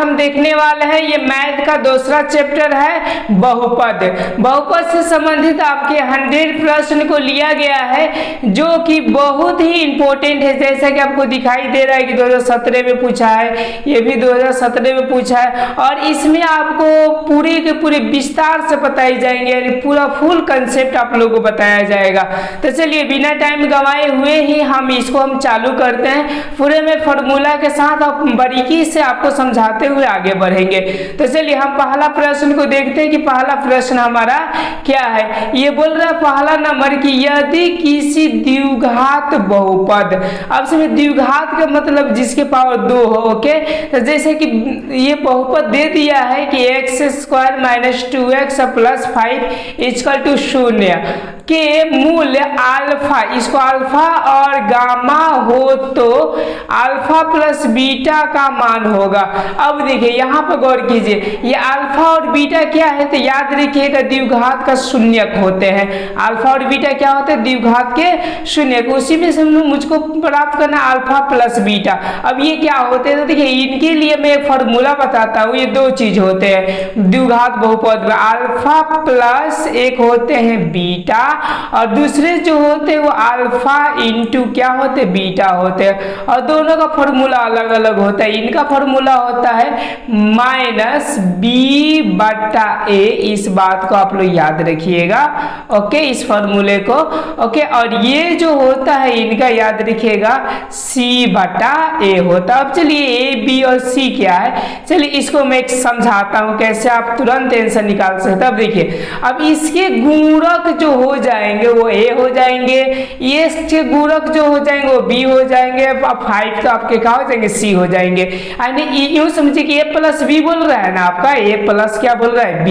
हम देखने वाले हैं ये मैथ का दूसरा चैप्टर है बहुपद। बहुपद से संबंधित आपके 100 प्रश्न को लिया गया है जो कि बहुत ही इंपॉर्टेंट है। जैसा कि आपको दिखाई दे रहा है कि 2017 में पूछा है, ये भी 2017 में पूछा है और इसमें आपको पूरे के पूरे विस्तार से बताई जाएंगे, यानी पूरा फुल कंसेप्ट आप लोगों को बताया जाएगा। तो चलिए बिना टाइम गंवाए हुए ही हम चालू करते हैं। पूरे में फॉर्मूला के साथ आप बारीकी से आपको समझाते हुए आगे बढ़ेंगे। तो चलिए हम पहला प्रश्न को देखते हैं कि पहला प्रश्न हमारा क्या है। ये बोल रहा है पहला नंबर कि यदि किसी द्विघात बहुपद, अब समझ द्विघात का मतलब जिसके पावर 2 हो। ओके, तो जैसे कि ये बहुपद दे दिया है कि x² - 2x + 5 = 0 के मूल्य अल्फा, इसको अल्फा और गामा हो तो अल्फा प्लस बीटा का मान होगा। अब देखिए यहाँ पर गौर कीजिए, ये अल्फा और बीटा क्या है तो याद रखिएगा द्विघात का शून्यक होते हैं। अल्फा और बीटा क्या होते हैं, द्विघात के शून्यक। उसी में से मुझको प्राप्त करना अल्फा प्लस बीटा। अब ये क्या होते हैं तो देखिए इनके लिए मैं एक फॉर्मूला बताता हूँ। ये दो चीज होते हैं द्विघात बहुपद में, अल्फा प्लस एक होते हैं बीटा और दूसरे जो होते हैं वो अल्फा इंटू क्या होते हैं, बीटा होते हैं। और दोनों का फॉर्मूला अलग अलग होता है। इनका फॉर्मूला होता है -b/a। इस बात को आप लोग याद रखिएगा। ओके, इस फॉर्मूले को। ओके, और ये जो होता है इनका याद रखिएगा c/a होता है। अब चलिए a, b और c क्या है, चलिए इसको मैं समझाता हूँ कैसे आप तुरंत आंसर निकाल सकते हैं। अब देखिए, अब इसके गुणक जो हो जाएंगे वो a हो जाएंगे, ये इसके गुणक जो हो जाएंगे वो b हो जाएंगे, 5 तो आपके क्या हो जाएंगे, c हो जाएंगे। यानी यूं समझिए कि a प्लस b बोल रहा है ना आपका, a प्लस क्या बोल रहा है, b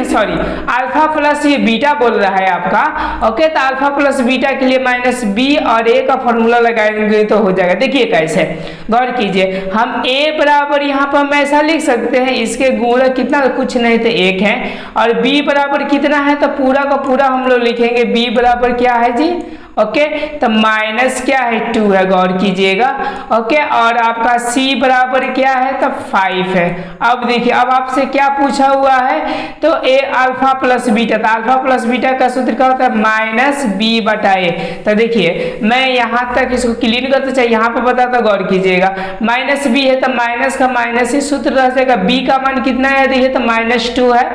सॉरी अल्फा प्लस ये बीटा बोल रहा है आपका। ओके, तो अल्फा प्लस बीटा के लिए -b और a का फॉर्मूला लगाएंगे तो हो जाएगा। देखिए कैसे, गौर कीजिए, हम a बराबर यहाँ पर हम ऐसा लिख सकते हैं, इसके गुणक कितना, कुछ नहीं तो 1 है, और b बराबर कितना है तो पूरा का पूरा हम लोग लिखेंगे b बराबर क्या है जी, ओके, तो माइनस क्या है 2 है, गौर कीजिएगा। ओके, और आपका c बराबर क्या है तो 5 है। अब देखिए, अब आपसे क्या पूछा हुआ है तो a अल्फा प्लस बीटा, तो अल्फा प्लस बीटा का सूत्र क्या होता है -b/a। तो देखिए मैं यहाँ तक इसको क्लीन करते चाहिए, यहाँ पर बताता, गौर कीजिएगा। -b है तो माइनस का माइनस ही सूत्र रह जाएगा। b का मान कितना है देखिए तो -2 है।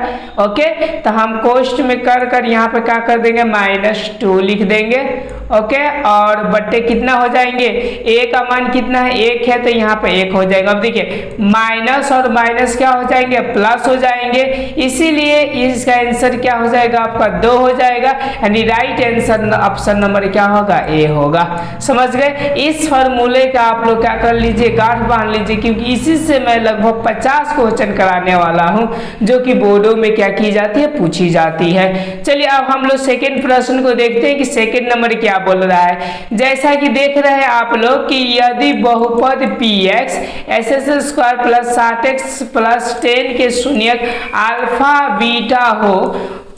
ओके, तो हम कोष्ठ में कर यहाँ पर क्या कर देंगे, -2 लिख देंगे। ओके, और बट्टे कितना हो जाएंगे, a का मान कितना है 1 है तो यहाँ पे 1 हो जाएगा। अब देखिए माइनस और माइनस क्या हो जाएंगे, प्लस हो जाएंगे, इसीलिए इसका आंसर क्या हो जाएगा आपका 2 हो जाएगा। यानी राइट आंसर ऑप्शन नंबर क्या होगा, a होगा। समझ गए। इस फॉर्मूले का आप लोग क्या कर लीजिए, गांठ बांध लीजिए, क्योंकि इसी से मैं लगभग 50 क्वेश्चन कराने वाला हूँ जो कि बोर्डों में क्या की जाती है, पूछी जाती है। चलिए अब हम लोग सेकेंड प्रश्न को देखते हैं कि सेकेंड नंबर क्या बोल रहा है। जैसा कि देख रहे हैं आप लोग कि यदि बहुपद px (x² + 7x + 10) के शून्यक अल्फा बीटा हो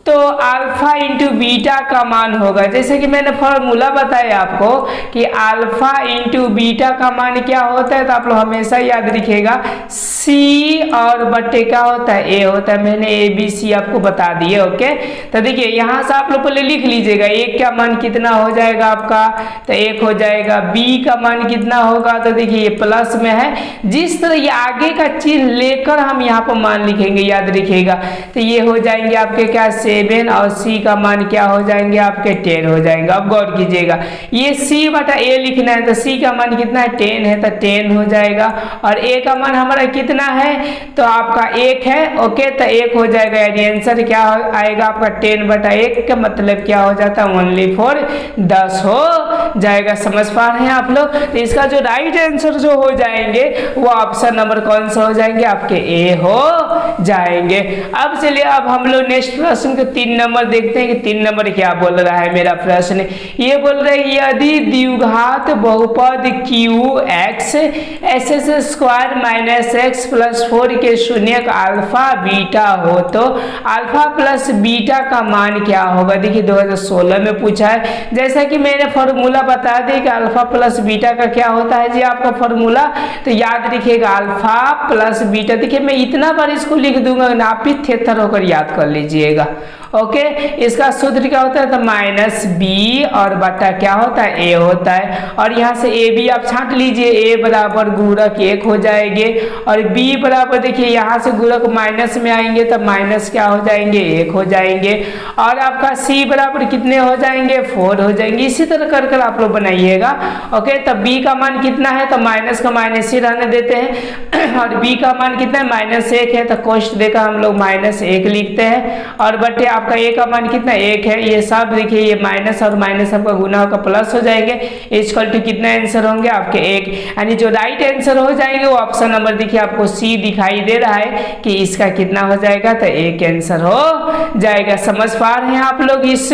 तो अल्फा इंटू बीटा का मान होगा। जैसे कि मैंने फॉर्मूला बताया आपको कि अल्फा इंटू बीटा का मान क्या होता है, तो आप लोग हमेशा याद रखिएगा c और बट्टे क्या होता है, a होता है। मैंने ABC आपको बता दिए। ओके, तो देखिए यहाँ से आप लोग पहले लिख लीजिएगा a का मान कितना हो जाएगा आपका, तो 1 हो जाएगा। b का मान कितना होगा, तो देखिए ये प्लस में है, जिस तरह ये आगे का चिन्ह लेकर हम यहाँ पर मान लिखेंगे, याद रखिएगा। तो ये हो जाएंगे आपके क्या 7 और c का मान क्या हो जाएंगे आपके 10 हो जाएंगे। अब गौर कीजिएगा, ये c/a लिखना है तो c का मान कितना है 10 है तो 10 हो जाएगा, और a का मान हमारा कितना है तो आपका 1 है। ओके, तो 1 हो जाएगा, यानी आंसर क्या आएगा आपका 10/1 का मतलब क्या हो जाता है, ओनली 4 10 हो जाएगा। समझ पा रहे हैं आप लोग। तो इसका जो राइट आंसर जो हो जाएंगे वो ऑप्शन नंबर कौन सा हो जाएंगे आपके a हो जाएंगे। अब चलिए अब हम लोग नेक्स्ट प्रश्न की 3 नंबर देखते हैं कि 3 नंबर क्या बोल रहा है मेरा प्रश्न। ये बोल रहा है यदि द्विघात बहुपद Q x S s square minus x plus 4 के शून्यक अल्फा बीटा हो तो अल्फा प्लस बीटा का मान क्या होगा। देखिए 2016 में पूछा है। जैसा कि मैंने फॉर्मूला बता दें कि अल्फा प्लस बीटा का क्या होता है जी आपका फॉर्मूला, तो याद रखिएगा अल्फा प्लस बीटा। देखिए मैं इतना बार इसको लिख दूंगा, आप भी थेथर होकर याद कर लीजिएगा। ओके, इसका सूत्र क्या होता है तो माइनस बी और बटा क्या होता है ए होता है। और यहाँ से ए बी आप छांट लीजिए, ए बराबर गुणक 1 हो जाएंगे और बी बराबर देखिए यहाँ से गुणक माइनस में आएंगे तब माइनस क्या हो जाएंगे 1 हो जाएंगे। और आपका सी बराबर कितने हो जाएंगे 4 हो जाएंगे। इसी तरह कर कर आप लोग बनाइएगा। ओके, तब बी का मान कितना है तो माइनस का माइनस ही रहने देते हैं और बी का मान कितना है -1 है तो कोष्ठ देकर हम लोग -1 लिखते हैं और बटे आपका ए का मान कितना 1 है। ये सब देखिए ये माइनस और माइनस आपका गुना होकर प्लस हो जाएंगे। इक्वल टू कितना आंसर होंगे आपके 1, यानी जो राइट आंसर हो जाएंगे वो ऑप्शन नंबर देखिए आपको सी दिखाई दे रहा है कि इसका कितना हो जाएगा तो 1 आंसर हो जाएगा। समझ पा रहे हैं आप लोग इस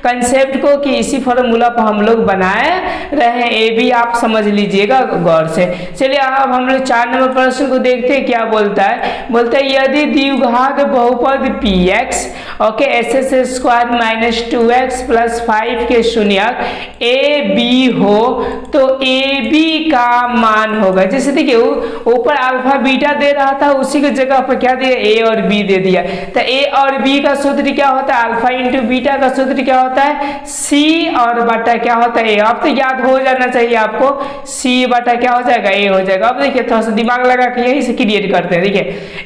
कंसेप्ट को कि इसी फॉर्मूला पर हम लोग बनाए रहे। ए भी आप समझ लीजिएगा गौर से। चलिए अब हम लोग 4 नंबर प्रश्न को देखते हैं क्या बोलता है। बोलता है यदि द्विघात बहुपद P x okay S s square minus 2x plus 5 के शून्यक ए बी हो तो ए बी का मान होगा। जैसे देखिए ऊपर अल्फा बीटा दे रहा था उसी की जगह पर क्या दिया ए और बी दे दिया। तो ए और बी का सूत्र क्या होता है अल्फा इंटू बीटा का सूत्र क्या होता है सी और बटा क्या होता है ए। अब तो याद हो जाना चाहिए आपको, सी बटा क्या हो जाएगा ए हो जाएगा। अब देखिए थोड़ा सा दिमाग लगा के यही से क्रिएट करते हैं। देखिए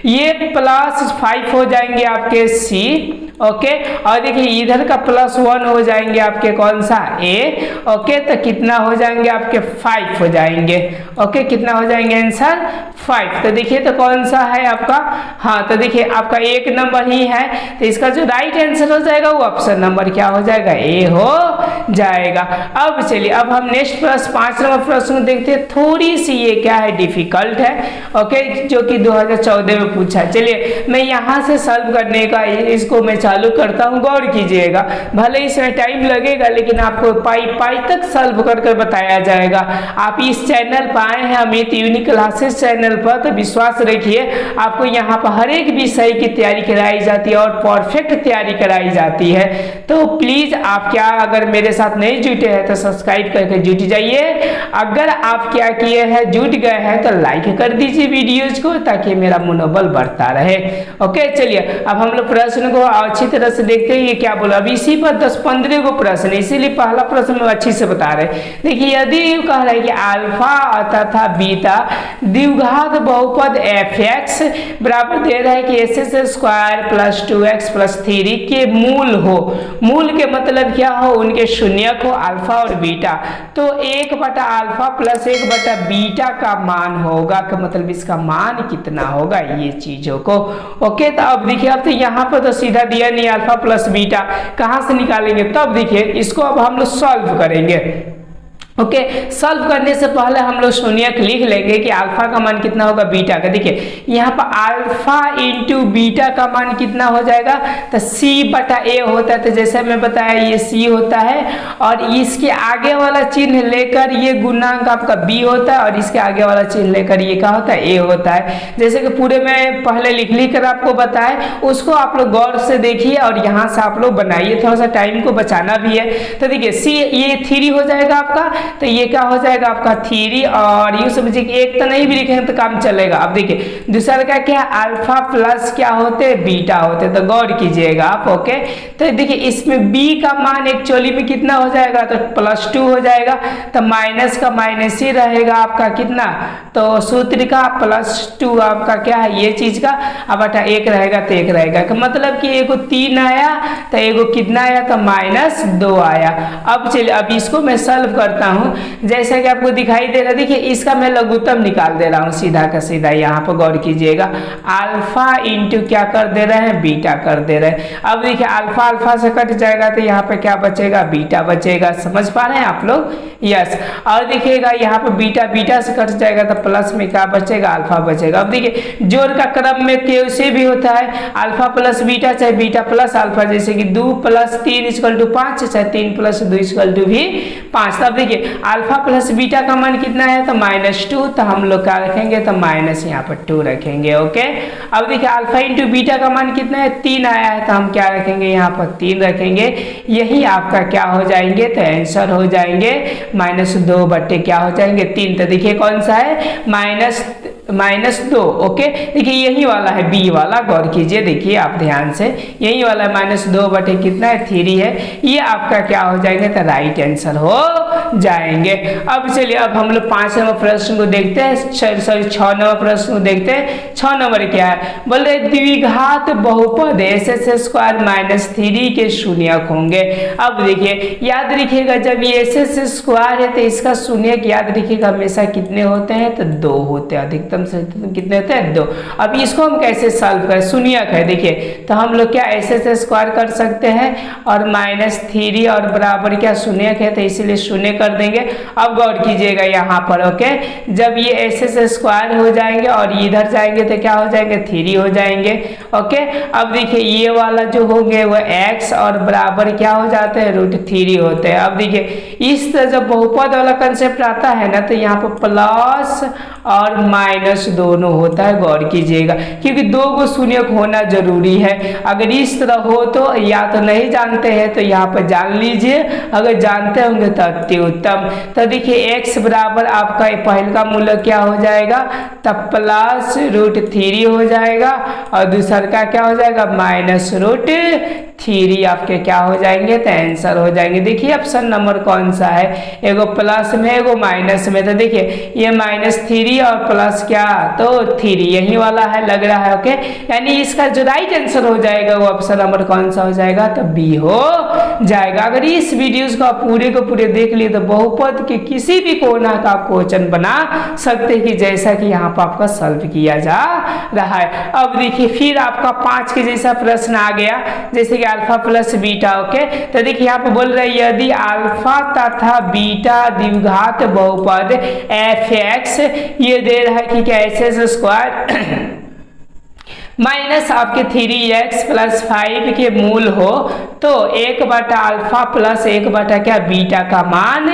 ये +5 हो जाएंगे आपके सी ओके और देखिए इधर का +1 हो जाएंगे आपके कौन सा ए ओके तो कितना हो जाएंगे आपके 5 हो जाएंगे। ओके कितना हो जाएंगे आंसर 5। तो देखिए तो कौन सा है आपका, हाँ तो देखिए आपका 1 नंबर ही है तो इसका जो राइट आंसर हो जाएगा वो ऑप्शन नंबर क्या हो जाएगा ए हो जाएगा। अब चलिए अब हम नेक्स्ट प्रश्न 5 नंबर प्रश्न देखते हैं। थोड़ी सी ये क्या है डिफिकल्ट है ओके जो कि 2014 में पूछा। चलिए मैं यहाँ से सॉल्व करने का इसको मैं चालू करता हूँ, गौर कीजिएगा। भले इसमें टाइम लगेगा लेकिन आपको पाई तक सॉल्व कर बताया जाएगा। आप इस चैनल पर आए हैं अमित यूनिक क्लासेस चैनल पर, तो विश्वास रखिए आपको यहाँ पर हर एक विषय की तैयारी कराई जाती है और परफेक्ट तैयारी कराई जाती है। तो प्लीज आप क्या अगर मेरे साथ नहीं जुटे हैं तो सब्सक्राइब करके जुट जाइए। अगर आप क्या किए हैं जुट गए हैं तो लाइक कर दीजिए वीडियोज को ताकि मेरा मनोबल बढ़ता रहे। ओके चलिए अब हम लोग प्रश्न को अच्छी तरह से देखते हैं ये क्या बोला। अब इसी पर 10-15 को प्रश्न, इसीलिए पहला प्रश्न में अच्छी से बता रहे। देखिए यदि कह रहे हैं कि अल्फा तथा बीटा द्विघात बहुपद एफ एक्स बराबर दे रहा है कि S s square plus 2x plus 3 के मूल हो। मूल के मतलब क्या हो उनके शून्यक हो अल्फा और बीटा, तो 1 बटा अल्फा प्लस 1 बटा बीटा का मान होगा का मतलब इसका मान कितना होगा ये चीजों को। ओके तो अब देखिए अब तो यहाँ पर तो सीधा दिया नहीं अल्फा प्लस बीटा कहां से निकालेंगे। तब देखिए इसको अब हम लोग सॉल्व करेंगे। ओके सॉल्व करने से पहले हम लोग शून्यक लिख लेंगे कि अल्फा का मान कितना होगा बीटा का। देखिए यहाँ पर अल्फा इंटू बीटा का मान कितना हो जाएगा तो सी बटा ए होता है। तो जैसे मैं बताया ये सी होता है और इसके आगे वाला चिन्ह लेकर ये गुणांक आपका बी होता है और इसके आगे वाला चिन्ह लेकर ये क्या होता है ए होता है। जैसे कि पूरे मैं पहले लिख कर आपको बताए उसको आप लोग गौर से देखिए और यहाँ से आप लोग बनाइए, थोड़ा सा टाइम को बचाना भी है। तो देखिए सी ये 3 हो जाएगा आपका, तो ये क्या हो जाएगा आपका 3 और यूं समझिए कि एक तो नहीं भी लिखेंगे तो काम चलेगा। अब देखिए दूसरा का क्या अल्फा प्लस क्या होते बीटा होते, तो गौर कीजिएगा आप। ओके तो देखिए इसमें बी का मान एक्चुअली में कितना हो जाएगा तो +2 हो जाएगा, तो माइनस का माइनस ही रहेगा आपका कितना तो सूत्र का +2 आपका क्या है ये चीज का अब बटा 1 रहेगा तो 1 रहेगा मतलब कि एगो 3 आया तो एगो कितना आया तो -2 आया। अब चलिए अब इसको मैं सॉल्व करता हूँ, जैसा कि आपको दिखाई दे रहा है। देखिए इसका मैं लघुत्तम निकाल दे रहा हूँ सीधा का सीधा, यहाँ पर गौर कीजिएगा। अल्फा इंटू क्या कर दे रहे हैं, बीटा कर दे रहे हैं। अब देखिए अल्फा अल्फा से कट जाएगा तो यहाँ पे क्या बचेगा, बीटा बचेगा। समझ पा रहे हैं आप लोग? यस। और देखिएगा यहाँ पे बीटा बीटा से कट जाएगा तो प्लस में क्या बचेगा, अल्फा बचेगा। अब देखिए जोड़ का क्रम में कैसे भी होता है, अल्फा प्लस बीटा चाहे बीटा प्लस अल्फा, जैसे कि 2 + 3 = 5, चाहे 3 + 2 = भी 5। तब देखिए अल्फा प्लस बीटा का मान कितना है, तो -2, तो हम लोग क्या रखेंगे, तो माइनस यहाँ पर 2 रखेंगे। ओके। अब देखिए अल्फा इंटू बीटा का मान कितना है, 3 आया है, तो हम क्या रखेंगे, यहाँ पर 3 रखेंगे। यही आपका क्या हो जाएंगे, तो आंसर हो जाएंगे -2 बट्टे क्या हो जाएंगे, 3। तो देखिए कौन सा है, -2। ओके। देखिए यही वाला है बी वाला, गौर कीजिए, देखिए आप ध्यान से, यही वाला -2 बटे कितना है, 3 है। ये आपका क्या हो जाएंगे, तो राइट आंसर हो जाएंगे। अब चलिए अब हम लोग 5 नंबर प्रश्न को देखते हैं, सॉरी 6 नंबर प्रश्न को देखते हैं। 6 नंबर क्या है, बोल रहे द्विघात बहुपद SS² - 3 के शून्यक होंगे। अब देखिए याद रखिएगा, जब ये SS² है तो इसका शून्यक याद रखिएगा हमेशा कितने होते हैं, तो 2 होते हैं, अधिकतम से कितने होते हैं, 2। अब इसको हम कैसे सॉल्व करें, शून्यक है देखिए, तो हम लोग क्या SS² कर सकते हैं और -3 और बराबर क्या शून्यक है, तो इसीलिए शून्य कर देंगे। अब गौर कीजिएगा यहाँ पर। ओके। जब ये SS² हो जाएंगे और इधर जाएंगे तो क्या हो जाएंगे, 3 हो जाएंगे। ओके। अब देखिए ये वाला जो होंगे वो x और बराबर क्या हो जाते हैं, √3 होते हैं। अब देखिए इस तरह जब बहुपद वाला कंसेप्ट आता है ना, तो यहाँ पर प्लस और माइनस दोनों होता है, गौर कीजिएगा, क्योंकि 2 को शून्यक होना जरूरी है। अगर इस तरह हो तो या तो नहीं जानते हैं तो यहाँ पर जान लीजिए, अगर जानते होंगे तो अति उत्तम। तो देखिए x बराबर आपका पहले का मूल्य क्या हो जाएगा, तब प्लस √3 हो जाएगा और दूसरा का क्या हो जाएगा, -√3 आपके क्या हो जाएंगे, तो आंसर हो जाएंगे। देखिए ऑप्शन नंबर कौन सा है, एगो प्लस में एगो माइनस में, तो देखिए ये -3 और प्लस क्या, तो 3 यही वाला है लग रहा है। ओके। यानी इसका जो राइट आंसर हो जाएगा वो ऑप्शन नंबर कौन सा हो जाएगा, तो बी हो जाएगा। अगर इस वीडियोस को पूरे को पूरे देख लिए तो बहुपद के किसी भी कोना का क्वेश्चन बना सकते हैं, कि जैसा कि यहाँ पर आपका सॉल्व किया जा रहा है। अब देखिए फिर आपका 5 के जैसा प्रश्न आ गया, जैसे कि अल्फा प्लस बीटा। ओके। तो देखिए यहाँ पे बोल रहे हैं यदि अल्फा तथा बीटा द्विघात बहुपद f(x) ये दे रहा है कि क्या SS² माइनस आपके 3x + 5 के मूल हो, तो 1/α + 1/ क्या बीटा का मान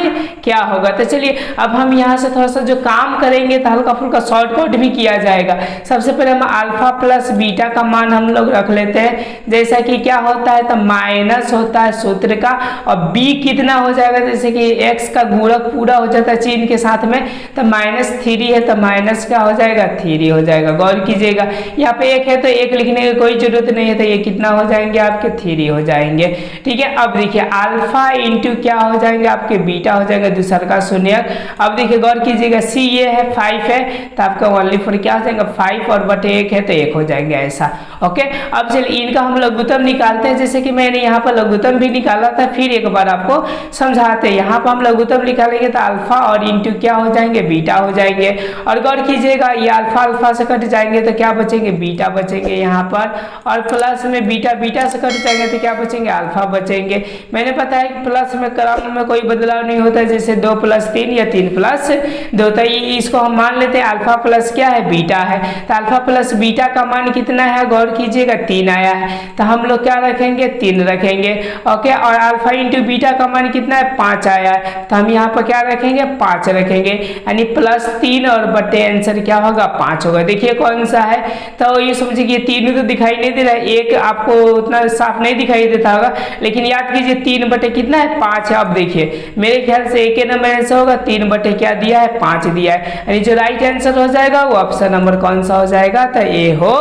क्या होगा। तो चलिए अब हम यहाँ से थोड़ा सा जो काम करेंगे तो हल्का फुल्का शॉर्टकट भी किया जाएगा। सबसे पहले हम अल्फा प्लस बीटा का मान हम लोग रख लेते हैं, जैसा कि क्या होता है, तो माइनस होता है सूत्र का, और b कितना हो जाएगा, जैसे कि x का गुणक पूरा हो जाता है चिन्ह के साथ में, तो -3 है तो माइनस क्या हो जाएगा, 3 हो जाएगा। गौर कीजिएगा यहाँ पे 1 है तो 1 लिखने की कोई जरूरत नहीं है, तो ये कितना हो जाएंगे, आपके 3 हो जाएंगे। ठीक है। अब देखिए अल्फा इंटू क्या हो जाएंगे, आपके बीटा हो जाएगा दूसरा का शून्यक। अब देखिए गौर कीजिएगा c ये है 5 है, तो आपका ओनली फॉर क्या हो जाएगा, 5 और बटे 1 है तो 1 हो जाएंगे ऐसा। ओके। अब चलिए इनका हम लघुत्तम निकालते हैं, जैसे कि मैंने यहाँ पर लघुत्तम भी निकाला था, फिर एक बार आपको समझाते हैं। यहाँ पर हम लघुत्तम निकालेंगे तो अल्फा और इंटू क्या हो जाएंगे, बीटा हो जाएंगे। और गौर कीजिएगा ये अल्फा अल्फा से कट जाएंगे तो क्या बचेंगे, बीटा बचेंगे यहाँ पर, और प्लस में बीटा बीटा से कट जाएंगे तो क्या बचेंगे, अल्फा बचेंगे। मैंने बताया कि प्लस में क्रम में कोई बदलाव नहीं होता, जैसे 2 + 3 या 3 + 2, तो इसको हम मान लेते हैं अल्फा प्लस क्या है, बीटा है। तो अल्फा प्लस बीटा का मान कितना है, गौर कीजिएगा 3 आया है, तो हम लोग क्या रखेंगे, 3 रखेंगे। ओके। और अल्फा इंटू बीटा का मान कितना है, 5 आया है, तो हम यहाँ पर क्या रखेंगे, 5 रखेंगे, यानी +3 और बटे आंसर क्या होगा, 5 होगा। देखिए कौन सा है, तो ये समझिए कि 3 तो दिखाई नहीं दे रहा है, 1 आपको उतना साफ नहीं दिखाई देता होगा, लेकिन याद कीजिए 3 बटे कितना है, 5 है। अब देखिए मेरे ख्याल से एक नंबर आंसर होगा, 3 बटे क्या दिया है, 5 दिया है, यानी जो राइट आंसर हो जाएगा वो ऑप्शन नंबर कौन सा हो जाएगा, तो ए हो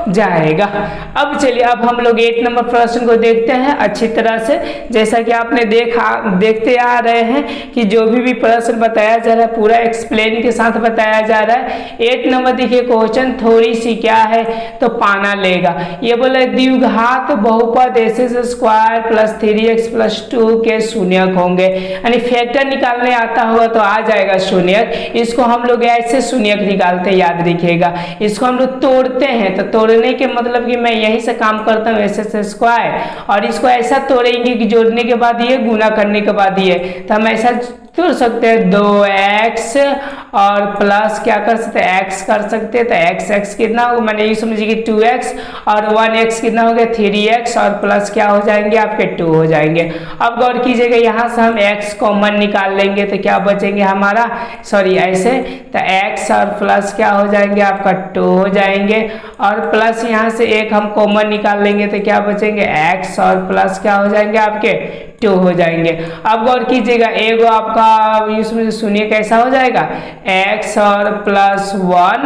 जाएगा। अब चलिए अब हम लोग 8 नंबर प्रश्न को देखते हैं अच्छी तरह से। जैसा कि आपने देखते आ रहे हैं कि जो भी प्रश्न बताया जा रहा है पूरा एक्सप्लेन के साथ बताया जा रहा है। 8 नंबर देखिए क्वेश्चन थोड़ी सी क्या है, तो पाना लेगा। ये बोले द्विघात बहुपद SS² square plus 3x plus 2 के शून्यक होंगे, यानी फैक्टर निकालने आता होगा तो आ जाएगा शून्यक। इसको हम लोग ऐसे शून्यक निकालते हैं, याद रखिएगा। इसको हम लोग तोड़ते हैं, तो तोड़ने के मतलब कि मैं यहीं से काम करता हूँ SS स्क्वायर, और इसको ऐसा तोड़ेंगे कि जोड़ने के बाद ये, गुना करने के बाद ये, तो हम ऐसा तोड़ सकते हैं 2x और प्लस क्या कर सकते हैं, x कर सकते हैं। तो x कितना होगा, मैंने ये समझिए कि 2x और 1x कितना हो गया 3x, और प्लस क्या हो जाएंगे आपके 2 हो जाएंगे। अब गौर कीजिएगा यहाँ से हम x कॉमन निकाल लेंगे तो क्या बचेंगे हमारा, सॉरी ऐसे, तो x और प्लस क्या हो जाएंगे आपका 2 हो जाएंगे, और प्लस यहाँ से एक हम कॉमन निकाल लेंगे तो क्या बचेंगे x, और प्लस क्या हो जाएंगे आपके 2 हो जाएंगे। अब गौर कीजिएगा एगो आपका इसमें सुनिए कैसा हो जाएगा x और प्लस 1,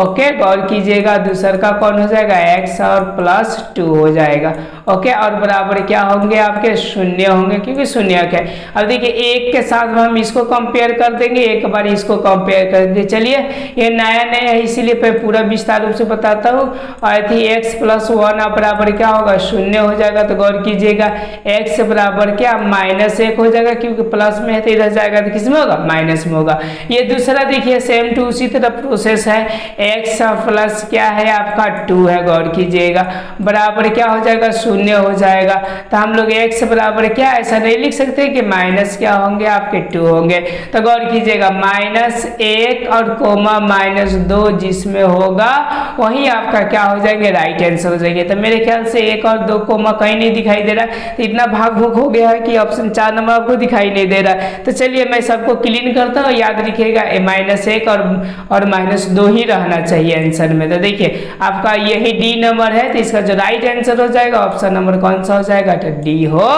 ओके। गौर कीजिएगा दूसर का कौन हो जाएगा x और प्लस 2 हो जाएगा, ओके। और बराबर क्या होंगे आपके शून्य होंगे, क्योंकि शून्यक है। अब देखिए एक के साथ हम इसको कंपेयर कर देंगे, एक बार इसको कंपेयर कर देंगे। चलिए ये नया नया है इसीलिए मैं पूरा विस्तार रूप से बताता हूँ। और थी x प्लस 1 अब बराबर क्या होगा शून्य हो जाएगा। तो गौर कीजिएगा x बराबर क्या -1 हो जाएगा, क्योंकि प्लस में है तो इधर जाएगा तो किस में होगा, माइनस में होगा। ये दूसरा देखिए सेम टू उसी तरह प्रोसेस है, x प्लस क्या है आपका 2 है। गौर कीजिएगा बराबर क्या हो जाएगा शून्य हो जाएगा। तो हम लोग x बराबर क्या ऐसा नहीं लिख सकते कि माइनस क्या होंगे आपके 2 होंगे। तो गौर कीजिएगा -1 और कोमा -2 जिसमें होगा वही आपका क्या हो जाएंगे राइट आंसर हो जाएंगे। तो मेरे ख्याल से 1 और 2 कोमा कहीं नहीं दिखाई दे रहा, तो इतना भाग भूख हो गया है कि ऑप्शन 4 नंबर आपको दिखाई नहीं दे रहा। तो चलिए मैं सबको क्लीन करता हूँ, याद रखिएगा -1 और -2 ही रहना चाहिए आंसर में। तो देखिए आपका यही डी नंबर है, तो इसका जो राइट आंसर हो जाएगा ऑप्शन नंबर कौन सा हो जाएगा, तो डी हो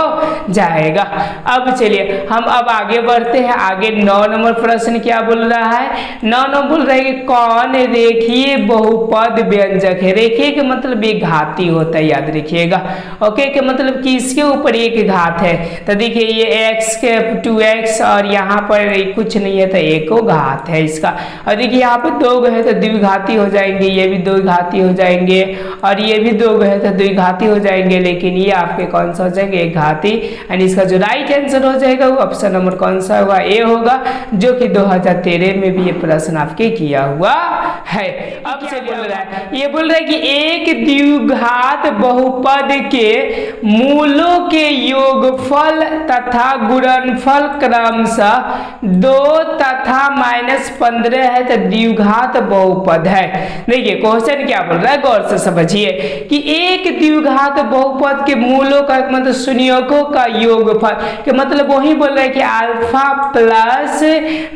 जाएगा। अब चलिए हम अब आगे बढ़ते हैं। आगे 9 नंबर प्रश्न क्या बोल रहा है, 9 नंबर बोल रहा है कि कौन रेखीय बहुपद व्यंजक है। रेखीय के मतलब ये घाती होता है, याद रखिएगा, ओके। के मतलब कि इसके ऊपर एक घात है। तो देखिए ये x के 2x और यहाँ पर कुछ नहीं है तो एक घात है इसका। और देखिए यहाँ पे 2 है तो द्विघाती हो जाएंगे, ये भी द्विघाती हो जाएंगे, और ये भी 2 है तो द्विघाती हो जाएंगे, लेकिन ये आपके कौन सा हो जाएंगे एक घाती। एंड इसका जो राइट आंसर हो जाएगा वो ऑप्शन नंबर कौन सा होगा, ए होगा, जो कि 2013 में भी ये प्रश्न आपके किया हुआ है। अब से बोल रहा है, ये बोल रहा है कि एक द्विघात बहुपद के मूलों के योगफल तथा गुणनफल क्रमशः 2 तथा -15 है तो द्विघात बहुपद है। देखिए क्वेश्चन क्या बोल रहा है, गौर से समझिए कि एक द्विघात बहुपद के मूलों का मतलब शून्यकों का योगफल के मतलब वही बोल रहा है कि अल्फा प्लस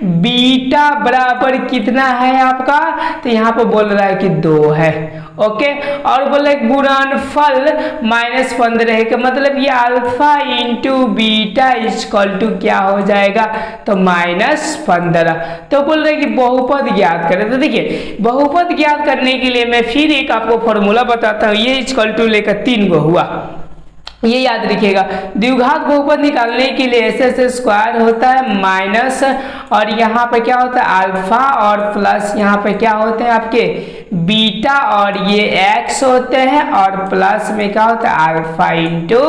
बीटा बराबर कितना है आपका, तो यहाँ पर बोल रहा है कि 2 है, ओके। और बोले गुणनफल -15 है कि मतलब ये alpha into beta equal to क्या हो जाएगा, तो -15। तो बोल रहे कि बहुपद ज्ञात करें। तो देखिए बहुपद ज्ञात करने के लिए मैं फिर एक आपको फॉर्मूला बताता हूँ। ये इक्वल टू लेकर 3 गो हुआ, ये याद रखिएगा। द्विघात बहुपद निकालने के लिए SS स्क्वायर होता है माइनस, और यहाँ पे क्या होता है अल्फा, और प्लस यहाँ पे क्या होते हैं आपके बीटा, और ये x होते हैं, और प्लस में क्या होता है अल्फा इंटू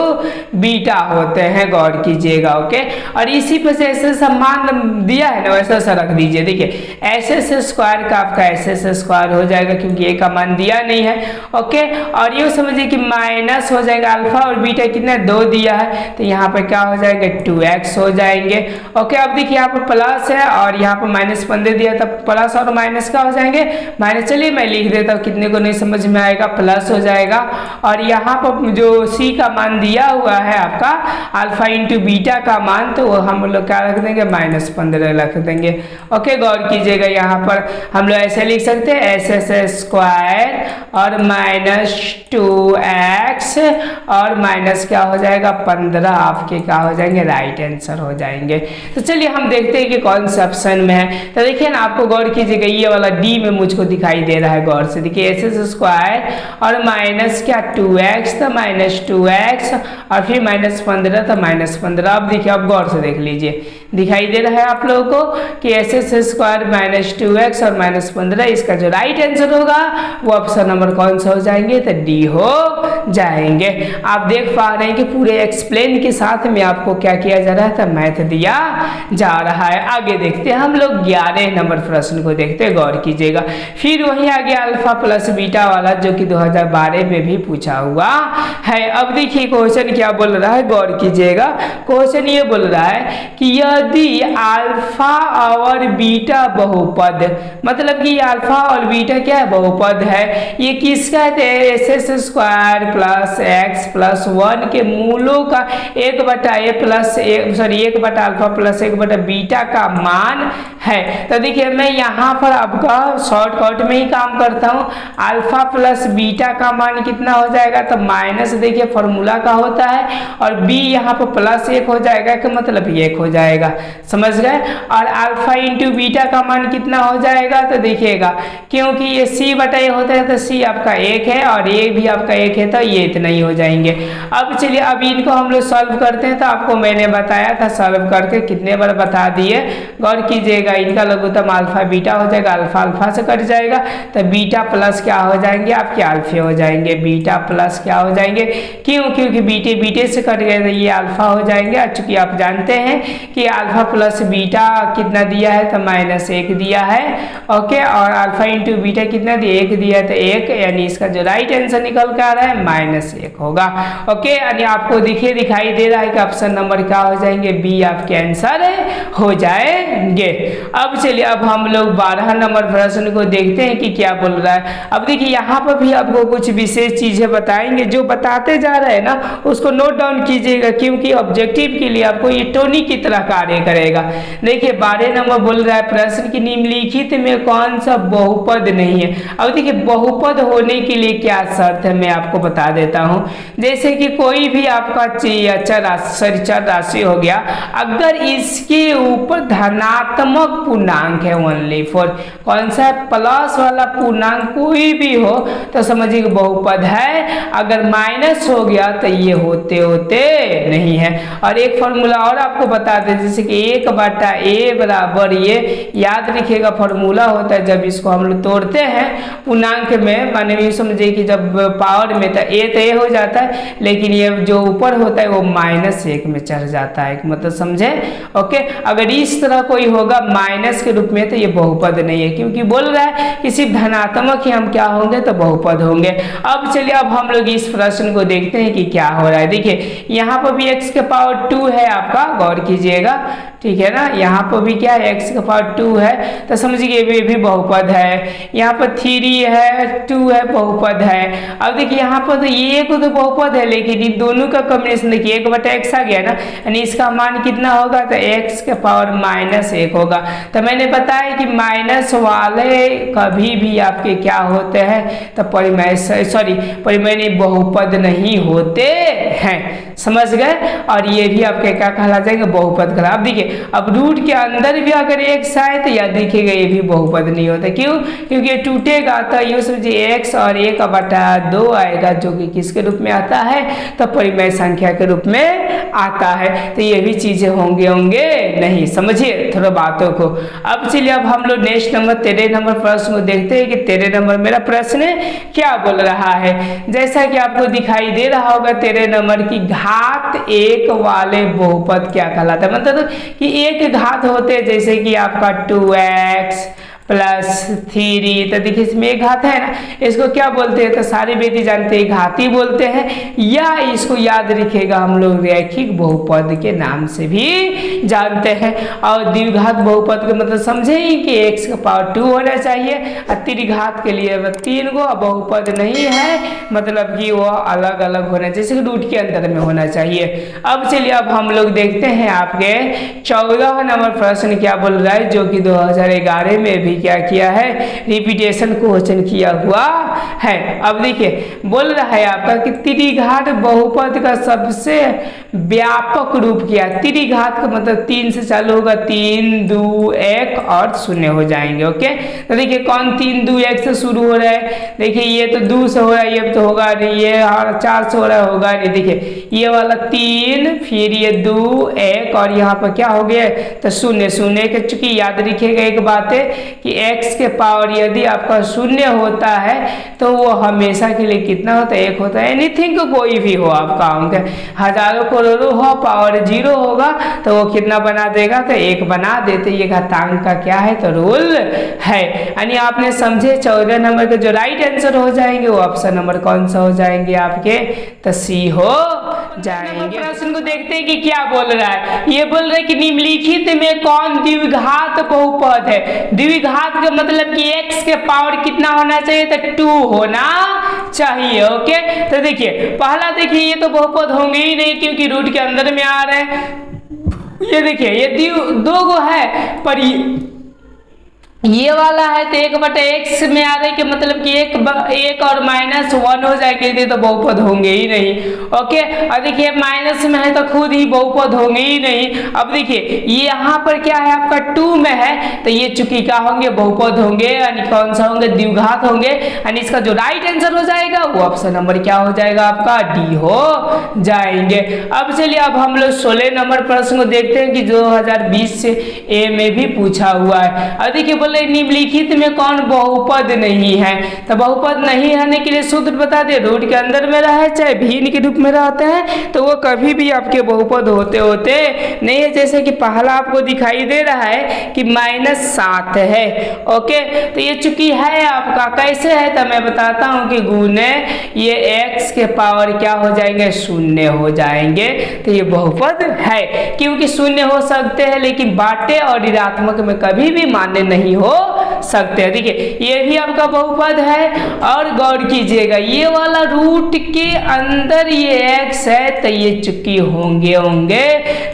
बीटा होते हैं। गौर कीजिएगा, ओके। और इसी पे से ऐसे सम्मान दिया है ना वैसा सा रख दीजिए। देखिए SS स्क्वायर का आपका SS स्क्वायर हो जाएगा, क्योंकि ए का मान दिया नहीं है, ओके। और ये समझिए कि माइनस हो जाएगा अल्फा और बीटा कितना 2 दिया है, तो यहाँ पे क्या हो जाएंगे 2x हो जाएंगे, ओके। अब देखिए यहाँ पर प्लस है और यहाँ पर -15 दिया, तब प्लस और माइनस का हो जाएंगे माइनस। चलिए मैं लिख देता हूँ, कितने को नहीं समझ में आएगा, प्लस हो जाएगा। और यहाँ पर जो c का मान दिया हुआ है आपका अल्फा इंटू बीटा का मान, तो वो हम लोग क्या रख देंगे -15 रख देंगे, ओके। गौर कीजिएगा यहाँ पर हम लोग ऐसे लिख सकते हैं SS स्क्वायर और -2x और माइनस क्या हो जाएगा 15 आपके क्या हो जाएंगे राइट आंसर हो जाएंगे। तो चलिए हम देखते हैं कि कौन सा ऑप्शन में है। तो देखिए ना आपको गौर कीजिएगा ये वाला डी में मुझको दिखाई दे रहा है, गौर से देखिए SS स्क्वायर और माइनस क्या 2x, तो -2x और फिर -15 तो -15। अब देखिए अब गौर से देख लीजिए, दिखाई दे रहा है आप लोगों को कि SS² माइनस 2x और माइनस 15, इसका जो राइट आंसर होगा वो ऑप्शन नंबर कौन सा हो जाएंगे, तो डी हो जाएंगे। आप देख पा रहे हैं कि पूरे एक्सप्लेन के साथ में आपको क्या किया जा रहा है, तो मैथ दिया जा रहा है। आगे देखते हैं हम लोग 11 नंबर प्रश्न को देखते हैं, गौर कीजिएगा। फिर वही आगे अल्फा प्लस बीटा वाला जो कि 2012 में भी पूछा हुआ है। अब देखिए क्वेश्चन क्या बोल रहा है, गौर कीजिएगा। क्वेश्चन ये बोल रहा है कि यदि अल्फा और बीटा बहुपद, मतलब कि अल्फा और बीटा क्या है, बहुपद है, ये किसका है, SS² प्लस x प्लस 1 के मूलों का 1/a प्लस 1/अल्फा प्लस 1/बीटा बीटा का मान है। तो देखिए मैं यहाँ पर आपका शॉर्टकट में ही काम करता हूँ। अल्फा प्लस बीटा का मान कितना हो जाएगा, तो माइनस देखिए फॉर्मूला का होता है, और b यहाँ पर प्लस 1 हो जाएगा, कि मतलब 1 हो जाएगा, समझ गए। और अल्फा इंटू बीटा का मान कितना हो जाएगा, तो देखिएगा क्योंकि ये c/a होता है तो c आपका 1 है और ये भी आपका 1 है, तो ये इतना ही हो जाएंगे। अब चलिए अब इनको हम लोग सॉल्व करते हैं। तो आपको मैंने बताया था सॉल्व करके कितने बार बता दिए, गौर कीजिएगा। इनका लघुत्तम अल्फा बीटा हो जाएगा, अल्फा अल्फा से कट जाएगा, तो बीटा प्लस क्या हो जाएंगे, आपके अल्फे हो जाएंगे। बीटा प्लस क्या हो जाएंगे, क्यों, क्योंकि बीटे बीटे से कट गए तो ये अल्फा हो जाएंगे। और चूंकि आप जानते हैं कि अल्फा प्लस बीटा कितना दिया है, तो -1 दिया है, ओके। और अल्फा इंटू बीटा कितना दिया, 1 दिया है, तो 1, यानी इसका जो राइट आंसर निकल के आ रहा है -1 होगा, ओके। यानी आपको दिखाई दे रहा है कि ऑप्शन नंबर क्या हो जाएंगे, बी आपके आंसर हो जाएंगे। अब चलिए अब हम लोग 12 नंबर प्रश्न को देखते हैं कि क्या बोल रहा है। अब देखिए यहाँ पर भी आपको कुछ विशेष चीजें बताएंगे, जो बताते जा रहे हैं ना उसको नोट डाउन कीजिएगा, क्योंकि ऑब्जेक्टिव के लिए आपको ये टोनिक की तरह कार्य करेगा। देखिए 12 नंबर बोल रहा है प्रश्न की निम्नलिखित में कौन सा बहुपद नहीं है। अब देखिए बहुपद होने के लिए क्या शर्त है, मैं आपको बता देता हूँ। जैसे कि कोई भी आपका चर राशि हो गया, अगर इसके ऊपर धनात्मक पूर्णांक है, ओनली फॉर कौन सा है, प्लस वाला पूर्णांक कोई भी हो तो समझिए बहुपद है। अगर माइनस हो गया तो ये होते होते नहीं है। और एक फॉर्मूला और आपको बता दें, जैसे कि 1/a बराबर, ये याद रखिएगा फॉर्मूला होता है जब इसको हम लोग तोड़ते हैं पूर्णांक में, माने ये समझिए कि जब पावर में तो a हो जाता है, लेकिन ये जो ऊपर होता है वो -1 में चढ़ जाता है, मतलब समझे, ओके। अगर इस तरह कोई होगा माइनस के रूप में तो ये बहुपद नहीं है, क्योंकि बोल रहा है कि सिर्फ धनात्मक ही हम क्या होंगे, तो बहुपद होंगे। अब चलिए अब हम लोग इस प्रश्न को देखते हैं कि क्या हो रहा है। देखिए यहाँ पर भी x के पावर 2 है आपका, गौर कीजिएगा, ठीक है ना। यहाँ पर भी क्या है, x के पावर 2 है, तो समझिए ये भी बहुपद है। यहाँ पर 3 है, 2 है, बहुपद है। अब देखिए यहाँ पर तो ये को तो बहुपद है, लेकिन इन दोनों का कॉम्बिनेशन देखिए 1/x आ गया ना, यानी इसका मान कितना होगा, तो x के पावर -1 होगा। तो मैंने बताया कि माइनस वाले कभी भी आपके क्या होते हैं, तो परिमेय बहुपद नहीं होते हैं, समझ गए। और ये भी आपके क्या कहला जाएंगे, बहुपद कहला। अब देखिए अब रूट के अंदर भी अगर x आए तो याद देखिएगा ये भी बहुपद नहीं होता, क्यों, क्योंकि ये टूटेगा तो ये समझिए x और 1/2 आएगा, जो कि किसके रूप में आता है, तो परिमेय संख्या के रूप में आता है। तो ये भी चीजें होंगे नहीं, समझिए थोड़ा बातों को। अब चलिए अब हम लोग नेक्स्ट नंबर 13 नंबर प्रश्न को देखते हैं कि 13 नंबर मेरा प्रश्न क्या बोल रहा है। जैसा कि आपको दिखाई दे रहा होगा 13 नंबर की घात 1 वाले बहुपद क्या कहलाता है, मतलब कि एक घात होते हैं, जैसे कि आपका 2x +3, तो देखिए इसमें एक घात है ना, इसको क्या बोलते हैं, तो सारे बेटी जानते हैं घाती बोलते हैं, या इसको याद रखिएगा हम लोग रैखिक बहुपद के नाम से भी जानते हैं। और द्विघात बहुपद का मतलब समझे कि x के पावर 2 होना चाहिए, और त्रिघात के लिए 3 गो बहुपद नहीं है, मतलब कि वो अलग अलग होना, जैसे रूट के अंदर में होना चाहिए। अब चलिए अब हम लोग देखते हैं आपके 14 नंबर प्रश्न क्या बोल रहा है, जो कि 2011 में भी क्या किया है, रिपीटेशन क्वेश्चन किया हुआ है। अब देखिए बोल रहा है आपका कि त्रिघात बहुपद का सबसे व्यापक रूप किया। त्रिघात का मतलब 3 से चालू होगा, 3 2 1 और 0 हो जाएंगे। ओके, तो देखिए कौन 3 2 1 से शुरू हो रहा है, देखिए ये तो 2 से हो रहा है, ये तो होगा नहीं, ये 4 से हो रहा है, होगा नहीं। देखिए ये वाला 3 फिर ये 2 1 और यहाँ पर क्या हो गया तो 0 0 के। चूंकि याद रखिएगा एक बात है कि x के पावर यदि आपका 0 होता है तो वो हमेशा के लिए कितना होता है, 1 होता है। एनीथिंग कोई भी हो आपका अंक, हजारों करोड़ों हो, पावर 0 होगा तो वो कितना बना देगा तो 1 बना देते। ये घातांक का क्या है तो रूल है। यानी आपने समझे 14 नंबर के जो राइट आंसर हो जाएंगे वो ऑप्शन नंबर कौन सा हो जाएंगे आपके तो सी हो जाएंगे। प्रश्न को देखते हैं कि क्या बोल रहा है। ये बोल रहा है कि निम्नलिखित में कौन द्विघात बहुपद है। द्विघात का मतलब कि x के पावर कितना होना चाहिए तो 2 होना चाहिए। ओके, तो देखिए पहला देखिए ये तो बहुपद होंगे ही नहीं क्योंकि रूट के अंदर में आ रहे हैं। ये देखिए ये 2 गो है पर ये वाला है तो 1/x में आ रहा है कि मतलब कि 1 और -1 हो जाएंगे तो बहुपद होंगे ही नहीं। ओके, और देखिए माइनस में है तो खुद ही बहुपद होंगे ही नहीं। अब देखिए ये यहाँ पर क्या है आपका 2 में है तो ये चूंकि क्या होंगे बहुपद होंगे, यानी कौन सा होंगे द्विघात होंगे। यानी इसका जो राइट आंसर हो जाएगा वो ऑप्शन नंबर क्या हो जाएगा आपका डी हो जाएंगे। अब चलिए अब हम लोग 16 नंबर प्रश्न को देखते हैं कि 2020 से ए में भी पूछा हुआ है। अब देखिए निम्नलिखित में कौन बहुपद नहीं है तो बहुपद नहीं रहने के लिए सूत्र बता दे, रूट के अंदर में रहे चाहे भिन्न के रूप में रहते हैं तो वो कभी भी आपके बहुपद होते होते नहीं है। जैसे कि पहला आपको दिखाई दे रहा है कि -7 है। ओके, तो ये चूंकि है आपका कैसे है तो मैं बताता हूं कि गुने ये x के पावर क्या हो जाएंगे 0 हो जाएंगे तो ये बहुपद है। क्योंकि 0 हो सकते हैं लेकिन बाटे और ऋणात्मक में कभी भी मान्य नहीं हो सकते हैं। देखिए ये भी आपका बहुपद है और गौर कीजिएगा ये वाला रूट के अंदर ये x है तो ये चूंकि होंगे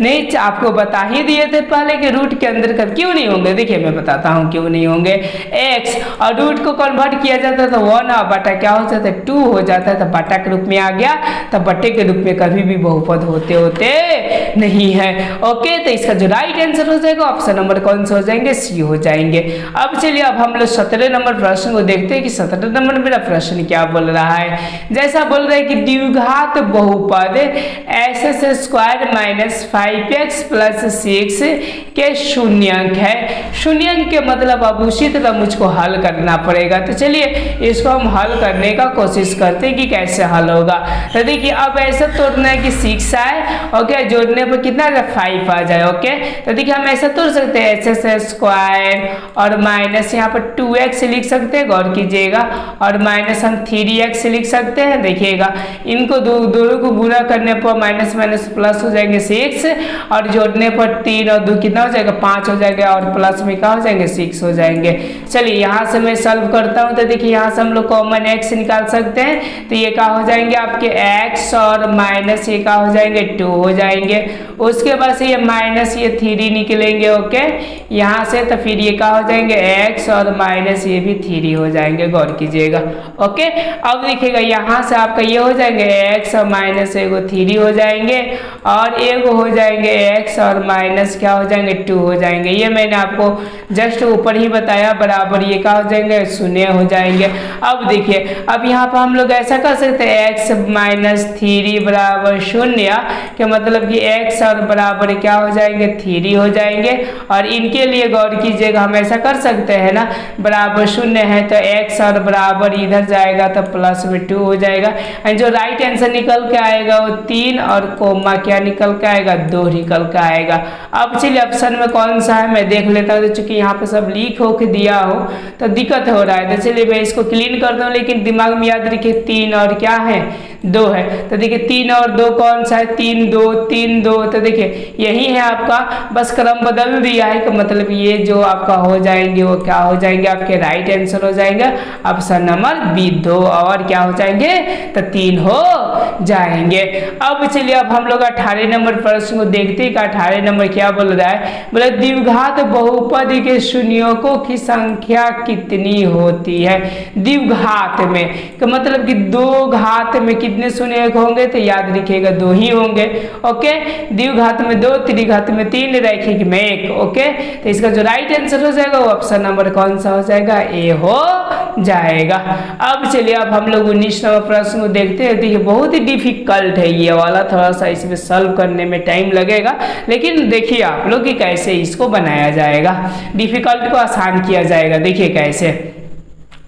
नहीं, आपको बता ही दिए थे पहले कि रूट के अंदर कब क्यों नहीं होंगे। देखिए मैं बताता हूं क्यों नहीं होंगे। x और रूट को कन्वर्ट किया जाता है तो 1 और बटा क्या हो जाता है 2 हो जाता है तो बटा के रूप में आ गया तो बटे के रूप में कभी भी बहुपद होते होते नहीं है। ओके, तो इसका जो राइट आंसर हो जाएगा ऑप्शन नंबर कौन सा हो जाएंगे सी हो जाएंगे। अब चलिए अब हम लोग 17 नंबर प्रश्न को देखते हैं कि 17 नंबर मेरा प्रश्न क्या बोल रहा है। जैसा बोल रहा है कि द्विघात बहुपद x² - 5x + 6 के शून्यंक है। शून्यंक के मतलब अब उसी तरह मुझको हल करना पड़ेगा। तो चलिए इसको हम हल करने का कोशिश करते हैं कि कैसे हल होगा। तो देखिए अब ऐसा तोड़ना है कि 6 आए, ओके, जोड़ने पर कितना 5 आ जाए। ओके, तो देखिए हम ऐसा तोड़ सकते हैं x² और माइनस यहाँ पर 2x लिख सकते हैं, गौर कीजिएगा, और माइनस हम 3x लिख सकते हैं। देखिएगा इनको दोनों को गुणा करने पर माइनस माइनस प्लस हो जाएंगे 6 और जोड़ने पर 3 और 2 कितना हो जाएगा 5 हो जाएगा और प्लस में क्या हो जाएंगे 6 हो जाएंगे। चलिए यहाँ से मैं सॉल्व करता हूँ तो देखिए यहाँ से हम लोग कॉमन x निकाल सकते हैं तो ये क्या हो जाएंगे आपके x और माइनस ये क्या हो जाएंगे 2 हो जाएंगे। उसके बाद से ये माइनस ये 3 निकलेंगे। ओके, यहाँ से तो फिर ये क्या हो जाएंगे x और माइनस ये भी 3 हो जाएंगे, गौर कीजिएगा। ओके, अब देखिएगा यहाँ से आपका ये हो जाएंगे x और माइनस एगो 3 हो जाएंगे और एगो हो जाएंगे x और माइनस क्या हो जाएंगे 2 हो जाएंगे। ये मैंने आपको जस्ट ऊपर ही बताया, बराबर ये क्या हो जाएंगे 0 हो जाएंगे। अब देखिए अब यहाँ पर हम लोग ऐसा कर सकते हैं x माइनस 3 बराबर 0 के मतलब कि x और बराबर क्या हो जाएंगे 3 हो जाएंगे। और इनके लिए गौर कीजिएगा हम ऐसा कर सकते हैं ना, बराबर 0 है तो x और बराबर इधर जाएगा तो प्लस में 2 हो जाएगा। एंड जो राइट आंसर निकल के आएगा वो 3 और कोमा क्या निकल के आएगा 2 निकल के आएगा। अब चलिए ऑप्शन में कौन सा है मैं देख लेता हूँ। चूंकि यहाँ पे सब लीक होके दिया हो तो दिक्कत हो रहा है, तो चलिए मैं इसको क्लीन करता हूँ, लेकिन दिमाग में याद रखिए 3 और क्या है 2 है। तो देखिए 3 और 2 कौन सा है 3 2 3 2, तो देखिए यही है आपका, बस क्रम बदल दिया है कि मतलब ये जो आपका हो जाएंगे वो क्या हो जाएंगे आपके राइट आंसर हो जाएंगे ऑप्शन नंबर बी 2 और क्या हो जाएंगे तो 3 हो जाएंगे। अब चलिए अब हम लोग 18 नंबर प्रश्न को देखते हैं कि 18 नंबर क्या बोल रहा है। बोले द्विघात बहुपद के शून्यकों की संख्या कितनी होती है। द्विघात में तो मतलब कि दो घात में कितने शून्यक होंगे, तो याद रखिएगा 2 ही होंगे। ओके, द्विघात में 2, त्रिघात में 3, रैखिक में 1। ओके, तो इसका जो राइट आंसर हो जाएगा वो ऑप्शन नंबर कौन सा हो जाएगा, ए हो जाएगा। अब चलिए अब हम लोग 19 नंबर प्रश्न को देखते हैं। देखिए बहुत ही डिफिकल्ट है ये वाला, थोड़ा सा इसमें सॉल्व करने में टाइम लगेगा, लेकिन देखिए आप लोग कि कैसे इसको बनाया जाएगा, डिफिकल्ट को आसान किया जाएगा। देखिए कैसे,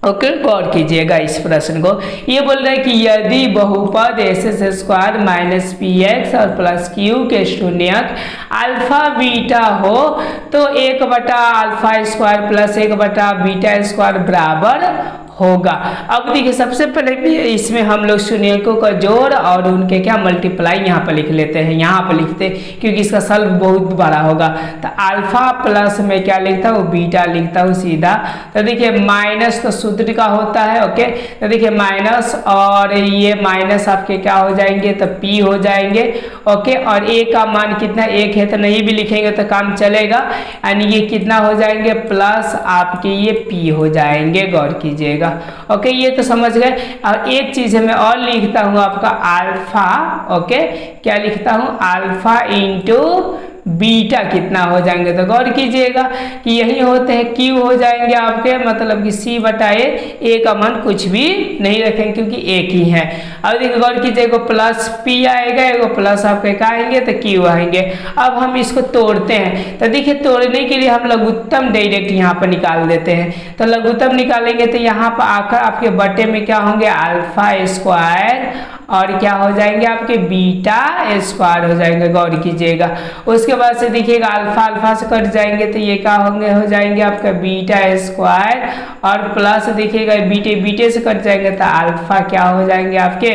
ओके गौर कीजिएगा इस प्रश्न को। ये बोल रहा है कि यदि बहुपद s² माइनस px और प्लस q के शून्यक अल्फा बीटा हो तो 1/α² प्लस 1/β² बराबर होगा। अब देखिए सबसे पहले इसमें हम लोग शून्यकों का जोड़ और उनके क्या मल्टीप्लाई यहाँ पर लिख लेते हैं, यहाँ पर लिखते हैं क्योंकि इसका सल्व बहुत बड़ा होगा। तो अल्फा प्लस में क्या लिखता हूँ, बीटा लिखता हूँ सीधा। तो देखिए माइनस तो सूत्र का होता है। ओके, तो देखिए माइनस और ये माइनस आपके क्या हो जाएंगे, तो p हो जाएंगे। ओके, और a का मान कितना 1 है, तो नहीं भी लिखेंगे तो काम चलेगा, यानी ये कितना हो जाएंगे, प्लस आपके ये p हो जाएंगे। गौर कीजिएगा। ओके, ये तो समझ गए। और एक चीज है मैं और लिखता हूं आपका अल्फा। ओके, क्या लिखता हूं, अल्फा इंटू बीटा कितना हो जाएंगे, तो गौर कीजिएगा कि यही होते हैं क्यू हो जाएंगे आपके, मतलब कि c/a का मान कुछ भी नहीं रखेंगे क्योंकि एक ही है। अब देखिए गौर कीजिएगा प्लस p आएगा, एगो प्लस आपके क्या आएंगे, तो q आएंगे। अब हम इसको तोड़ते हैं, तो देखिए तोड़ने के लिए हम लघुत्तम डायरेक्ट यहाँ पर निकाल देते हैं। तो लघुत्तम निकालेंगे तो यहाँ पर आकर आपके बटे में क्या होंगे, α² और क्या हो जाएंगे आपके β² हो जाएंगे। गौर कीजिएगा। उसके बाद से देखिएगा अल्फा अल्फा से कट जाएंगे तो ये क्या होंगे, हो जाएंगे आपका β² और प्लस देखिएगा बीटे बीटे से कट जाएंगे तो अल्फा क्या हो जाएंगे आपके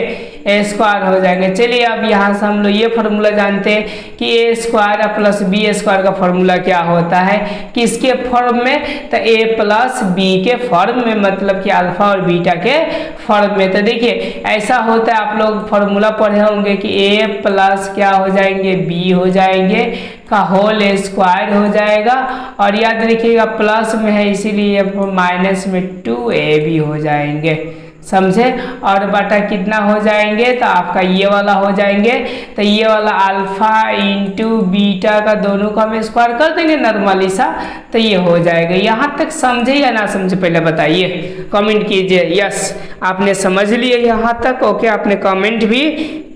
a² हो जाएंगे। चलिए अब यहाँ से हम लोग ये फॉर्मूला जानते हैं कि a² प्लस b² का फॉर्मूला क्या होता है, किसके फॉर्म में, तो a प्लस b के फॉर्म में, मतलब कि अल्फा और बीटा के फॉर्म में। तो देखिए ऐसा होता है, आप लोग फॉर्मूला पढ़े होंगे कि a प्लस क्या हो जाएंगे, b हो जाएंगे का होल स्क्वायर हो जाएगा, और याद रखिएगा प्लस में है इसीलिए माइनस में 2a भी हो जाएंगे, समझे। और बटा कितना हो जाएंगे, तो आपका ये वाला हो जाएंगे, तो ये वाला अल्फा इंटू बीटा का दोनों का हम स्क्वायर कर देंगे नॉर्मली सा, तो ये हो जाएगा। यहाँ तक समझे या ना समझे पहले बताइए, कमेंट कीजिए। यस, आपने समझ लिए यहाँ तक। ओके, आपने कमेंट भी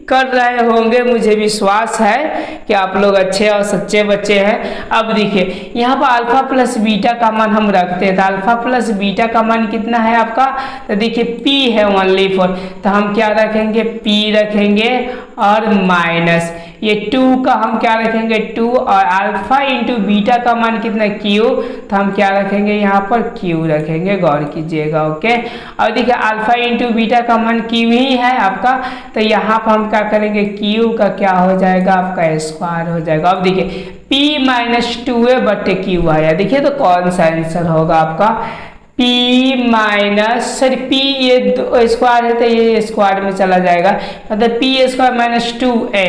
कर रहे होंगे, मुझे विश्वास है कि आप लोग अच्छे और सच्चे बच्चे हैं। अब देखिए यहाँ पर अल्फा प्लस बीटा का मान हम रखते हैं, तो अल्फा प्लस बीटा का मान कितना है आपका, तो देखिए p है ओनली फॉर, तो हम क्या रखेंगे, p रखेंगे और माइनस ये 2 का हम क्या रखेंगे 2, और अल्फा इंटू बीटा का मान कितना q, तो हम क्या रखेंगे यहाँ पर q रखेंगे। गौर कीजिएगा। ओके, और देखिए अल्फा इंटू बीटा का मान q ही है आपका, तो यहाँ पर हम क्या करेंगे, q का क्या हो जाएगा आपका स्क्वायर हो जाएगा। अब देखिए p माइनस 2a बटे q आया, देखिए तो कौन सा आंसर होगा आपका, p माइनस सॉरी p ये स्क्वायर है तो ये स्क्वायर में चला जाएगा, मतलब p² माइनस 2a,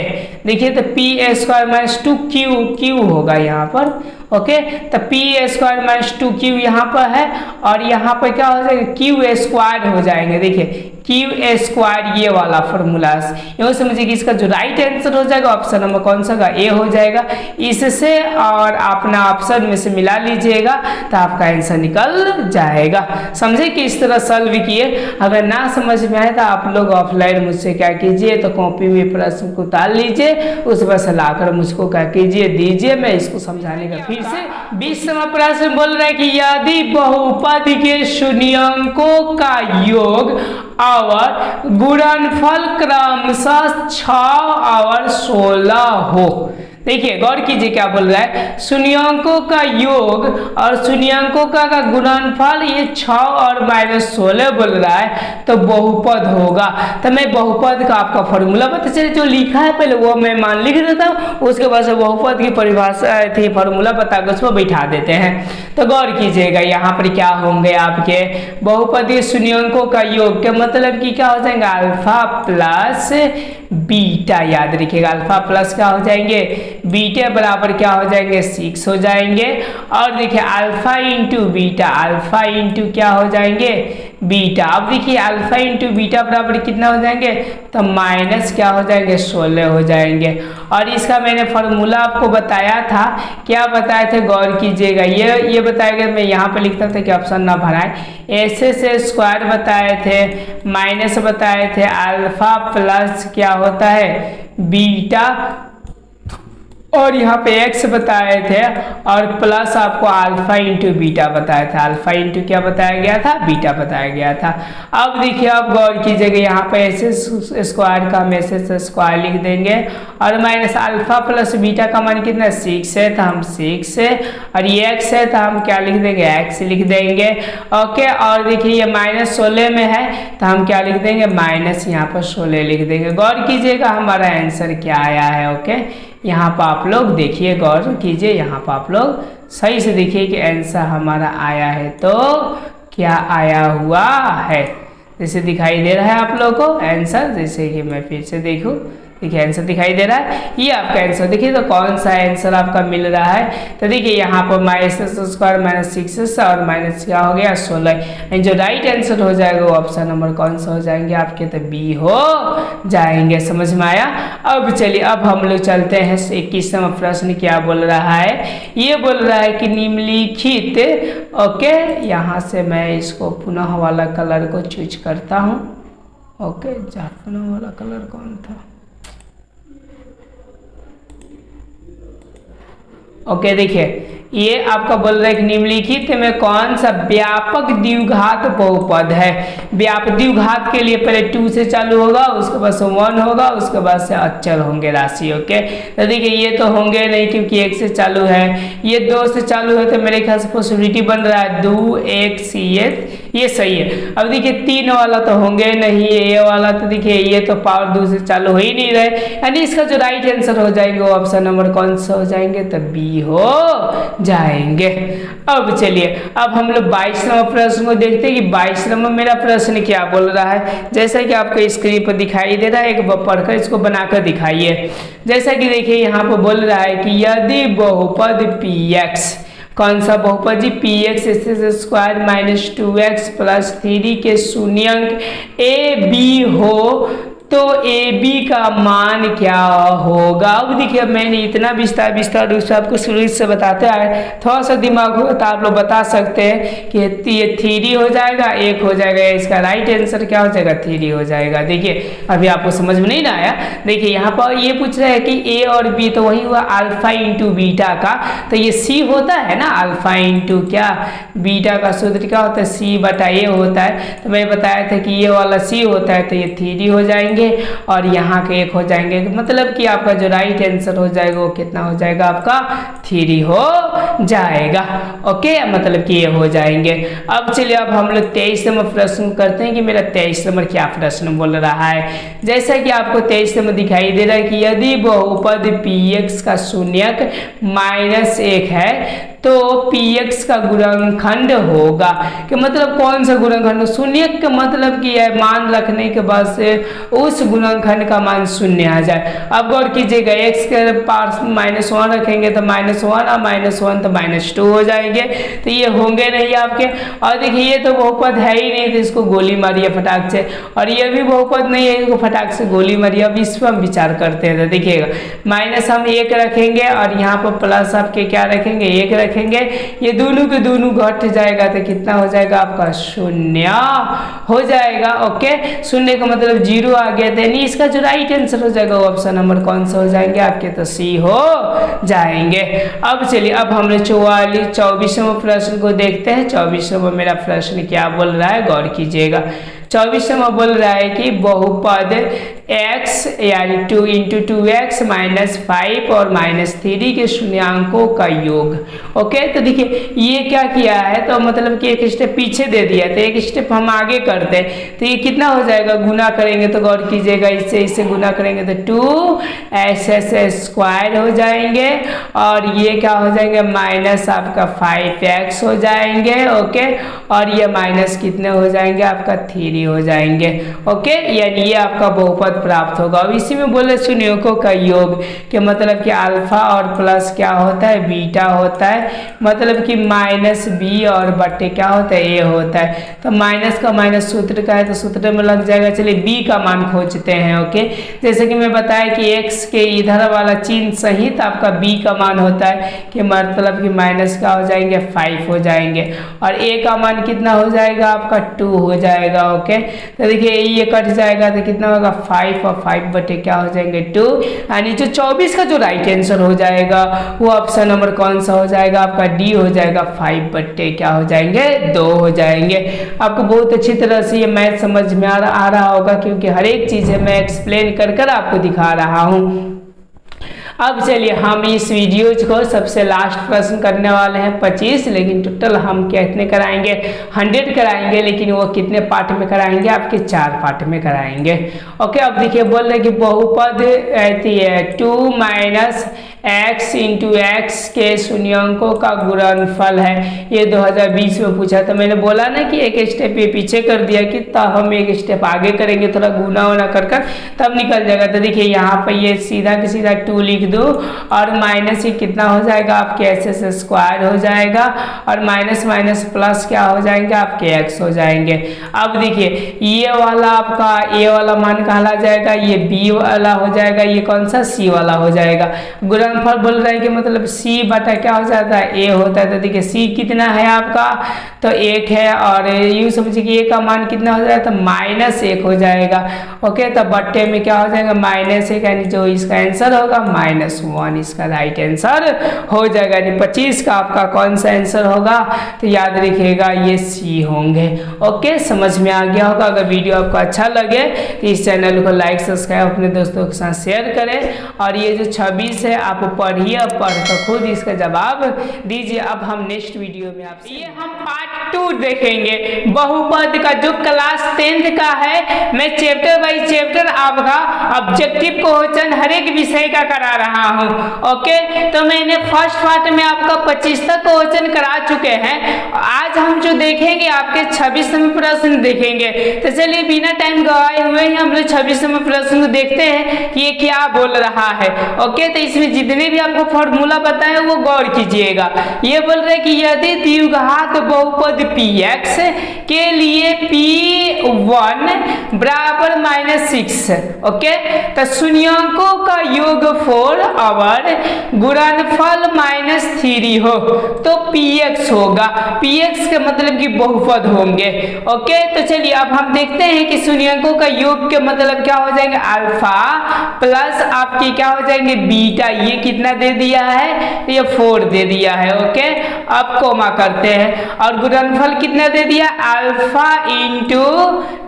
देखिए तो p² माइनस 2q होगा यहाँ पर। ओके, तो p² माइनस 2q यहाँ पर है, और यहाँ पर क्या हो जाएगा q² हो जाएंगे। देखिए q² ये वाला फॉर्मूला, यूँ समझिए कि इसका जो राइट आंसर हो जाएगा ऑप्शन नंबर कौन सा का, ए हो जाएगा। इससे और अपना ऑप्शन में से मिला लीजिएगा तो आपका आंसर निकल जाएगा। समझे कि इस तरह सॉल्व किए। अगर ना समझ में आए तो आप लोग ऑफलाइन मुझसे क्या कीजिए, तो कॉपी में प्रश्न को उतार लीजिए, उस पर से लाकर मुझको क्या कीजिए दीजिए, मैं इसको समझाने का। फिर से 20 नंबर प्रश्न बोल रहा है कि यदि बहुपद के शून्यकों का योग और गुणनफल क्रमशः 6 और 16 हो, देखिए गौर कीजिए क्या बोल रहा है, शून्यंकों का योग और शून्यंकों का गुणनफल ये 6 और -16 बोल रहा है, तो बहुपद होगा। तो मैं बहुपद का आपका फॉर्मूला बता चलिए, जो लिखा है पहले वो मैं मान लिख देता हूँ, उसके बाद से बहुपद की परिभाषा थी फॉर्मूला बता के उसको बैठा देते हैं। तो गौर कीजिएगा यहाँ पर क्या होंगे आपके बहुपदीय शून्यंकों का योग के मतलब कि क्या हो जाएगा, अल्फा प्लस बीटा। याद रखिएगा अल्फा प्लस क्या हो जाएंगे, बीटा बराबर क्या हो जाएंगे 6 हो जाएंगे। और देखिए alpha into beta, alpha into क्या हो जाएंगे बीटा। अब देखिए अल्फा इंटू बीटा बराबर कितना हो जाएंगे, तो माइनस क्या हो जाएंगे 16 हो जाएंगे। और इसका मैंने फॉर्मूला आपको बताया था, क्या बताए थे गौर कीजिएगा, ये बताया गया, मैं यहाँ पे लिखता था कि ऑप्शन ना भराए, ऐसे से स्क्वायर बताए थे, माइनस बताए थे, अल्फा प्लस क्या होता है बीटा, और यहाँ पे x बताए थे, और प्लस आपको अल्फा इंटू बीटा बताया था। अल्फा इंटू क्या बताया गया था, बीटा बताया गया था। अब देखिए अब गौर कीजिएगा यहाँ पे ऐसे स्क्वायर का हम ऐसे स्क्वायर लिख देंगे, और माइनस अल्फा प्लस बीटा का मान कितना 6 है, तो हम 6 है, और ये x है तो हम क्या लिख देंगे x लिख देंगे। ओके, और देखिए ये -16 में है तो हम क्या लिख देंगे, माइनस यहाँ पर 16 लिख देंगे। गौर कीजिएगा हमारा आंसर क्या आया है। ओके, यहाँ पर आप लोग देखिए, गौर कीजिए, यहाँ पर आप लोग सही से देखिए कि आंसर हमारा आया है, तो क्या आया हुआ है, जैसे दिखाई दे रहा है आप लोग को आंसर। जैसे कि मैं फिर से देखूँ, देखिए आंसर दिखाई दे रहा है, ये आपका आंसर। देखिए तो कौन सा आंसर आपका मिल रहा है, तो देखिए यहाँ पर -6 6 और माइनस क्या हो गया 16। जो राइट आंसर हो जाएगा वो ऑप्शन नंबर कौन सा हो जाएंगे आपके, तो बी हो जाएंगे। समझ में आया। अब चलिए अब हम लोग चलते हैं 21वां प्रश्न क्या बोल रहा है, ये बोल रहा है कि निम्नलिखित, ओके यहाँ से मैं इसको पुनः वाला कलर को चूज करता हूँ। ओके, पुनः वाला कलर कौन था, ओके देखिए ये आपका बोल रहा है कि निम्नलिखित में कौन सा व्यापक द्विघात बहुपद है। व्यापक द्विघात के लिए पहले 2 से चालू होगा, उसके बाद से 1 होगा, उसके बाद से अचर होंगे राशि। ओके, तो देखिए ये तो होंगे नहीं क्योंकि 1 से चालू है, ये 2 से चालू है, तो मेरे ख्याल से पॉसिबिलिटी बन रहा है 2 1 सी, ये सही है। अब देखिए 3 वाला तो होंगे नहीं, ये वाला तो देखिए ये तो पावर 2 से चालू हो ही नहीं रहे, यानी इसका जो राइट आंसर हो जाएंगे वो ऑप्शन नंबर कौन सा हो जाएंगे, तो बी हो जाएंगे। अब चलिए अब हम लोग 22वां प्रश्न को देखते हैं कि 22वां मेरा प्रश्न क्या बोल रहा है। जैसा कि आपको स्क्रीन पर दिखाई दे रहा है, एक बार पढ़कर इसको बनाकर दिखाइए। जैसा कि देखिए यहाँ पर बोल रहा है कि यदि बहुपद px, कौन सा बहुपद जी, px स्क्वायर -2x + 3 के शून्यंक a b हो तो ए बी का मान क्या होगा। अब देखिए मैंने इतना विस्तार रूप से आपको शुरू से बताते आए, थोड़ा सा दिमाग हो तो आप लोग बता सकते हैं कि ये 3 हो जाएगा, 1 हो जाएगा, इसका राइट आंसर क्या हो जाएगा 3 हो जाएगा। देखिए अभी आपको समझ में नहीं ना आया, देखिए यहाँ पर ये पूछ रहा है कि ए और बी, तो वही हुआ अल्फा इंटू बीटा का, तो ये सी होता है ना, अल्फा इंटू क्या बीटा का सूत्र क्या होता है C/A होता है। तो मैं बताया था कि ये वाला सी होता है, तो ये 3 हो जाएंगे और यहाँ के 1 हो जाएंगे, मतलब कि आपका जो राइट आंसर हो जाएगा वो कितना हो जाएगा आपका 3 हो जाएगा। ओके, मतलब कि ये हो जाएंगे। अब चलिए अब हम लोग 23 नंबर प्रश्न करते हैं कि मेरा 23 नंबर क्या प्रश्न बोल रहा है। जैसा कि आपको 23 नंबर दिखाई दे रहा है कि यदि बहुपद px का शून्यक -1 है तो px का गुणनखंड होगा, कि मतलब कौन सा गुणनखंड, शून्यक का मतलब कि मान रखने के बाद से उस गुणनखंड का मान 0 आ जाए। अब गौर कीजिएगा x के पास -1 रखेंगे तो -1 और -1 तो -2 हो जाएंगे, तो ये होंगे नहीं आपके। और देखिए ये तो बहुपद है ही नहीं, तो इसको गोली मारिए फटाक से, और ये भी बहुपद नहीं है, इसको फटाक से गोली मारिए। अब इस पर हम विचार करते हैं, तो देखिएगा माइनस हम 1 रखेंगे और यहाँ पर प्लस आपके क्या रखेंगे 1 रखेंगे, ये दोनों के दोनों घट जाएगा तो कितना हो जाएगा आपका 0 हो जाएगा। ओके, 0 का मतलब 0 आ गया, यानी इसका जो राइट आंसर हो जाएगा वो ऑप्शन नंबर कौन सा हो जाएंगे आपके, तो सी हो जाएंगे। अब चलिए अब हम लोग 24वें प्रश्न को देखते हैं। 24वां मेरा प्रश्न क्या बोल रहा है, गौर कीजिएगा। 24 में बोल रहा है कि बहुपद x यानी 2 × 2x माइनस 5 और माइनस 3 के शून्यांकों का योग। ओके, तो देखिए ये क्या किया है, तो मतलब कि एक स्टेप पीछे दे दिया, तो एक स्टेप हम आगे करते हैं। तो ये कितना हो जाएगा, गुना करेंगे तो गौर कीजिएगा, इससे गुना करेंगे तो 2s² हो जाएंगे, और ये क्या हो जाएंगे माइनस आपका 5x हो जाएंगे। ओके, और ये माइनस कितने हो जाएंगे आपका 3 हो जाएंगे। ओके, यानी ये आपका बहुपद प्राप्त होगा। अब इसी में बोले शून्यों का योग के मतलब कि अल्फा और प्लस क्या होता है, बीटा होता है, मतलब कि माइनस बी और बट्टे क्या होता है, ए होता है। तो माइनस का माइनस सूत्र का है तो सूत्र में लग जाएगा। चलिए बी का मान खोजते हैं। ओके, जैसे कि मैं बताया कि एक्स के इधर वाला चिन्ह सहित आपका बी का मान होता है कि मतलब कि माइनस का हो जाएंगे 5 हो जाएंगे, और ए का मान कितना हो जाएगा आपका 2 हो जाएगा। ओके, तो देखिए ये कट जाएगा तो कितना होगा 5 और 5 बटे क्या हो जाएंगे 2, यानी जो 24 का जो राइट आंसर हो जाएगा वो ऑप्शन नंबर कौन सा हो जाएगा आपका डी हो जाएगा। 5 बटे क्या हो जाएंगे 2 हो जाएंगे। आपको बहुत अच्छी तरह से ये मैथ समझ में आ रहा होगा, क्योंकि हर एक चीज़ है मैं एक्सप्लेन कर आपको दिखा रहा हूँ। अब चलिए हम इस वीडियोज को सबसे लास्ट प्रश्न करने वाले हैं 25, लेकिन टोटल हम कितने कराएंगे 100 कराएंगे, लेकिन वो कितने पार्ट में कराएंगे आपके 4 पार्ट में कराएंगे। ओके, अब देखिए बोल रहे कि बहुपद ऐसी है 2 - x × x के शून्यांकों का गुणनफल है। ये 2020 में पूछा था, मैंने बोला ना कि एक स्टेप ये पीछे कर दिया कि तब हम एक स्टेप आगे करेंगे, थोड़ा गुना वुना कर तब निकल जाएगा। तो देखिए यहाँ पर ये सीधा के सीधा 2 लिख दो, और माइनस ही कितना हो जाएगा आपके s² हो जाएगा, और माइनस माइनस प्लस क्या हो जाएंगे आपके x हो जाएंगे। अब देखिए ये वाला आपका a वाला मान कहला जाएगा, ये b वाला हो जाएगा, ये कौन सा c वाला हो जाएगा। गुणनफल बोल रहा है कि मतलब c बटा क्या हो जाता है a होता है। तो देखिए c कितना है आपका तो 1 है, और यूँ समझिए कि a का मान कितना हो जाएगा तो -1 हो जाएगा। ओके, तो बट्टे में क्या हो जाएगा -1, यानी जो इसका आंसर होगा -1 इसका राइट आंसर हो जाएगा। यानी 25 का आपका कौन सा आंसर होगा, तो याद रखिएगा ये सी होंगे। ओके, समझ में आ गया होगा। अगर वीडियो आपको अच्छा लगे तो इस चैनल को लाइक सब्सक्राइब अपने दोस्तों के साथ शेयर करें, और ये जो 26 है आप पढ़िए, पढ़कर खुद इसका जवाब दीजिए। अब हम नेक्स्ट वीडियो में आपसे ये हम पार्ट 2 देखेंगे बहुपद का, जो क्लास 10th का है। मैं चैप्टर बाई चैप्टर आपका ऑब्जेक्टिव क्वेश्चन हर एक विषय का करा रहा हूँ। ओके, तो मैंने फर्स्ट पार्ट में आपका 25 तक क्वेश्चन करा चुके हैं। आज हम जो देखेंगे आपके 26वें प्रश्न देखेंगे। तो चलिए बिना टाइम गवाए हुए ही हम लोग 26वें प्रश्न को देखते हैं कि ये क्या बोल रहा है। ओके, तो इसमें जितने भी आपको फॉर्मूला बताए वो गौर कीजिएगा। ये बोल रहे कि यदि द्विघात बहुपद px के लिए p1 बराबर -6, ओके, तो शून्यांकों का योग 4 और गुणनफल -3 हो तो px होगा। px का मतलब कि बहुपद होंगे। ओके, तो चलिए अब हम देखते हैं कि शून्यांकों का योग के मतलब क्या हो जाएंगे अल्फा प्लस आपके क्या हो जाएंगे बीटा। ये कितना दे दिया है, ये 4 दे दिया है। ओके, अब कोमा करते हैं, और गुणनफल कितना दे दिया अल्फा ×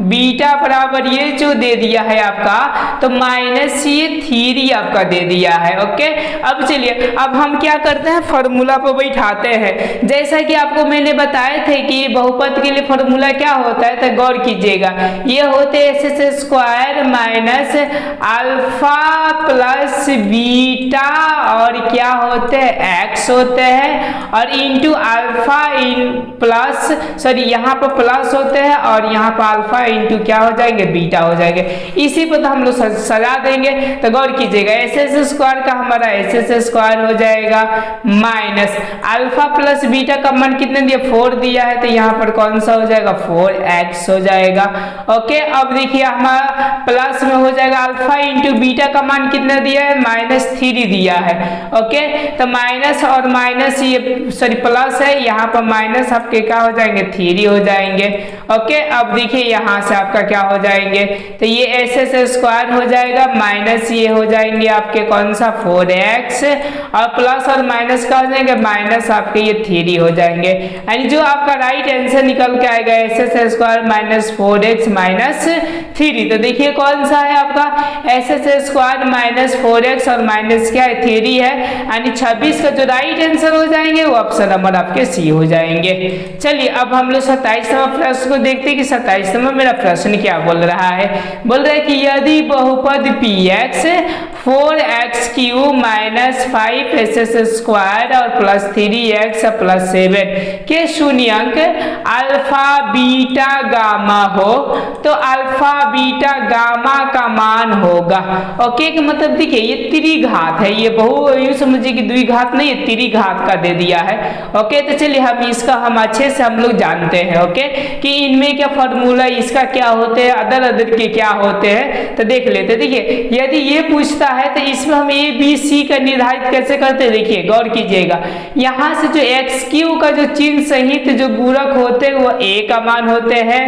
बीटा बराबर ये जो दे दिया है आपका तो -3 आपका दे दिया है। ओके, अब चलिए अब हम क्या करते हैं फॉर्मूला पर बैठाते हैं। जैसा कि आपको मैंने बताए थे कि बहुपद के लिए फॉर्मूला क्या होता है, तो गौर कीजिएगा। ये होते s² minus alpha plus beta, और क्या होते हैं x होते हैं, और इंटू अल्फा प्लस सॉरी यहाँ पर प्लस होते हैं, और यहाँ पर अल्फा इंटू क्या हो जाएंगे बीटा हो जाएंगे। इसी पर तो हम लोग सजा देंगे। तो गौर कीजिएगा s² का हमारा s² हो जाएगा माइनस अल्फा प्लस बीटा का मान कितने दिया 4 दिया है, तो यहाँ पर कौन सा हो जाएगा 4x हो जाएगा। ओके, अब देखिए हमारा प्लस में हो जाएगा अल्फा इंटू बीटा का मान कितना दिया है -3 दिया है। ओके, तो माइनस और माइनस ये सॉरी प्लस है, यहाँ पर माइनस आपके क्या हो जाएंगे 3 हो जाएंगे। ओके, अब देखिए यहाँ से आपका क्या हो जाएंगे, तो ये s² हो जाएगा माइनस ये हो जाएंगे आपके कौन कौन सा 4x और प्लस और माइनस का हो जाएंगे माइनस आपके ये 3 हो जाएंगे, यानी जो आपका राइट आंसर निकल के आएगा SS² माइनस 4x माइनस 3। तो देखिए कौन सा है आपका SS² माइनस 4x और माइनस क्या है 3 है, यानी 26 का जो राइट आंसर हो जाएंगे वो ऑप्शन नंबर आपके सी हो जाएंगे। चलिए अब हम लोग 27 नंबर प्रश्न को देखते हैं कि 27 नंबर मेरा प्रश्न क्या बोल रहा है। बोल रहा है कि यदि बहुपद px 4x³ माइनस 5SS² और प्लस 3x प्लस 7 के शून्यंक अल्फा बीटा गामा हो तो अल्फा बीटा गामा का मान होगा। ओके कि मतलब देखिए ये त्रिघात है, ये यूं समझिए कि द्विघात नहीं है, त्रिघात का दे दिया है। ओके तो चलिए हम अच्छे से हम लोग जानते हैं ओके कि इनमें क्या फॉर्मूला, इसका क्या होते हैं, अदर अदर के क्या होते हैं, तो देख लेते। देखिए यदि ये पूछता है तो इसमें हम ए बी सी का निर्धारित कैसे करते हैं, देखिए गौर कीजिएगा। यहाँ से जो x³ का जो चिन्ह सहित जो गुणक होते हैं वो a का मान होते हैं,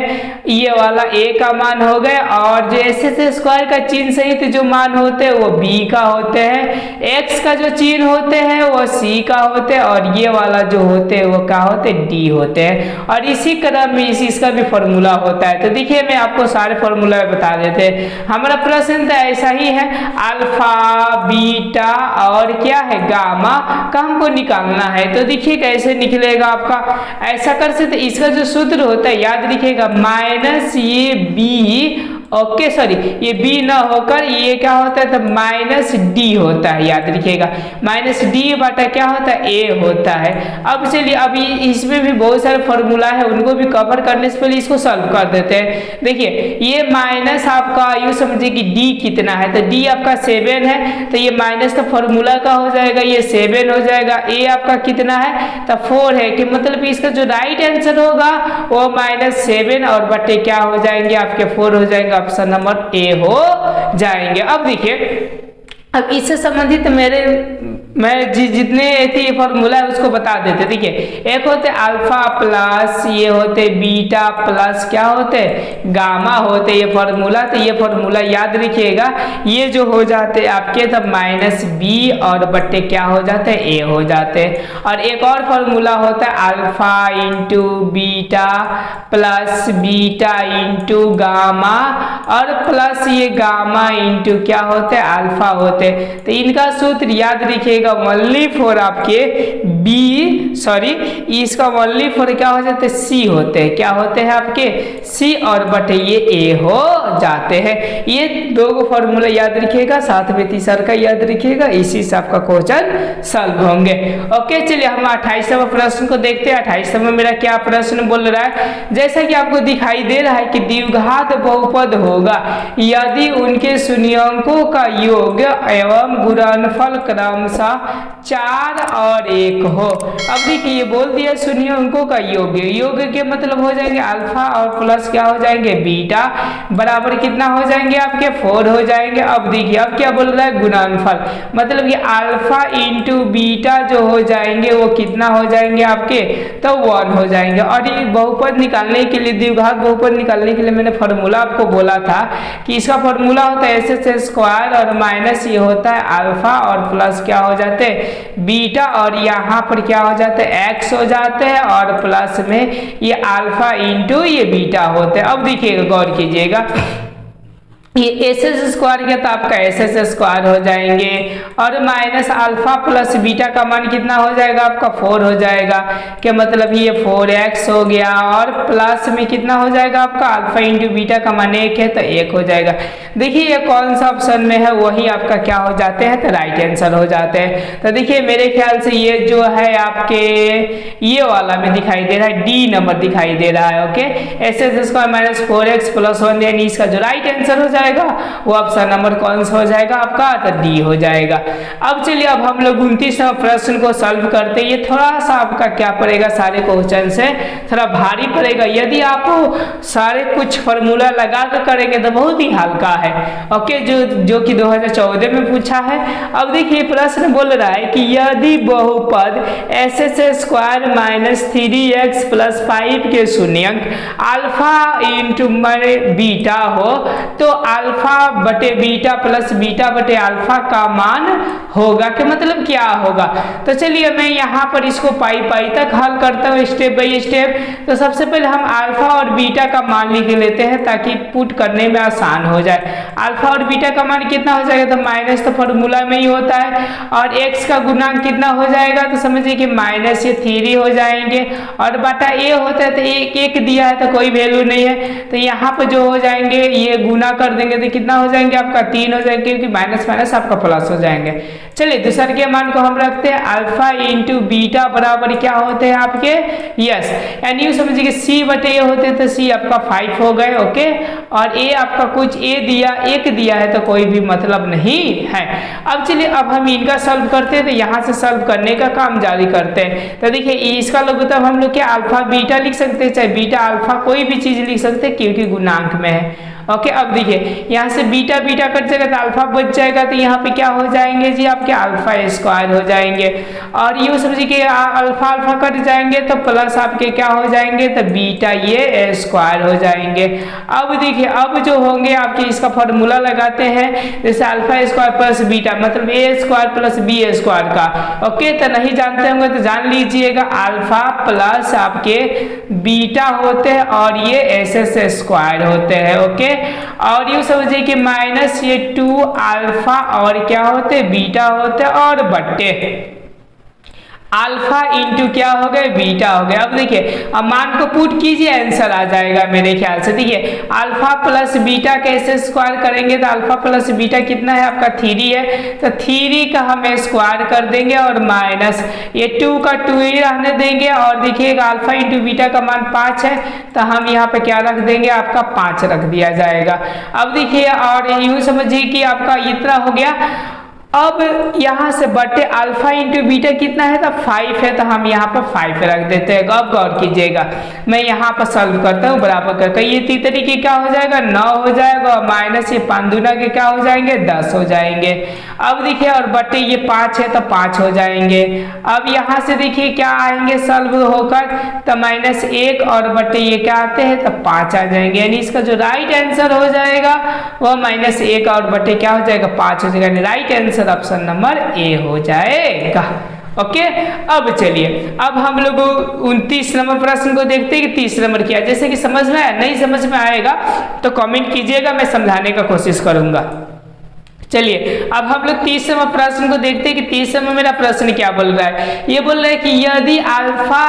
ये वाला a का मान हो गए, और जो SS² का चिन्ह सहित जो मान होते हैं वो b का होते हैं, x का जो चिन्ह होते हैं वो c का होते हैं, और ये वाला जो होते हैं वो क्या होते हैं d होते हैं। और इसी क्रम में इसका भी फॉर्मूला होता है। तो देखिए मैं आपको सारे फॉर्मूला बता देते हैं। हमारा प्रश्न तो ऐसा ही है, अल्फा बीटा और क्या है गामा का हमको निकालना है। तो देखिए कैसे निकलेगा आपका, ऐसा कर सकते, इसका जो सूत्र होता है याद रखिएगा माइनस ये b, ओके सॉरी ये b ना होकर ये क्या होता है तो माइनस d होता है, याद रखिएगा माइनस d बटा क्या होता है a होता है। अब चलिए अभी इसमें भी बहुत सारे फॉर्मूला है, उनको भी कवर करने से पहले इसको सॉल्व कर देते हैं। देखिए ये माइनस आपका यूँ समझिए कि d कितना है, तो d आपका 7 है, तो ये माइनस तो फॉर्मूला का हो जाएगा, ये 7 हो जाएगा, a आपका कितना है तो 4 है, कि मतलब इसका जो राइट आंसर होगा वो -7 और बटे क्या हो जाएंगे आपके 4 हो जाएंगे, ऑप्शन नंबर ए हो जाएंगे। अब देखिए अब इससे संबंधित मैं जितने फॉर्मूला है उसको बता देते। देखिए एक होते अल्फा प्लस ये होते बीटा प्लस क्या होते गामा होते ये फॉर्मूला। तो ये फॉर्मूला याद रखिएगा, ये जो हो जाते आपके तब माइनस बी और बट्टे क्या हो जाते ए हो जाते। और एक और फॉर्मूला होता है alpha into beta plus beta into gamma और प्लस ये गामा इंटू क्या होते अल्फा होते। तो इनका सूत्र याद रखिएगा ओनली फॉर आपके बी सॉरी इसका ओनली फॉर क्या हो जाते सी होते हैं, क्या होते हैं आपके सी और बटे ये ए हो जाते हैं। ये दो फॉर्मूला याद रखिएगा, साथ में तीसरा का याद रखिएगा, इसी से आपका क्वेश्चन सॉल्व होंगे। ओके चलिए हम 28वें प्रश्न को देखते हैं। 28वें में मेरा क्या प्रश्न बोल रहा है, जैसा कि आपको दिखाई दे रहा है कि द्विघात बहुपद होगा यदि उनके शून्यंकों का योग एवं गुणनफल क्रमशः 4 और 1 हो। अब देखिए बोल दिया शून्यंकों का योग, योग के मतलब हो जाएंगे अल्फा और प्लस क्या हो जाएंगे बीटा बराबर कितना हो जाएंगे आपके 4 हो जाएंगे। अब देखिए अब क्या बोल रहा है गुणनफल, मतलब ये अल्फा इंटू बीटा जो हो जाएंगे वो कितना हो जाएंगे आपके तो 1 हो जाएंगे। और ये बहुपद निकालने के लिए द्विघात बहुपद निकालने के लिए मैंने फॉर्मूला आपको बोला था कि इसका फॉर्मूला होता है SS² और माइनस ये होता है अल्फा और प्लस क्या हो जाते हैं बीटा और यहाँ पर क्या हो जाते हैं एक्स हो जाते हैं और प्लस में ये अल्फा इंटू ये बीटा होते हैं। अब देखिएगा गौर कीजिएगा ये SS² के तो आपका SS² हो जाएंगे और माइनस अल्फा प्लस बीटा का मान कितना हो जाएगा आपका 4 हो जाएगा, कि मतलब ये 4x हो गया और प्लस में कितना हो जाएगा आपका अल्फा इंटू बीटा का मान 1 है तो 1 हो जाएगा। देखिए ये कौन सा ऑप्शन में है वही आपका क्या हो जाते हैं तो राइट आंसर हो जाते हैं। तो देखिए मेरे ख्याल से ये जो है आपके ये वाला में दिखाई दे रहा है डी नंबर दिखाई दे रहा है। Okay SS² minus 4x plus 1 यानी इसका जो राइट आंसर हो जाएगा वो ऑप्शन नंबर कौन सा हो जाएगा आपका तो डी हो जाएगा। अब चलिए अब हम लोग 29वें प्रश्न को सॉल्व करते हैं। ये थोड़ा सा आपका क्या पड़ेगा सारे क्वेश्चन से थोड़ा भारी पड़ेगा, यदि आप सारे कुछ फॉर्मूला लगा कर करेंगे तो बहुत ही हल्का है। ओके जो कि 2014 में पूछा है। अब देखिए प्रश्न बोल रहा है कि यदि बहुपद SS² माइनस 3x प्लस 5 के शून्यंक अल्फा इंटू बीटा हो तो अल्फा बटे बीटा प्लस बीटा बटे अल्फा का मान होगा। कि मतलब क्या होगा, तो चलिए मैं यहाँ पर इसको पाई पाई तक हल करता हूँ स्टेप बाय स्टेप। तो सबसे पहले हम अल्फा और बीटा का मान लिख लेते हैं ताकि पुट करने में आसान हो जाए। अल्फा और बीटा का मान कितना हो जाएगा, तो माइनस तो फॉर्मूला में ही होता है, और एक्स का गुणांक कितना हो जाएगा, तो समझिए कि माइनस ये 3 हो जाएंगे, और बटा ए होता है तो एक एक दिया है तो कोई वैल्यू नहीं है, तो यहाँ पर जो हो जाएंगे ये गुना कर देंगे तो कितना हो जाएंगे आपका 3 हो जाएंगे, क्योंकि माइनस माइनस आपका प्लस हो जाएंगे। चलिए दूसरे के मान को हम रखते हैं अल्फा इंटू बीटा बराबर क्या होते हैं आपके, यस यानी यूँ समझिए कि सी बटे ए होते हैं तो सी आपका 5 हो गए, ओके, और ए आपका कुछ ए दिया एक दिया है तो कोई भी मतलब नहीं है। अब चलिए अब हम इनका सॉल्व करते हैं, तो यहाँ से सॉल्व करने का काम जारी करते हैं। तो देखिए इसका लघुत्तम हम लोग क्या अल्फा बीटा लिख सकते हैं, चाहे बीटा अल्फा कोई भी चीज लिख सकते हैं क्योंकि गुणांक में है, ओके। अब देखिए यहाँ से बीटा बीटा कट जाएगा तो अल्फा बच जाएगा, तो यहाँ पे क्या हो जाएंगे जी आपके अल्फा स्क्वायर हो जाएंगे, और यूँ समझिए कि अल्फा अल्फा कट जाएंगे तो प्लस आपके क्या हो जाएंगे, तो बीटा ये स्क्वायर हो जाएंगे। अब देखिए अब जो होंगे आपके इसका फॉर्मूला लगाते हैं, जैसे अल्फा स्क्वायर प्लस बीटा मतलब ए स्क्वायर प्लस बी स्क्वायर का, ओके। तो नहीं जानते होंगे तो जान लीजिएगा अल्फा प्लस आपके बीटा होते हैं और ये एस एस स्क्वायर होते हैं, ओके। और यूँ समझिए कि माइनस ये 2 अल्फा और क्या होते बीटा होते और बट्टे अल्फा इंटू क्या हो गए बीटा हो गया। अब देखिए अब मान को पुट कीजिए आंसर आ जाएगा मेरे ख्याल से। देखिए अल्फा प्लस बीटा कैसे स्क्वायर करेंगे, तो अल्फा प्लस बीटा कितना है आपका 3 है, तो 3 का हम स्क्वायर कर देंगे और माइनस ये 2 का 2 ही रहने देंगे, और देखिएगा अल्फा इंटू बीटा का मान 5 है तो हम यहाँ पे क्या रख देंगे आपका 5 रख दिया जाएगा। अब देखिए और यूँ समझिए कि आपका इतना हो गया। अब यहाँ से बटे अल्फा इंटू बीटा कितना है, तो 5 है, तो हम यहाँ पर 5 रख देते हैं। अब गौर कीजिएगा मैं यहाँ पर सॉल्व करता हूँ बराबर करके, ये 3 तरीके क्या हो जाएगा 9 हो जाएगा, और माइनस ये 5 दूना के क्या हो जाएंगे 10 हो जाएंगे। अब देखिए और बटे ये 5 है तो 5 हो जाएंगे। अब यहाँ से देखिए क्या आएंगे सॉल्व होकर, तो -1 और बटे ये क्या आते हैं तो 5 आ जाएंगे, यानी इसका जो राइट आंसर हो जाएगा वो -1 और बटे क्या हो जाएगा 5 हो जाएगा, right answer option number A हो जाएगा, ओके। अब चलिए अब हम लोग 29 नंबर प्रश्न को देखते हैं कि 30 नंबर क्या, जैसे कि समझ में आया, नहीं समझ में आएगा तो कमेंट कीजिएगा, मैं समझाने का कोशिश करूंगा। चलिए अब हम लोग 30 नंबर प्रश्न को देखते हैं कि 30 नंबर मेरा प्रश्न क्या बोल रहा है। ये बोल रहा है कि यदि अल्फा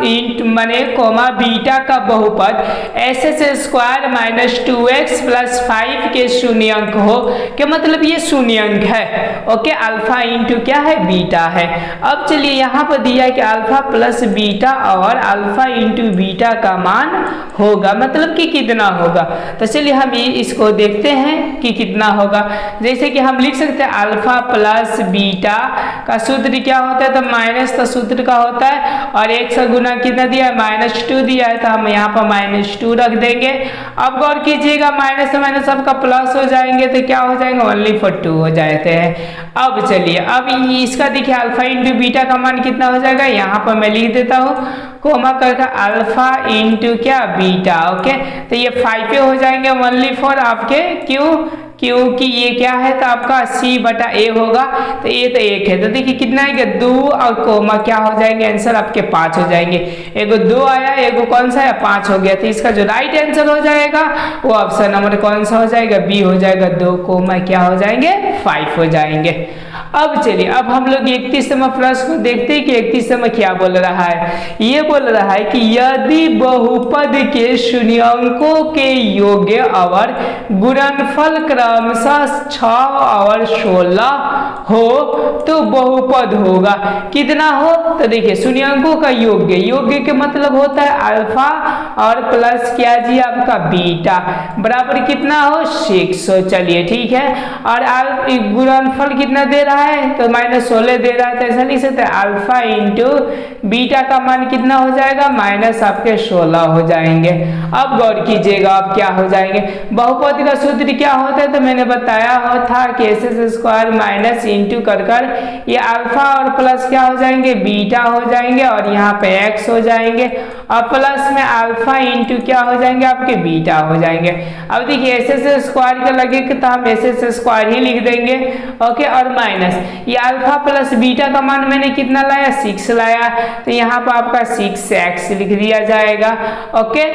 इंट माने कोमा बीटा का बहुपद S s square minus 2x plus 5 के शून्यंक हो, क्या मतलब ये शून्यंक है, ओके। अल्फा इंटू क्या है बीटा है। अब चलिए यहाँ पर दिया है कि अल्फा प्लस बीटा और अल्फा इंटू बीटा का मान होगा, मतलब कि कितना होगा। तो चलिए हम इसको देखते हैं कि कितना होगा। जैसे कि हम लिख सकते हैं अल्फा प्लस बीटा का सूत्र क्या होता है, तो माइनस का सूत्र का होता है, और एक से गुना कितना दिया है -2 दिया है, तो हम यहाँ पर -2 रख देंगे। अब गौर कीजिएगा माइनस से माइनस सबका प्लस हो जाएंगे तो क्या हो जाएंगे ओनली फॉर 2 हो जाते हैं। अब चलिए अब इसका देखिए अल्फा इंटू बीटा का मान कितना हो जाएगा, यहाँ पर मैं लिख देता हूँ कोमा करके अल्फा इंटू क्या बीटा, ओके। तो ये 5 हो जाएंगे ओनली फॉर आपके क्योंकि ये क्या है तो आपका c बटा a होगा, तो ये तो 1 है, तो देखिए कितना आएगा 2 और कोमा क्या हो जाएंगे आंसर आपके 5 हो जाएंगे। एगो 2 आया, एगो कौन सा है 5 हो गया, तो इसका जो राइट आंसर हो जाएगा वो ऑप्शन नंबर कौन सा हो जाएगा बी हो जाएगा, 2 कोमा क्या हो जाएंगे 5 हो जाएंगे। अब चलिए अब हम लोग 31 नंबर प्रश्न को देखते हैं कि 31 नंबर क्या बोल रहा है। ये बोल रहा है कि यदि बहुपद के शून्यंकों के योग्य और गुणनफल क्रमशः 6 और 16 हो तो बहुपद होगा, कितना हो, तो देखिए शून्यंकों का योग्य के मतलब होता है अल्फा और प्लस क्या जी आपका बीटा बराबर कितना हो 600। चलिए ठीक है, और गुणनफल कितना दे रहा है तो -16 दे रहा है, तो ऐसा लिख सकते हैं अल्फा इंटू बीटा का मान कितना हो जाएगा माइनस आपके 16 हो जाएंगे। अब गौर कीजिएगा अब क्या हो जाएंगे, बहुपद का सूत्र क्या होता है तो मैंने बताया हो था कि एस स्क्वायर माइनस इंटू कर ये अल्फा और प्लस क्या हो जाएंगे, बीटा हो जाएंगे, और यहाँ पे एक्स हो जाएंगे, और प्लस में अल्फा इंटू क्या हो जाएंगे, आपके बीटा हो जाएंगे। अब देखिए एस स्क्वायर का लगे तो हम एस स्क्वायर ही लिख देंगे, ओके, और माइनस ये अल्फा प्लस बीटा का मान मैंने कितना लाया, 6 लाया, तो यहाँ पर आपका 6x लिख दिया जाएगा। ओके,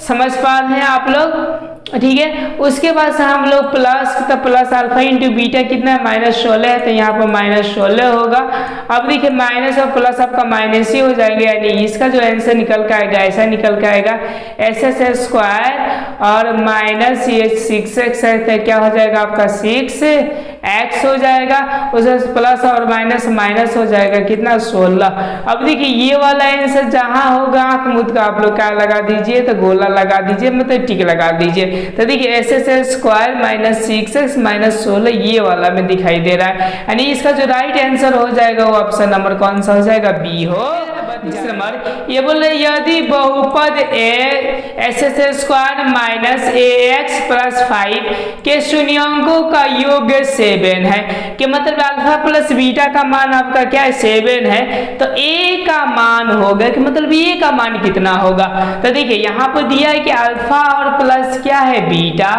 समझ पा रहे हैं आप लोग, ठीक है। उसके बाद से हम लोग प्लस, तो प्लस अल्फा इंटू बीटा कितना है, -16 है, तो यहाँ पर -16 होगा। अब देखिए माइनस और प्लस आपका माइनस ही हो जाएंगे, यानी इसका जो आंसर निकल के आएगा ऐसा निकल के आएगा एस स्क्वायर और माइनस ये 6x है, तो क्या हो जाएगा आपका 6x हो जाएगा, उसे प्लस और माइनस माइनस हो जाएगा कितना, 16। अब देखिए ये वाला आंसर जहां होगा आंख मूंद का आप लोग क्या लगा दीजिए, तो गोला लगा दीजिए, मतलब टिक लगा दीजिए। तो देखिए S square minus 6x minus 16 ये वाला में दिखाई दे रहा है, यानी इसका जो राइट आंसर हो जाएगा वो ऑप्शन नंबर कौन सा हो जाएगा, बी हो। नंबर ये बोल रहे यदि बहुपद S square minus ax plus 5 के शून्यांकों का योग 7 है, कि मतलब अल्फा प्लस बीटा का मान आपका क्या है, 7 है, तो a का मान होगा कि मतलब a का मान कितना होगा। तो देखिए यहाँ पर दिया है कि अल्फा और प्लस क्या है, बीटा,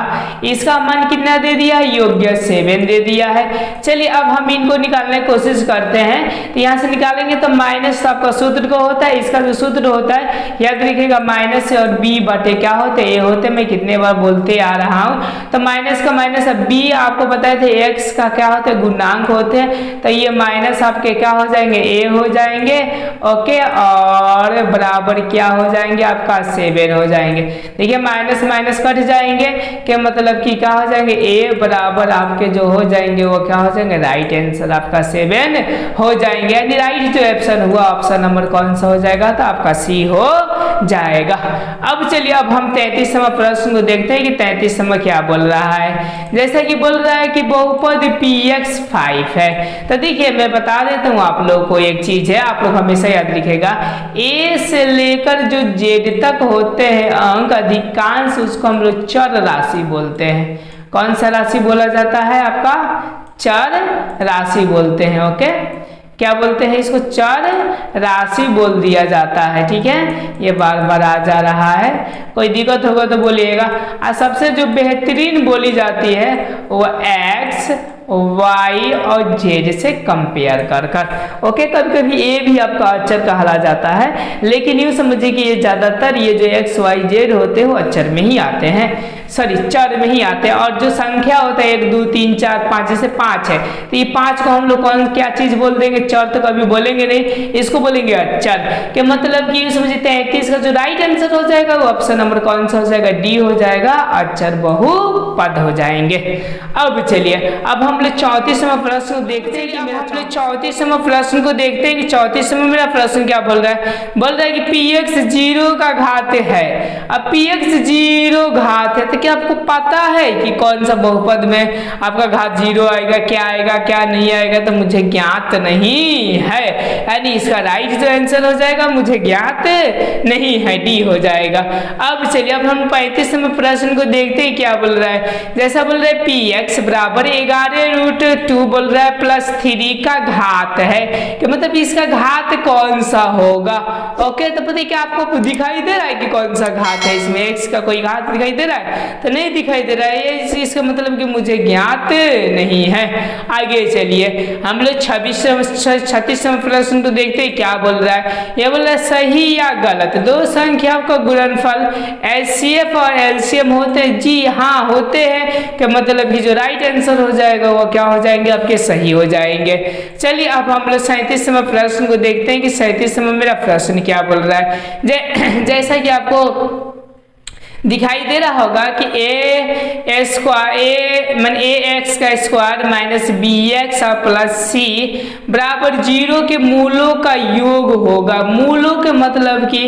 इसका मान कितना दे दिया है, योग्य 7 दे दिया है। चलिए अब हम इनको निकालने की कोशिश करते हैं, तो यहाँ से निकालेंगे तो माइनस आपका सूत्र को होता है, इसका जो सूत्र होता है याद रखिएगा माइनस और b बटे क्या होते हैं, a होते, मैं कितने बार बोलते आ रहा हूँ। तो माइनस का माइनस, अब b आपको बताए थे x का क्या होते हैं, गुणांक होते हैं, तो ये माइनस आपके क्या हो जाएंगे, a हो जाएंगे, ओके, और बराबर क्या हो जाएंगे आपका 7 हो जाएंगे। देखिए माइनस माइनस कट जाएंगे, के मतलब कि क्या हो जाएंगे, a बराबर आपके जो हो जाएंगे वो क्या हो जाएंगे, राइट आंसर आपका 7 हो जाएंगे, यानी राइट जो ऑप्शन हुआ ऑप्शन नंबर कौन सा हो जाएगा, तो आपका सी हो जाएगा। अब चलिए अब हम 33वां प्रश्न को देखते हैं कि 33वां क्या बोल रहा है। जैसा कि बोल रहा है कि बहुपद px 5 है, तो देखिए मैं बता देता हूँ आप लोगों को एक चीज है, आप लोग हमेशा याद रखिएगा, a से लेकर जो z तक होते हैं अंक अधिकांश उसको हम लोग चर राशि बोलते हैं। कौन सा राशि बोला जाता है, आपका चर राशि बोलते हैं। ओके, क्या बोलते हैं इसको, चर राशि बोल दिया जाता है, ठीक है। ये बार बार आ जा रहा है, कोई दिक्कत होगा तो बोलिएगा। और सबसे जो बेहतरीन बोली जाती है वो x y और z से कंपेयर कर कर। ओके, कभी कभी a भी आपका अक्षर कहला जाता है, लेकिन यूँ समझिए कि ये ज़्यादातर ये जो x y z होते हैं वो अक्षर में ही आते हैं, सॉरी चर में ही आते हैं। और जो संख्या होता है 1 2 3 4 5, जैसे 5 है तो ये 5 को हम लोग कौन क्या चीज बोल देंगे, चर तो कभी बोलेंगे नहीं, इसको बोलेंगे अक्षर, के मतलब कि समझिए 33 का जो राइट आंसर हो जाएगा वो ऑप्शन नंबर कौन सा हो जाएगा, डी हो जाएगा, अक्षर बहुपद हो जाएंगे। अब चलिए अब हम लोग 34वां प्रश्न देखते हैं कि मेरा 34वां प्रश्न को देखते हैं कि 34वां मेरा प्रश्न क्या बोल रहा है, बोल रहा है कि px 0 का घात है। अब px 0 घात है तो क्या आपको पता है कि कौन सा बहुपद में आपका घात 0 आएगा, क्या आएगा क्या नहीं आएगा, तो मुझे ज्ञात नहीं है, यानी इसका राइट जो आंसर हो जाएगा मुझे ज्ञात नहीं है, डी हो जाएगा। अब चलिए अब हम 35वें प्रश्न को देखते हैं क्या बोल रहा है। जैसा बोल रहा है px बराबर 11√2 बोल रहा है प्लस 3 का घात है, कि मतलब इसका घात कौन सा होगा। ओके, तो पता है क्या आपको दिखाई दे रहा है कि कौन सा घात है, इसमें x का कोई घात दिखाई दे रहा है, तो नहीं दिखाई दे रहा है, इसका मतलब कि मुझे ज्ञात नहीं है। आगे चलिए हम लोग 36वें प्रश्न को देखते हैं क्या बोल रहा है। ये बोल रहा है सही या गलत दो संख्याओं का गुणनफल एचसीएफ और एलसीएम होते हैं, जी हाँ होते हैं, कि मतलब कि जो राइट आंसर हो जाएगा वो क्या हो जाएंगे, आपके सही हो जाएंगे। चलिए अब हम लोग 37वें प्रश्न को देखते हैं कि 37वां मेरा प्रश्न क्या बोल रहा है। जैसा कि आपको दिखाई दे रहा होगा कि ए एक्स का square minus b x plus c बराबर 0 के मूलों का योग होगा। मूलों के मतलब कि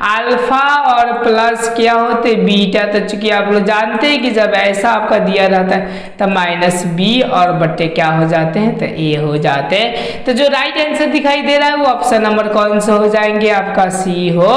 अल्फा और प्लस क्या होते बीटा, तो चूंकि आप लोग जानते हैं कि जब ऐसा आपका दिया रहता है तो माइनस बी और बट्टे क्या हो जाते हैं, तो ए हो जाते हैं। तो जो राइट आंसर दिखाई दे रहा है वो ऑप्शन नंबर कौन सा हो जाएंगे, आपका सी हो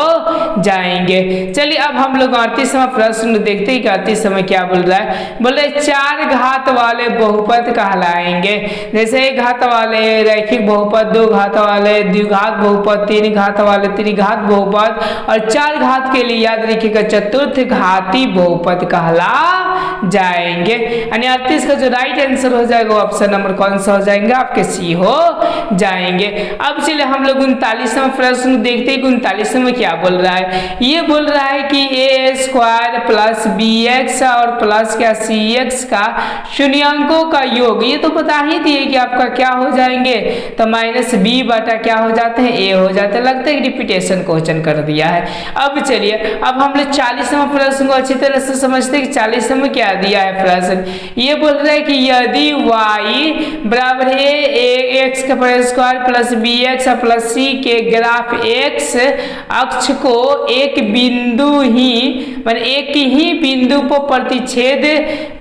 जाएंगे। चलिए अब हम लोग 38वां प्रश्न देखते ही करते समय क्या बोल रहा है, बोले 4 घात वाले बहुपद कहलाएंगे। जैसे 1 घात वाले रैखिक बहुपद, 2 घात वाले द्विघात बहुपद, 3 घात वाले त्रिघात बहुपद और 4 घात के लिए याद रखिएगा चतुर्थ घाती बहुपद कहला जाएंगे। यानी 38 का जो राइट आंसर हो जाएगा वो ऑप्शन नंबर कौन सा हो जाएंगे, आपके सी हो जाएंगे। अब चलिए हम लोग 39वां प्रश्न देखते हैं कि 39 में क्या बोल रहा है। ये बोल रहा है कि ए स्क्वायर प्लस बी एक्स और प्लस क्या सी एक्स का शून्यांकों का योग, ये तो पता ही दिए कि आपका क्या हो जाएंगे, तो माइनस बी बटा क्या हो जाते हैं, ए हो जाते हैं। लगता है रिपीटेशन क्वेश्चन कर दिया है। अब चलिए अब हम लोग 40वां प्रश्न को अच्छी तरह से समझते हैं कि 40 में क्या दिया है प्रश्न। ये बोल रहा है कि यदि y बराबर है एक्स का square plus b x plus c के ग्राफ एक्स अक्ष को एक बिंदु ही मतलब एक ही बिंदु पर प्रतिच्छेद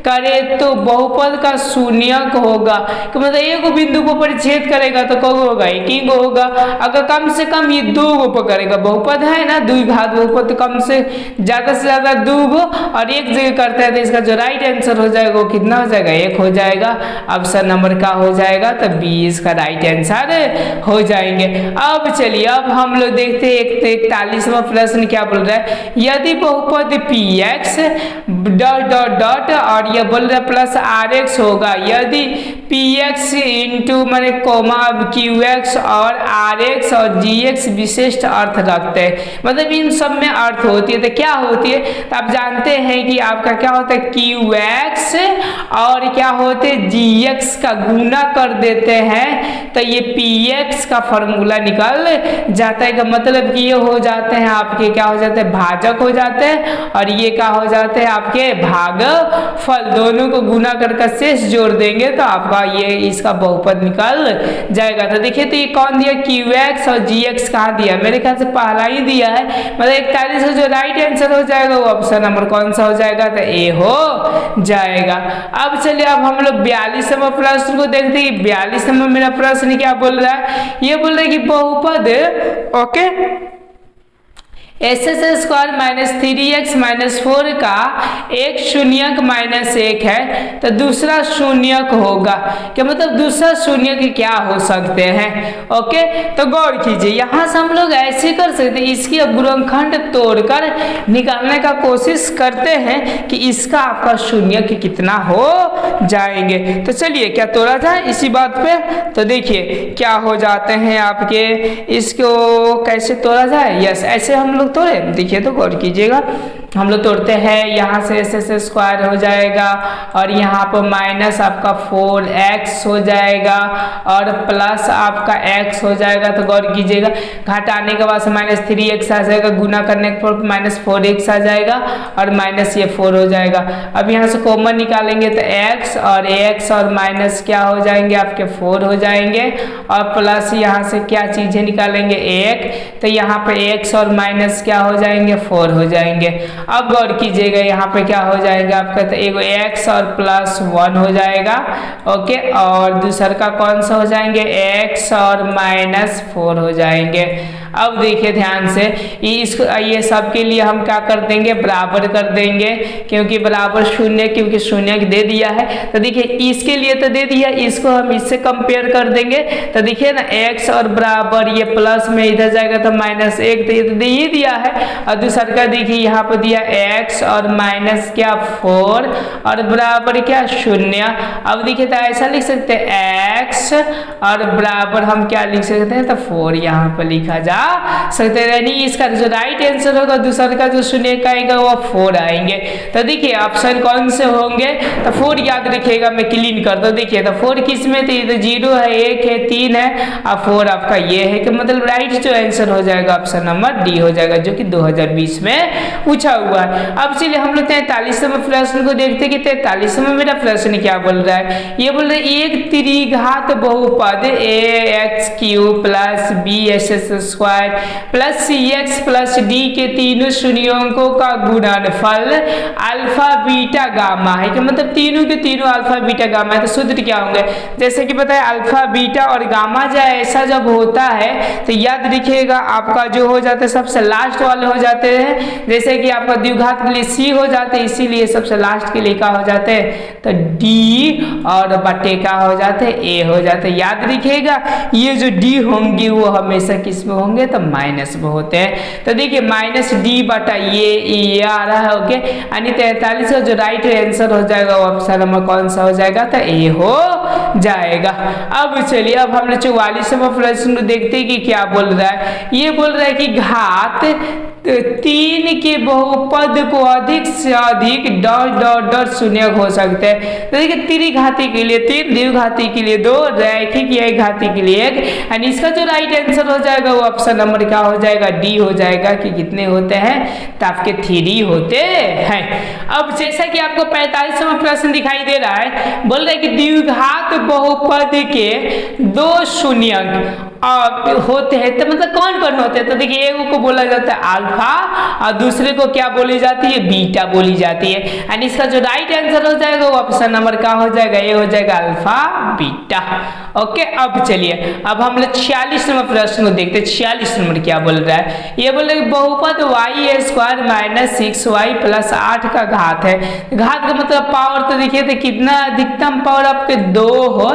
करे तो बहुपद का शून्यक होगा। कि मतलब एक बिंदु पर परिच्छेद करेगा तो कब होगा, एक ही होगा। अगर कम से कम ये 2 गो पर करेगा, बहुपद है ना द्विघात बहुपद, तो कम से ज्यादा 2 गो और एक जगह करता है तो इसका जो राइट आंसर हो जाएगा वो कितना हो जाएगा, 1 हो जाएगा। ऑप्शन नंबर का हो जाएगा तो 20 का राइट आंसर हो जाएंगे। अब चलिए अब हम लोग देखते हैं 41वां प्रश्न क्या बोल रहा है। यदि बहुपद P x dot dot dot और यह बोल रहा है प्लस आर एक्स होगा, यदि पी एक्स इंटू मैंने कोमा क्यू एक्स और आर एक्स और जी एक्स विशिष्ट अर्थ रखते हैं, मतलब इन सब में अर्थ होती है तो क्या होती है, तो आप जानते हैं कि आपका क्या होता है क्यू एक्स और क्या होते हैं जी एक्स का गुना कर देते हैं तो ये पी एक्स का फॉर्मूला निकल जाता है। का मतलब कि ये हो जाते हैं आपके क्या हो जाते हैं, भाजक हो जाते हैं और ये क्या हो जाते हैं आपके भागफल। दोनों को गुना करके शेष जोड़ देंगे तो आपका ये इसका बहुपद निकल जाएगा। तो देखिए तो ये कौन दिया, क्यू एक्स और जी एक्स कहाँ दिया, मेरे ख्याल से पहला ही दिया है। मतलब 41 का जो राइट आंसर हो जाएगा वो ऑप्शन नंबर कौन सा हो जाएगा, तो ए हो जाएगा। अब चलिए अब हम लोग 42वां प्रश्न को देखते हैं। 42वां मेरा प्रश्न क्या बोल रहा है, ये बोल रहा है कि बहुपद okay S s square minus 3x minus 4 का एक शून्यक माइनस 1 है तो दूसरा शून्यक होगा। क्या मतलब दूसरा शून्यक क्या हो सकते हैं, ओके। तो गौर कीजिए यहाँ से हम लोग ऐसे कर सकते हैं, इसकी अब गुणनखंड तोड़कर निकालने का कोशिश करते हैं कि इसका आपका शून्यक कितना हो जाएंगे। तो चलिए क्या तोड़ा जाए इसी बात पे, तो देखिए क्या हो जाते हैं आपके, इसको कैसे तोड़ा जाए। यस ऐसे हम लोग तोड़े, देखिए तो गौर कीजिएगा हम लोग तोड़ते हैं, यहाँ से एस एस स्क्वायर हो जाएगा और यहाँ पर माइनस आपका 4x हो जाएगा और प्लस आपका x हो जाएगा। तो गौर कीजिएगा घटाने के बाद से माइनस 3x आ जाएगा, गुना करने के बाद माइनस 4x आ जाएगा और माइनस ये 4 हो जाएगा। अब यहाँ से कॉमन निकालेंगे तो x और ax और माइनस क्या हो जाएंगे आपके 4 हो जाएंगे और प्लस यहाँ से क्या चीजें निकालेंगे 1, तो यहाँ पे x और माइनस क्या हो जाएंगे 4 हो जाएंगे। अब गौर कीजिएगा यहाँ पे क्या हो जाएगा आपका, तो एगो x और प्लस 1 हो जाएगा ओके और दूसरा का कौन सा हो जाएंगे x और माइनस 4 हो जाएंगे। अब देखिए ध्यान से इसको ये सब के लिए हम क्या कर देंगे, बराबर कर देंगे क्योंकि बराबर शून्य, क्योंकि शून्य दे दिया है। तो देखिए इसके लिए तो दे दिया, इसको हम इससे कंपेयर कर देंगे तो देखिए ना x और बराबर ये प्लस में इधर जाएगा तो माइनस 1, तो ये तो दे ही दिया है। और दूसरा का देखिए यहाँ पर दिया x और माइनस क्या 4 और बराबर क्या 0। अब देखिए तो ऐसा लिख सकते हैं x और बराबर हम क्या लिख सकते हैं, तो 4 यहाँ पर लिखा जा सकते हैं। यानी इसका जो राइट आंसर होगा दूसरा का जो शून्य का आएगा वो 4 आएंगे। तो देखिए ऑप्शन कौन से होंगे, तो 4 याद रखिएगा, मैं क्लीन कर दो। देखिए तो 4 किस में, तो ये तो 0 है, 1 है, 3 है और 4 आपका ये है कि मतलब राइट जो आंसर हो जाएगा ऑप्शन नंबर डी हो जाएगा, जो कि 2020 में पूछा हुआ है। अब चलिए हम लोग 43वें प्रश्न को देखते हैं कि 43वें मेरा प्रश्न क्या बोल रहा है। ये बोल रहा है एक त्रिघात बहुपद ax³ plus bss² square plus c x plus d के तीनों शून्योंकों का गुणनफल अल्फा बीटा गामा है, कि मतलब तीनों के तीनों अल्फा बीटा गामा है। तो सूत्र क्या होंगे, जैसे कि पता है अल्फा बीटा और गामा जो ऐसा जब होता है तो याद रखिएगा आपका जो हो जाता है सबसे लास्ट वाले हो जाते हैं, जैसे कि आपका द्विघात के लिए सी हो जाते हैं, इसीलिए सबसे लास्ट के लिए क्या हो जाते हैं, तो डी और बटे का हो जाते हैं ए हो जाते हैं। याद रखिएगा ये जो डी होंगे वो हमेशा किस में होंगे, तो माइनस में होते हैं। तो देखिए माइनस डी बटा ये आ रहा है, ओके, यानी 43 का जो राइट आंसर हो जाएगा वो ऑप्शन नंबर कौन सा हो जाएगा, तो ए हो जाएगा। अब चलिए अब हम लोग 44वां प्रश्न देखते हैं कि क्या बोल रहा है। ये बोल रहा है कि घात 3 के बहुपद को अधिक से अधिक डॉट डॉट डॉट शून्य हो सकते हैं। तो देखिए त्रिघाती के लिए 3, द्विघाती के लिए 2, रैखिक एक घाती के लिए 1, यानी इसका जो राइट आंसर हो जाएगा वो ऑप्शन नंबर क्या हो जाएगा, डी हो जाएगा, कि कितने होते हैं, तो आपके 3 होते हैं। अब जैसा कि आपको 45वां प्रश्न दिखाई दे रहा है, बोल रहे हैं कि द्विघात बहुपद के 2 शून्यंक होते हैं, तो मतलब कौन कौन होते हैं, तो देखिए एक को बोला जाता है अल्फा और दूसरे को क्या बोली जाती है, बीटा बोली जाती है, यानी इसका जो राइट आंसर हो जाएगा वो ऑप्शन नंबर क्या हो जाएगा, ये हो जाएगा अल्फा बीटा। ओके, अब चलिए अब हम लोग 46 नंबर प्रश्न को देखते हैं। 46 नंबर क्या बोल रहा है, ये बोल रहा है बहुपद y square minus 6y plus 8 का घात है। घात का मतलब पावर, तो देखिए तो कितना अधिकतम पावर आपके 2 हो।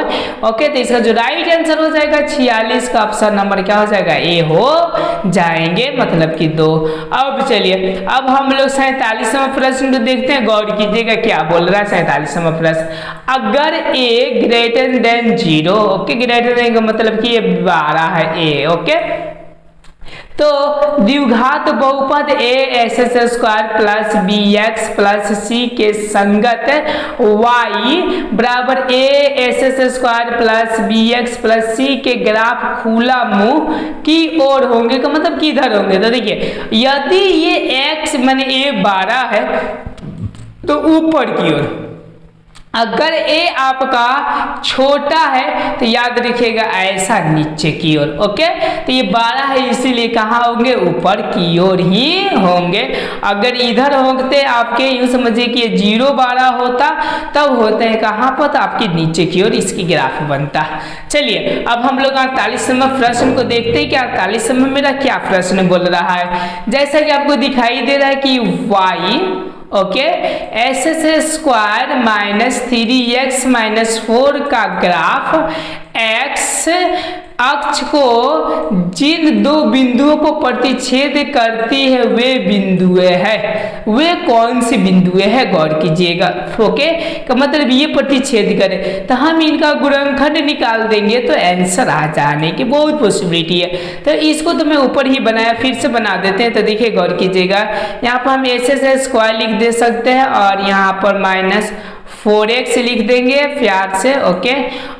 ओके, तो इसका जो राइट आंसर हो जाएगा 46 का ऑप्शन नंबर क्या हो जाएगा, ए हो जाएंगे, मतलब कि 2। अब चलिए अब हम लोग 47वां प्रश्न को देखते हैं, गौर कीजिएगा क्या बोल रहा है 47वां प्रश्न। अगर a greater than 0, okay, greater than का मतलब कि ये 12 है ए, ओके, तो द्विघात बहुपद a s s square plus b x plus c के संगत y बराबर a s s square plus b x plus c के ग्राफ खुला मुंह की ओर होंगे, का मतलब किधर होंगे। तो देखिए यदि ये x माने ए 12 है तो ऊपर की ओर, अगर ए आपका छोटा है तो याद रखिएगा ऐसा नीचे की ओर। ओके, तो ये 12 है इसीलिए कहाँ होंगे, ऊपर की ओर ही होंगे। अगर इधर होते आपके यूं समझिए कि ये 0 12 होता तब होते हैं कहाँ पर, तो आपके नीचे की ओर इसकी ग्राफ बनता। चलिए अब हम लोग 48 नंबर प्रश्न को देखते हैं कि 48 नंबर मेरा क्या प्रश्न बोल रहा है। जैसा कि आपको दिखाई दे रहा है कि y okay S s square minus 3x minus 4 का ग्राफ x अक्ष को जिन 2 बिंदुओं को प्रतिच्छेद करती है वे बिंदुएं है, वे कौन सी बिंदुएं है, गौर कीजिएगा। ओके, का मतलब ये प्रतिच्छेद करे तो हम इनका गुणनखंड निकाल देंगे तो आंसर आ जाने की बहुत पॉसिबिलिटी है। तो इसको तो मैं ऊपर ही बनाया, फिर से बना देते हैं। तो देखिए गौर कीजिएगा, यहाँ पर हम एस एस स्क्वायर लिख दे सकते हैं और यहाँ पर माइनस 4x लिख देंगे प्यार से, ओके,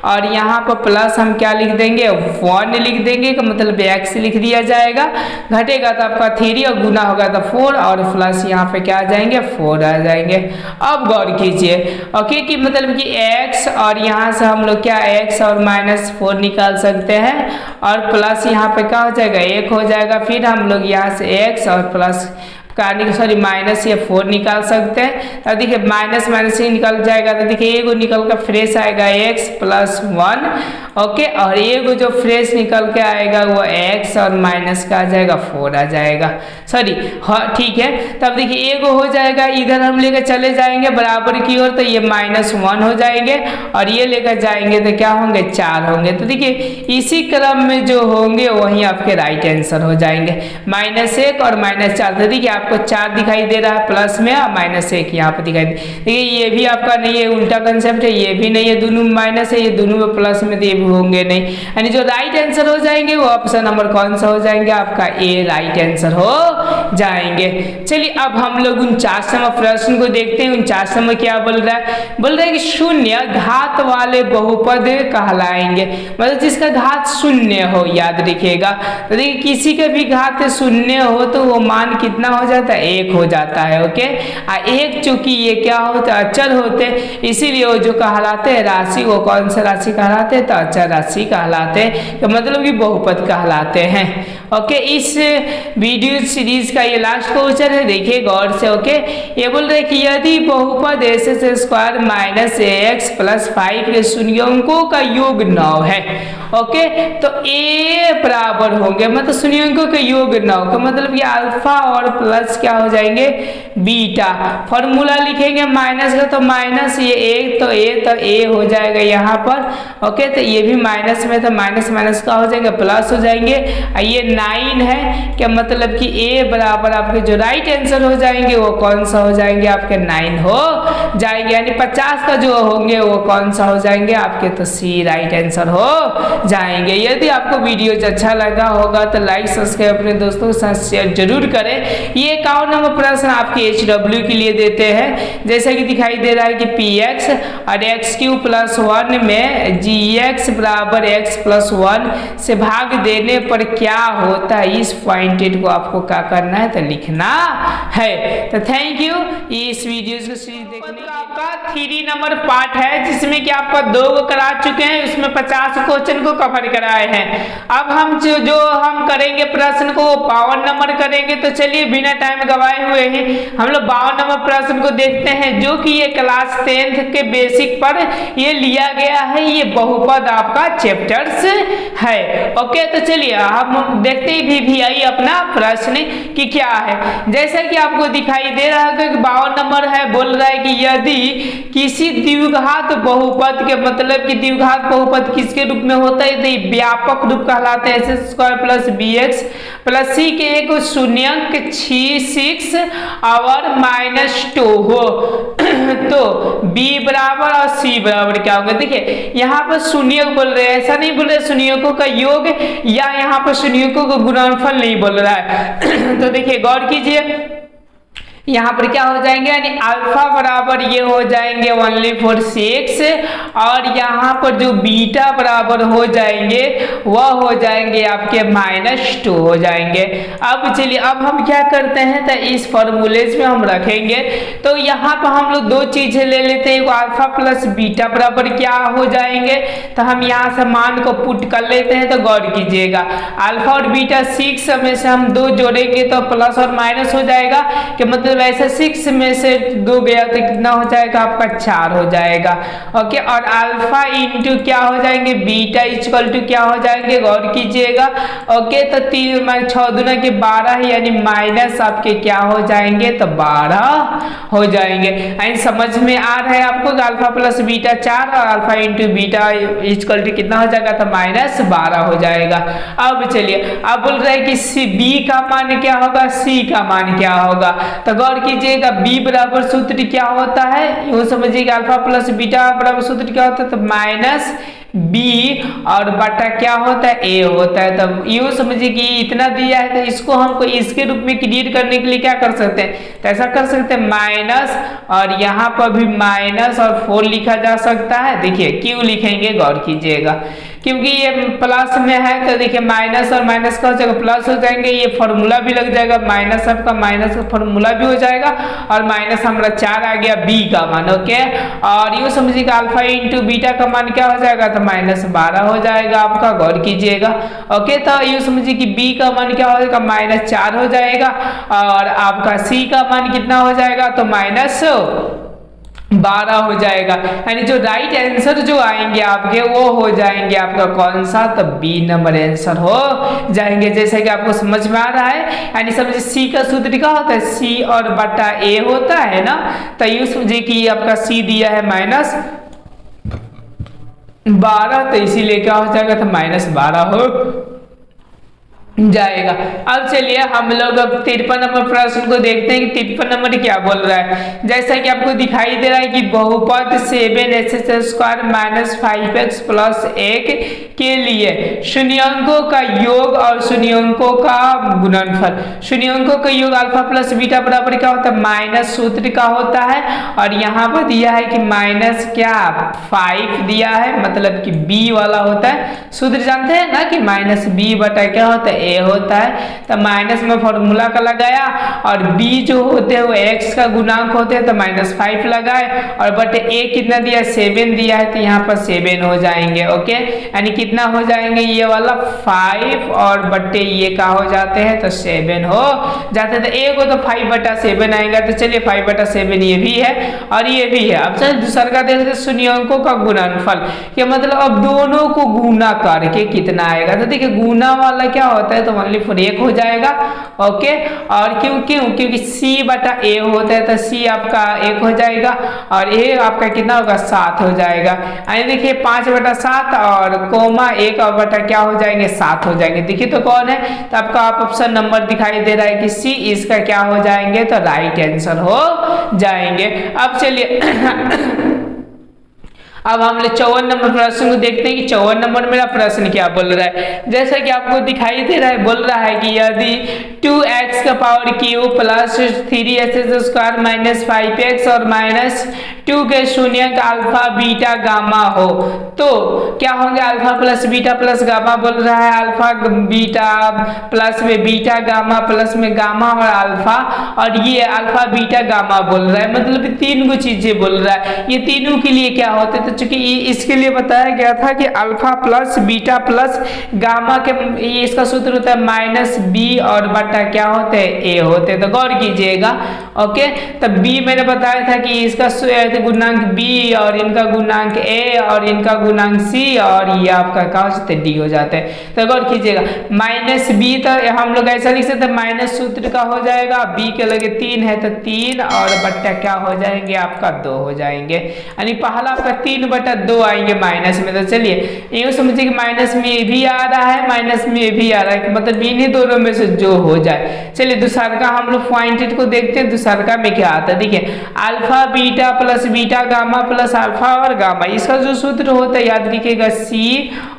और यहाँ पर प्लस हम क्या लिख देंगे, 1 लिख देंगे, का मतलब x लिख दिया जाएगा। घटेगा तो आपका 3 और गुना होगा तो 4 और प्लस यहाँ पे क्या आ जाएंगे, 4 आ जाएंगे। अब गौर कीजिए, ओके, कि मतलब कि x और यहाँ से हम लोग क्या x और माइनस 4 निकाल सकते हैं और प्लस यहाँ पे क्या हो जाएगा, 1 हो जाएगा। फिर हम लोग यहाँ से x और प्लस माइनस या 4 निकाल सकते हैं। तो देखिए माइनस माइनस ही निकल जाएगा, तो देखिए एगो निकल कर फ्रेश आएगा x प्लस 1, ओके, और एगो जो फ्रेश निकल के आएगा वो x और माइनस का आ जाएगा 4 आ जाएगा, सॉरी, हाँ ठीक है। तब देखिए एगो हो जाएगा, इधर हम लेकर चले जाएंगे बराबर की ओर तो ये -1 हो जाएंगे और ये लेकर जाएंगे तो क्या होंगे, 4 होंगे। तो देखिए इसी क्रम में जो होंगे वही आपके राइट आंसर हो जाएंगे, -1 और -4। तो देखिए आपको 4 दिखाई दे रहा है प्लस में और -1 यहाँ पर दिखाई दे। देखिए ये भी आपका नहीं है, उल्टा कंसेप्ट है, ये भी नहीं है, दोनों माइनस है, ये दोनों में प्लस में, तो ये भी होंगे नहीं, यानी जो राइट आंसर हो जाएंगे वो ऑप्शन नंबर कौन सा हो जाएंगे, आपका ए राइट आंसर हो जाएंगे। चलिए अब हम लोग 49 नंबर प्रश्न को देखते हैं। 49 नंबर क्या बोल रहा है, बोल रहा है कि शून्य घात वाले बहुपद कहलाएंगे, मतलब जिसका घात शून्य हो, याद रखिएगा। तो देखिए किसी का भी घात शून्य हो तो वो मान कितना हो जाएगा, जाता है 1 हो जाता है। ओके, एक चूंकि ये क्या होता है अचर होते हैं, इसीलिए वो जो कहलाते हैं राशि, वो कौन सा राशि कहलाते हैं, तो अचर राशि कहलाते हैं, तो मतलब कि बहुपद कहलाते हैं। ओके, इस वीडियो सीरीज का ये लास्ट क्वेश्चन है, देखिए गौर से। ओके, ये बोल रहे कि यदि बहुपद x² माइनस ax प्लस 5 के शून्यंकों का योग 9 है, ओके, तो a बराबर होंगे, मतलब शून्यंकों के योग 9 का मतलब कि अल्फा और प्लस क्या हो जाएंगे, बीटा। फॉर्मूला लिखेंगे माइनस का, तो माइनस ये एक, तो a हो जाएगा यहाँ पर। ओके, तो ये भी माइनस में, तो माइनस माइनस का हो जाएंगे प्लस हो जाएंगे। ये 9 है, क्या मतलब कि a बराबर आपके जो राइट आंसर हो जाएंगे वो कौन सा हो जाएंगे, आपके 9 हो जाएंगे, यानी 50 का जो होंगे वो कौन सा हो जाएंगे आपके, तो सी राइट आंसर हो जाएंगे। यदि आपको वीडियो अच्छा लगा होगा तो लाइक सब्सक्राइब अपने दोस्तों के साथ शेयर जरूर करें। ये 51 नंबर प्रश्न आपके HW के लिए देते हैं, जैसा कि दिखाई दे रहा है कि px और x³ + 1 में gx बराबर x + 1 से भाग देने पर क्या होता है, इस पॉइंटेड को आपको क्या करना है, तो लिखना है। तो थैंक यू, इस वीडियो को सीरीज देखने का आपका 3 नंबर पार्ट है, जिसमें कि आपका 2 करा चुके हैं, उसमें 50 क्वेश्चन को कवर कराए हैं। अब हम जो हम करेंगे प्रश्न को 52 नंबर करेंगे। तो चलिए बिना टाइम गवाए हुए ही हम लोग 52 नंबर प्रश्न को देखते हैं, जो कि ये क्लास 10th के बेसिक पर ये लिया गया है, ये बहुपद आपका चैप्टर्स है। ओके, तो चलिए हम देखते ही VVI अपना प्रश्न कि क्या है। जैसा कि आपको दिखाई दे रहा है कि 52 नंबर है, बोल रहा है कि यदि किसी द्विघात बहुपद के, मतलब कि द्विघात बहुपद किसके रूप में होता है, तो व्यापक रूप कहलाते हैं, x² + bx + c के एक शून्यंक 6 और -2 हो तो b बराबर और c बराबर क्या होगा। देखिए यहाँ पर शून्यक बोल रहे हैं, ऐसा नहीं बोल रहे शून्यकों का योग, या यहाँ पर शून्यकों का गुणनफल नहीं बोल रहा है। तो देखिए गौर कीजिए, यहाँ पर क्या हो जाएंगे, यानी अल्फा बराबर ये हो जाएंगे ओनली फॉर 6, और यहाँ पर जो बीटा बराबर हो जाएंगे वह हो जाएंगे आपके -2 हो जाएंगे। अब चलिए अब हम क्या करते हैं, तो इस फॉर्मूलेज में हम रखेंगे। तो यहाँ पर हम लोग 2 चीजें ले लेते हैं, अल्फा प्लस बीटा बराबर क्या हो जाएंगे, तो हम यहाँ से मान को पुट कर लेते हैं। तो गौर कीजिएगा, अल्फा और बीटा 6 में से हम 2 जोड़ेंगे तो प्लस और माइनस हो जाएगा, कि मतलब वैसे 6 में से 2 गया तो कितना हो जाएगा आपका 4 हो जाएगा। ओके, और अल्फा इंटू क्या हो जाएंगे, बीटा इक्वल टू क्या हो जाएंगे, गौर कीजिएगा। ओके, तो 3 6 दूना के 12, यानी माइनस आपके क्या हो जाएंगे, तो 12 हो जाएंगे। एंड समझ में आ रहा है आपको, अल्फा प्लस बीटा 4 और alpha into beta equal to कितना हो जाएगा, तो -12 हो जाएगा। अब चलिए अब बोल रहे हैं कि बी का मान क्या होगा, सी का मान क्या होगा। तो गौर कीजिएगा, b बराबर सूत्र क्या होता है, यूं समझिएगा अल्फा प्लस बीटा बराबर सूत्र क्या होता है, तो -b और बटा क्या होता है, a होता है। तब यूं समझिए कि इतना दिया है, तो इसको हमको इसके रूप में क्लियर करने के लिए क्या कर सकते हैं, तो ऐसा कर सकते हैं माइनस, और यहाँ पर भी माइनस और 4 लिखा जा सकता है। देखिए क्यों लिखेंगे, गौर कीजिएगा, क्योंकि ये प्लस में है, तो देखिए माइनस और माइनस का हो जाएगा प्लस हो जाएंगे, ये फॉर्मूला भी लग जाएगा, माइनस आपका माइनस का फॉर्मूला भी हो जाएगा, और माइनस हमारा 4 आ गया b का मान। ओके, और यूं समझिएगा अल्फा इंटू बीटा का मान क्या हो जाएगा, तो -12 हो जाएगा आपका, गौर कीजिएगा। ओके, तो यूं समझिए कि b का मान क्या हो जाएगा, -4 हो जाएगा, और आपका c का मान कितना हो जाएगा, तो -12 हो जाएगा। यानी जो राइट आंसर जो आएंगे आपके वो हो जाएंगे आपका कौन सा, तो बी नंबर आंसर हो जाएंगे। जैसे कि आपको समझ में आ रहा है, यानी समझिए सी का सूत्र क्या होता है, सी और बटा ए होता है ना। तो यूं समझिए कि आपका सी दिया है -12, तो इसीलिए क्या हो जाएगा, तो -12 हो जाएगा। अब चलिए हम लोग अब 53 नंबर प्रश्न को देखते हैं कि 53 नंबर क्या बोल रहा है। जैसा कि आपको दिखाई दे रहा है कि बहुपद 7x² - 5x + 1 के लिए शून्यंकों का योग और शून्यंकों का गुणनफल। शून्यंकों का योग अल्फा प्लस बीटा बराबर क्या होता है, माइनस सूत्र का होता है, और यहाँ पर दिया है कि -5 दिया है, मतलब कि b वाला होता है। सूत्र जानते हैं ना कि -b बटा क्या होता है ए होता है। तो माइनस में फॉर्मूला का लगाया और बी जो होते हैं वो एक्स का गुणांक होते हैं तो -5 लगाए और बटे ए कितना दिया 7 दिया है तो यहाँ पर 7 हो जाएंगे। ओके, यानी कितना हो जाएंगे ये वाला 5 और बटे ये का हो जाते हैं तो 7 हो जाते हैं। तो ए को तो 5/7 आएगा। तो चलिए 5/7 ये भी है और ये भी है। अब चलिए दूसरा का देखते शून्यंकों का गुणनफल, कि मतलब अब दोनों को गुना करके कितना आएगा। तो देखिए गुना वाला क्या होता है तो ओनली फॉर 1 हो जाएगा। ओके, और क्योंकि c/a होता है तो c आपका 1 हो जाएगा और a आपका कितना होगा 7 हो जाएगा। यानी देखिए 5/7 और कोमा 1 और बटा क्या हो जाएंगे 7 हो जाएंगे। देखिए तो कौन है, तो आपका ऑप्शन नंबर दिखाई दे रहा है कि सी, इसका क्या हो जाएंगे तो राइट आंसर हो जाएंगे। अब चलिए अब हम लोग 54 नंबर प्रश्न को देखते हैं कि 54 नंबर मेरा प्रश्न क्या बोल रहा है। जैसा कि आपको दिखाई दे रहा है, बोल रहा है कि यदि 2x का power cube plus 3x square minus 5x और -2 के शून्यक अल्फा बीटा गामा हो तो क्या होंगे। Alpha plus beta plus gamma बोल रहा है, अल्फा बीटा प्लस में बीटा गामा प्लस में गामा और अल्फा, और ये अल्फा बीटा गामा बोल रहा है, मतलब 3 को चीजें बोल रहा है। ये तीनों के लिए क्या होते हैं तो चूंकि इसके लिए बताया गया था कि alpha plus beta plus gamma के ये इसका सूत्र होता है -b और बटा क्या होते हैं a होते हैं। तो गौर कीजिएगा। ओके, तो b मैंने बताया था कि इसका गुणांक b और इनका गुणांक a और इनका गुणांक c और ये आपका क्या हो जाता है d हो जाता है। तो गौर कीजिएगा -b तो हम लोग ऐसा लिख सकते हैं माइनस सूत्र का हो जाएगा, b के लगे 3 है तो 3 और बट्टा क्या हो जाएंगे आपका 2 हो जाएंगे। यानी पहला आपका 3/2 आएंगे माइनस में। तो चलिए यूँ समझिए कि माइनस में ये भी आ रहा है माइनस में ये भी आ रहा है, मतलब इन्हीं दोनों में से जो हो जाए। चलिए दूसरा का हम लोग पॉइंटेड को देखते हैं। दूसरा का में क्या आता है देखिए, alpha beta plus beta gamma plus alpha और गामा, इसका जो सूत्र होता है याद रखिएगा c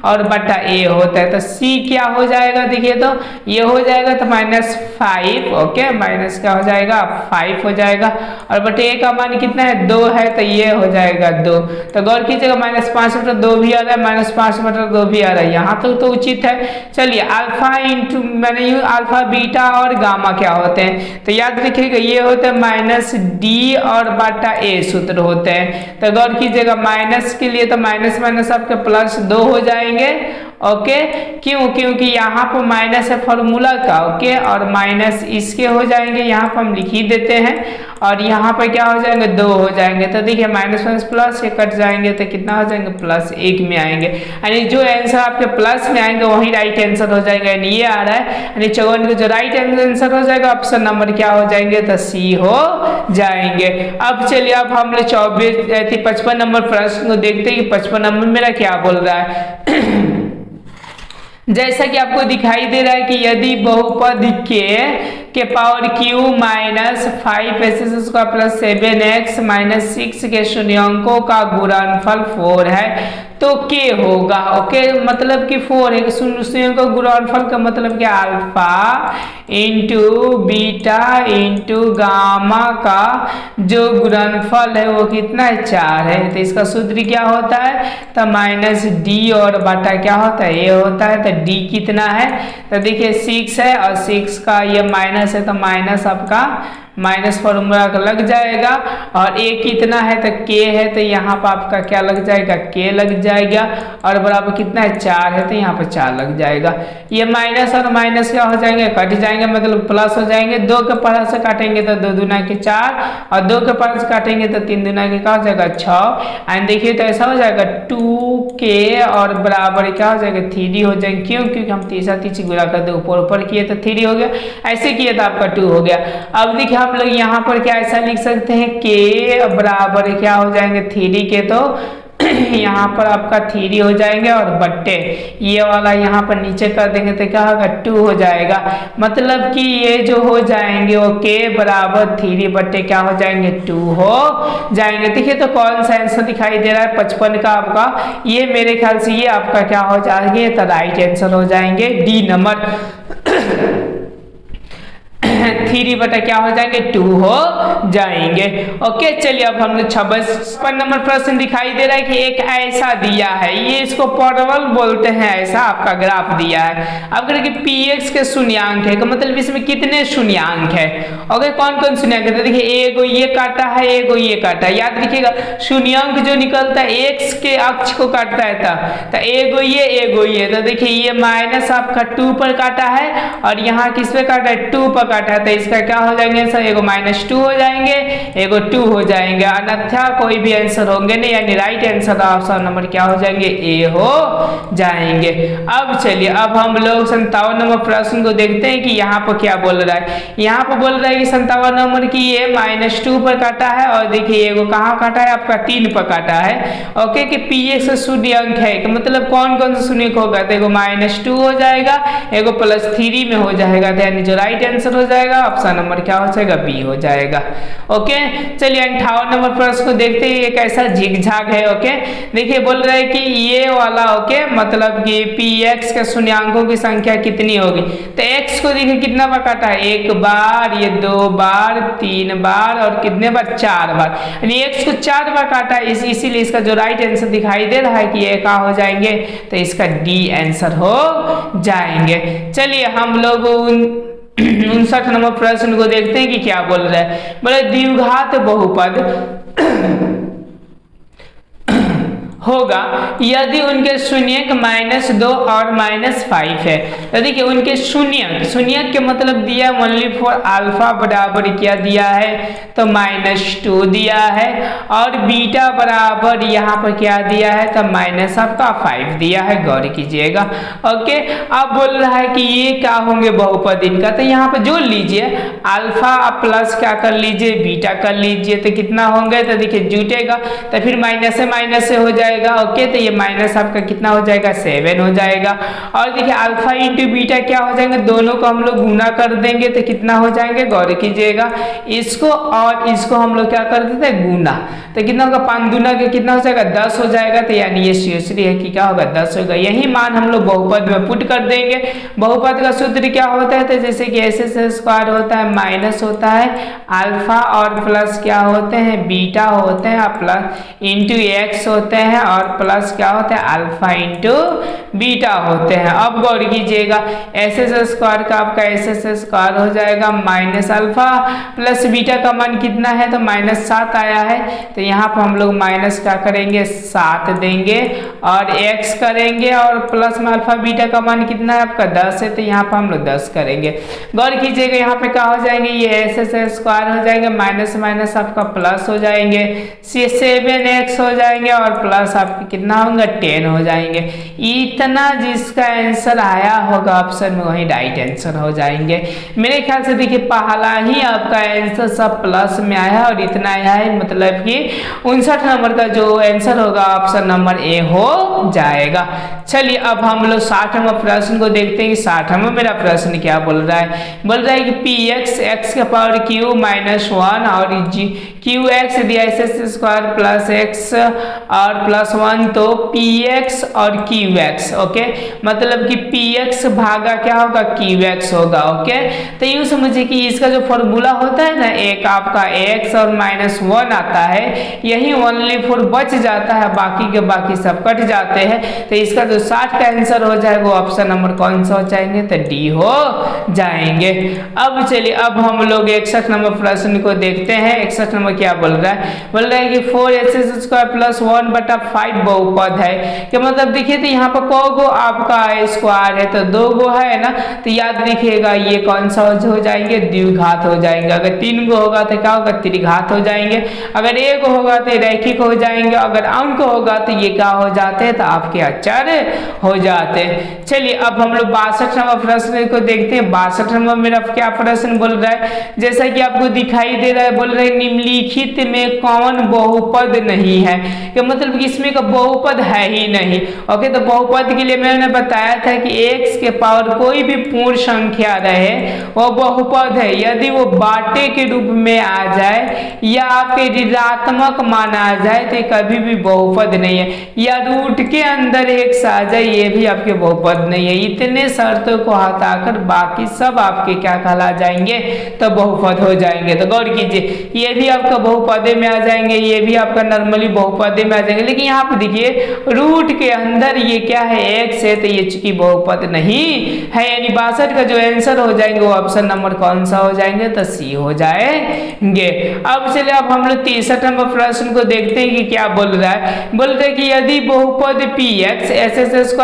और बटा a होता है। तो c क्या हो जाएगा देखिए तो ये हो जाएगा तो -5। ओके, माइनस क्या हो जाएगा 5 हो जाएगा और बटे a का मान कितना है 2 है तो ये हो जाएगा 2। तो गौर कीजिएगा -5/2 भी आ रहा है -5/2 भी आ रहा है, यहाँ तक तो उचित है। चलिए अल्फा इंटू मैंने अल्फा बीटा और गामा क्या होते हैं तो याद रखिएगा ये होते हैं -d और बटा a सूत्र होते हैं। तो गौर कीजिएगा माइनस के लिए तो माइनस माइनस आपके +2 हो जाएंगे। ओके, क्योंकि यहाँ पर माइनस है फॉर्मूला का। ओके, और माइनस इसके हो जाएंगे, यहाँ पर हम लिख ही देते हैं और यहाँ पर क्या हो जाएंगे 2 हो जाएंगे। तो देखिए माइनस प्लस ये कट जाएंगे तो कितना हो जाएंगे +1 में आएंगे। यानी जो आंसर आपके प्लस में आएंगे वही राइट आंसर हो जाएगा। यानी ये आ रहा है, यानी 54 का जो राइट आंसर हो जाएगा ऑप्शन नंबर क्या हो जाएंगे तो सी हो जाएंगे। अब चलिए अब हम लोग 55 नंबर प्रश्न को देखते हैं कि 55 नंबर मेरा क्या बोल रहा है। जैसा कि आपको दिखाई दे रहा है कि यदि बहुपद के power cube -5x² plus 7x -6 के शून्यंकों का गुणनफल 4 है तो के होगा। ओके, मतलब कि 4 है, शून्यों का गुणनफल का मतलब क्या alpha into beta into gamma का जो गुणनफल है वो कितना है 4 है। तो इसका सूत्र क्या होता है तो -d और बटा क्या होता है ये होता है। तो d कितना है तो देखिए 6 है और 6 का ये माइनस है तो माइनस आपका माइनस फॉर्मूला लग जाएगा और a कितना है तो k है तो यहाँ पर आपका क्या लग जाएगा k लग जाएगा और बराबर कितना है 4 है तो यहाँ पर 4 लग जाएगा। ये माइनस और माइनस क्या हो जाएंगे कट जाएंगे, मतलब प्लस हो जाएंगे। 2 के पावर से काटेंगे तो 2 दूना के 4 और 2 के पावर से काटेंगे तो 3 दूना के क्या हो जाएगा 6। एंड देखिए तो ऐसा हो जाएगा 2k और बराबर क्या हो जाएगा 3 हो जाएंगे। क्योंकि हम तीसरा गुणा कर दे ऊपर किए तो 3 हो गया, ऐसे किए तो आपका 2 हो गया। अब देखिए हम लोग यहाँ पर क्या ऐसा लिख सकते हैं k बराबर क्या हो जाएंगे 3 के, तो यहाँ पर आपका 3 हो जाएंगे और बट्टे ये वाला यहाँ पर नीचे कर देंगे तो क्या होगा 2 हो जाएगा। मतलब कि ये जो हो जाएंगे वो k बराबर 3 बट्टे क्या हो जाएंगे 2 हो जाएंगे। देखिए तो कौन सा आंसर दिखाई दे रहा है 55 का आपका, ये मेरे ख्याल से ये आपका क्या हो जाएंगे तो राइट आंसर हो जाएंगे डी नंबर। 3 बटा क्या हो जाएंगे 2 हो जाएंगे। ओके चलिए अब हम लोग 56 नंबर प्रश्न दिखाई दे रहा है कि एक ऐसा दिया है, ये इसको परवल बोलते हैं, ऐसा आपका ग्राफ दिया है। अब करें कि px के शून्यांक है, मतलब इसमें कितने शून्यांक है। ओके कौन कौन शून्यांक है, तो देखिए एगो ये काटा है, एगो ये काटा है। याद रखिएगा शून्यांक जो निकलता है x के अक्ष को काटता है तो एगो ये, तो देखिए ये माइनस आपका 2 पर काटा है और यहाँ किस पे काटा है 2 पर काटा है, तो इसका क्या हो जाएंगे आंसर, एगो -2 हो जाएंगे, एगो 2 हो जाएंगे, अन्यथा कोई भी आंसर होंगे नहीं, यानी राइट आंसर ऑप्शन नंबर क्या हो जाएंगे ए हो जाएंगे। अब चलिए अब हम लोग 57 नंबर प्रश्न को देखते हैं कि यहाँ पर क्या बोल रहा है। यहाँ पर बोल रहा है कि 57 नंबर की ये -2 पर काटा है और देखिए एगो कहाँ काटा है आपका 3 पर काटा है। ओके कि px शून्यांक है, मतलब कौन कौन सा शून्यक होगा, तो एगो -2 हो जाएगा, एगो +3 में हो जाएगा, यानी जो राइट आंसर हो जाएगा ऑप्शन नंबर क्या हो जाएगा बी हो जाएगा। ओके चलिए 58 नंबर प्रश्न को देखते हैं, एक ऐसा झिकझाक है। ओके देखिए बोल रहा है कि ये वाला ओके मतलब कि px के शून्यांकों की संख्या कितनी होगी, तो x को देखिए कितना बार काटा है, 1 बार, ये 2 बार, 3 बार और कितने बार 4 बार, यानी x को 4 बार काटा है, इसीलिए इसका जो राइट आंसर दिखाई दे रहा है कि ये क्या हो जाएंगे, तो इसका डी आंसर हो जाएंगे। चलिए हम लोग 59 नंबर प्रश्न को देखते हैं कि क्या बोल रहा है। बोले द्विघात बहुपद होगा यदि उनके शून्यक -2 और -5 है। तो देखिए उनके शून्यक के मतलब दिया ओनली फॉर अल्फा बराबर क्या दिया है, तो -2 दिया है और बीटा बराबर यहाँ पर क्या दिया है, तो -5 दिया है, गौर कीजिएगा। ओके अब बोल रहा है कि ये क्या होंगे बहुपद इनका, तो यहाँ पर जोड़ लीजिए अल्फा प्लस क्या कर लीजिए बीटा कर लीजिए, तो कितना होंगे, तो देखिए जुटेगा, तो फिर माइनस से हो जाएगा। ओके तो ये माइनस आपका कितना हो जाएगा 7 हो जाएगा और देखिए अल्फा इंटू बीटा क्या हो जाएंगे, दोनों को हम लोग गुना कर देंगे तो कितना हो जाएंगे, गौर कीजिएगा, इसको और इसको हम लोग क्या कर देते हैं गुना, तो कितना होगा 5 दूना के कितना हो जाएगा 10 हो जाएगा, तो यानी ये सीरियसली है कि क्या होगा 10 होगा। यही मान हम लोग बहुपद में पुट कर देंगे। बहुपद का सूत्र क्या होता है, तो जैसे कि ऐसे स्क्वायर होता है माइनस होता है अल्फा और प्लस क्या होते हैं बीटा होते हैं और प्लस इंटू एक्स होते हैं और प्लस क्या होता है अल्फा इंटू बीटा होते हैं। अब गौर कीजिएगा एस स्क्वायर का आपका एस स्क्वायर हो जाएगा माइनस अल्फा प्लस बीटा का मान कितना है, तो -7 आया है, तो यहाँ पर हम लोग माइनस क्या करेंगे 7 देंगे और x करेंगे और प्लस में अल्फा बीटा का मान कितना है आपका 10 है, तो यहाँ पर हम लोग 10 करेंगे। गौर कीजिएगा यहाँ पे क्या हो जाएंगे, ये एस स्क्वायर हो जाएंगे माइनस माइनस आपका प्लस हो जाएंगे, 7x हो जाएंगे और प्लस आपके कितना होंगे 10 हो जाएंगे। इतना जिसका आंसर आया होगा ऑप्शन में वही राइट आंसर हो जाएंगे। मेरे ख्याल से देखिए पहला ही आपका आंसर सब प्लस में आया और इतना आया है, मतलब कि 59 नंबर का जो आंसर होगा ऑप्शन नंबर ए हो जाएगा। चलिए अब हम लोग 60 नंबर प्रश्न को देखते हैं कि 60 नंबर मेरा प्रश्न क्या बोल रहा है। बोल रहा है कि px x के पावर q -1 और qx दिया एस स्क्वायर प्लस x और +1, तो px और qx ओके मतलब कि px भागा क्या होगा qx होगा। ओके तो यूँ समझिए कि इसका जो फॉर्मूला होता है ना, एक आपका x और -1 आता है, यही ओनली फॉर बच जाता है, बाकी के बाकी सब कट जाते हैं, तो इसका जो 60 का आंसर हो जाएगा वो ऑप्शन नंबर कौन सा हो जाएंगे, तो डी हो जाएंगे। अब चलिए अब हम लोग 61 नंबर प्रश्न को देखते हैं। 61 नंबर क्या बोल रहा है, बोल रहा है कि 4x² + 1/5 बहुपद है, कि मतलब देखिए तो यहाँ पर को आपका स्क्वायर है तो 2 गो है ना, तो याद रखिएगा ये कौन सा हो जाएंगे द्विघात हो जाएंगे। अगर 3 गो होगा तो क्या होगा त्रिघात हो जाएंगे, अगर 1 होगा तो रैखिक हो जाएंगे, अगर अंक होगा तो ये क्या हो जाते हैं, तो आपके अचर हो जाते हैं। चलिए अब हम लोग 62 नंबर प्रश्न को देखते हैं। 62 नंबर मेरा क्या प्रश्न बोल रहा है, जैसा कि आपको दिखाई दे रहा है, बोल रहे हैं निम्नलिखित निम्नलिखित में कौन बहुपद नहीं है, कि मतलब कि इसमें का बहुपद है ही नहीं। ओके, तो बहुपद के लिए मैंने बताया था कि x के पावर कोई भी पूर्ण संख्या रहे वो बहुपद है, यदि वो बाटे के रूप में आ जाए या आपके ऋणात्मक माना आ जाए तो कभी भी बहुपद नहीं है, या रूट के अंदर x आ जाए ये भी आपके बहुपद नहीं है। इतने शर्तों को हटाकर बाकी सब आपके क्या कहला जाएंगे, तो बहुपद हो जाएंगे। तो गौर कीजिए, ये भी आपका बहुपदे में आ जाएंगे, ये भी आपका नॉर्मली बहुपदे में आ जाएंगे, लेकिन यहाँ पे देखिए रूट के अंदर ये क्या है, x है, तो ये चूंकि बहुपद नहीं है, यानी 62 का जो आंसर हो जाएंगे वो ऑप्शन नंबर कौन सा हो जाएंगे, तो सी हो जाएंगे। अब चलिए अब हम लोग 63 नंबर प्रश्न को देखते हैं कि क्या बोल रहा है। बोल रहे कि यदि बहुपद px (x²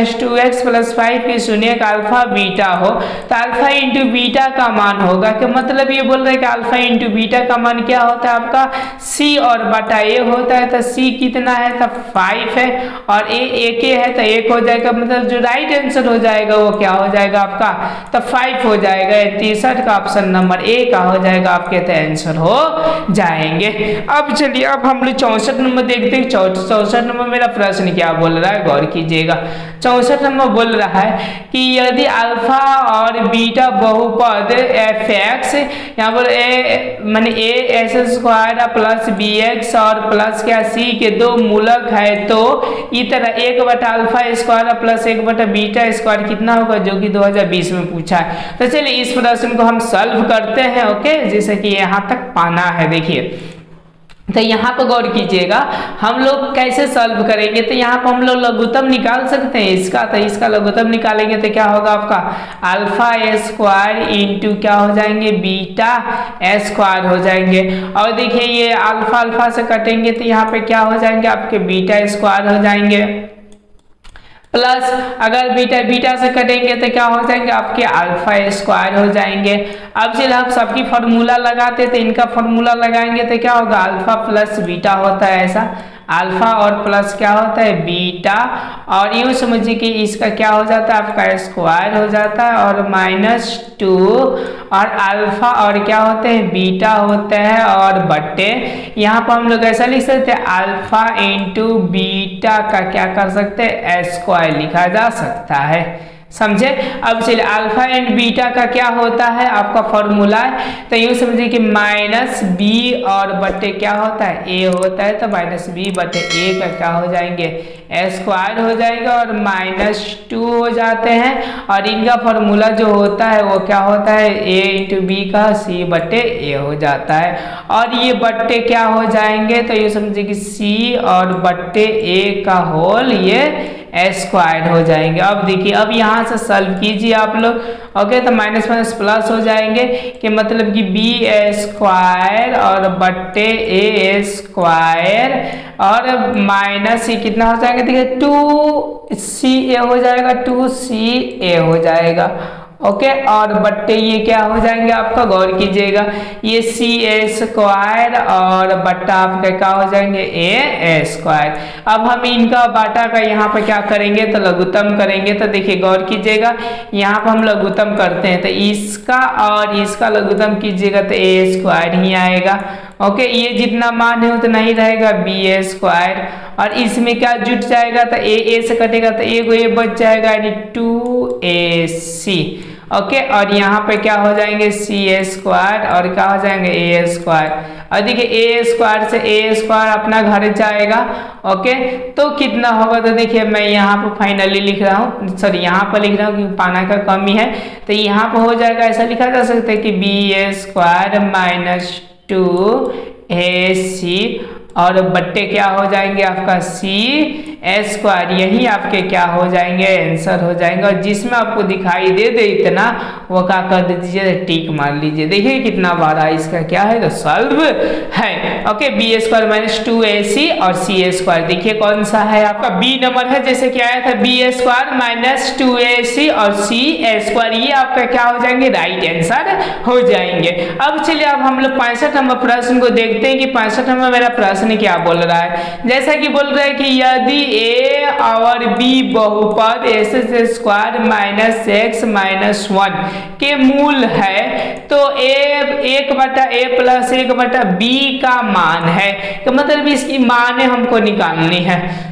- 2x + 5 की शून्यक अल्फा बीटा हो तो अल्फा इंटू बीटा का मान होगा, कि मतलब ये बोल रहे हैं कि अल्फा इंटू बीटा का मान क्या होता है आपका c और बटा a होता है, तो c कितना है, तो 5 है, और a एक है तो 1 हो जाएगा, मतलब जो राइट आंसर हो जाएगा वो क्या हो जाएगा आपका, तो 5 हो जाएगा। 63 का ऑप्शन नंबर ए का हो जाएगा आपके, तो आंसर हो जाएंगे। अब चलिए अब हम लोग 64 नंबर देखते हैं। 64 नंबर मेरा प्रश्न क्या बोल रहा है, गौर कीजिएगा। 64 नंबर बोल रहा है कि यदि अल्फा और बीटा बहुपद fx यहाँ पर a माने a² प्लस bx और प्लस क्या c के दो मूलक है, तो इस तरह 1/α² प्लस 1/β² कितना होगा, जो कि 2020 में पूछा है। तो चलिए इस प्रश्न को हम सॉल्व करते हैं। ओके, जैसे कि यहाँ तक पाना है। देखिए तो यहाँ पर गौर कीजिएगा, हम लोग कैसे सॉल्व करेंगे, तो यहाँ पर हम लोग लघुत्तम निकाल सकते हैं इसका, तो इसका लघुत्तम निकालेंगे तो क्या होगा आपका अल्फा a² इंटू क्या हो जाएंगे, बीटा a² हो जाएंगे। और देखिए ये अल्फा अल्फा से कटेंगे तो यहाँ पे क्या हो जाएंगे आपके बीटा² हो जाएंगे, प्लस अगर बीटा बीटा से कटेंगे तो क्या हो जाएंगे आपके α² हो जाएंगे। अब चलिए हम सबकी फार्मूला लगाते तो इनका फार्मूला लगाएंगे तो क्या होगा, अल्फा प्लस बीटा होता है, ऐसा अल्फा और प्लस क्या होता है बीटा, और यूँ समझिए कि इसका क्या हो जाता है आपका स्क्वायर हो जाता है, और -2 और अल्फा और क्या होते हैं बीटा होते हैं, और बट्टे यहाँ पर हम लोग ऐसा लिख सकते हैं अल्फा इंटू बीटा का क्या कर सकते हैं स्क्वायर लिखा जा सकता है, समझे। अब चलिए अल्फा एंड बीटा का क्या होता है आपका फॉर्मूला है, तो यूँ समझिए कि -b और बट्टे क्या होता है a होता है, तो -b बट्टे a का क्या हो जाएंगे स्क्वायर हो जाएगा, और -2 हो जाते हैं, और इनका फॉर्मूला जो होता है वो क्या होता है a इंटू बी का c बट्टे a हो जाता है, और ये बट्टे क्या हो जाएंगे, तो ये समझिए कि c और बट्टे a का होल ये स्क्वायर हो जाएंगे। अब देखिए अब यहाँ से सॉल्व कीजिए आप लोग। ओके, तो माइनस माइनस प्लस हो जाएंगे, कि मतलब कि b² और बट्टे a² और माइनस ही कितना हो जाएगा, देखिए 2ca हो जाएगा, 2ca हो जाएगा। ओके, और बट्टे ये क्या हो जाएंगे आपका, गौर कीजिएगा ये c² और बट्टा आपका क्या हो जाएंगे a²। अब हम इनका बाटा का यहाँ पर क्या करेंगे, तो लघुत्तम करेंगे। तो देखिए गौर कीजिएगा यहाँ पर हम लघुत्तम करते हैं, तो इसका और इसका लघुत्तम कीजिएगा तो a² ही आएगा। ओके, ये जितना मान है उतना ही रहेगा b², और इसमें क्या जुट जाएगा, तो a से कटेगा तो a बच जाएगा, यानी 2ac। ओके, और यहाँ पे क्या हो जाएंगे c² और क्या हो जाएंगे a², और देखिए a² से a² अपना घर जाएगा। ओके, तो कितना होगा, तो देखिए मैं यहाँ पर फाइनली लिख रहा हूँ, सॉरी यहाँ पर लिख रहा हूँ क्योंकि पाना का कमी है, तो यहाँ पर हो जाएगा, ऐसा लिखा जा सकता है कि b² - 2ac और बट्टे क्या हो जाएंगे आपका c², यही आपके क्या हो जाएंगे आंसर हो जाएंगे। और जिसमें आपको दिखाई दे इतना वो क्या कर दीजिए टिक मार लीजिए। देखिए कितना बड़ा इसका क्या है, तो सॉल्व है। ओके, b² - 2ac और c², देखिए कौन सा है आपका बी नंबर है, जैसे कि आया था b² - 2ac और c², ये आपका क्या हो जाएंगे राइट आंसर हो जाएंगे। अब चलिए अब हम लोग 65 नंबर प्रश्न को देखते हैं कि 65 नंबर मेरा प्रश्न क्या बोल रहा है। जैसा कि बोल रहा है कि यदि ए और बी बहुपद x² माइनस x माइनस 1 के मूल है तो एक बटा ए प्लस एक बटा बी का मान है, तो मतलब इसकी मान हमको निकालनी है।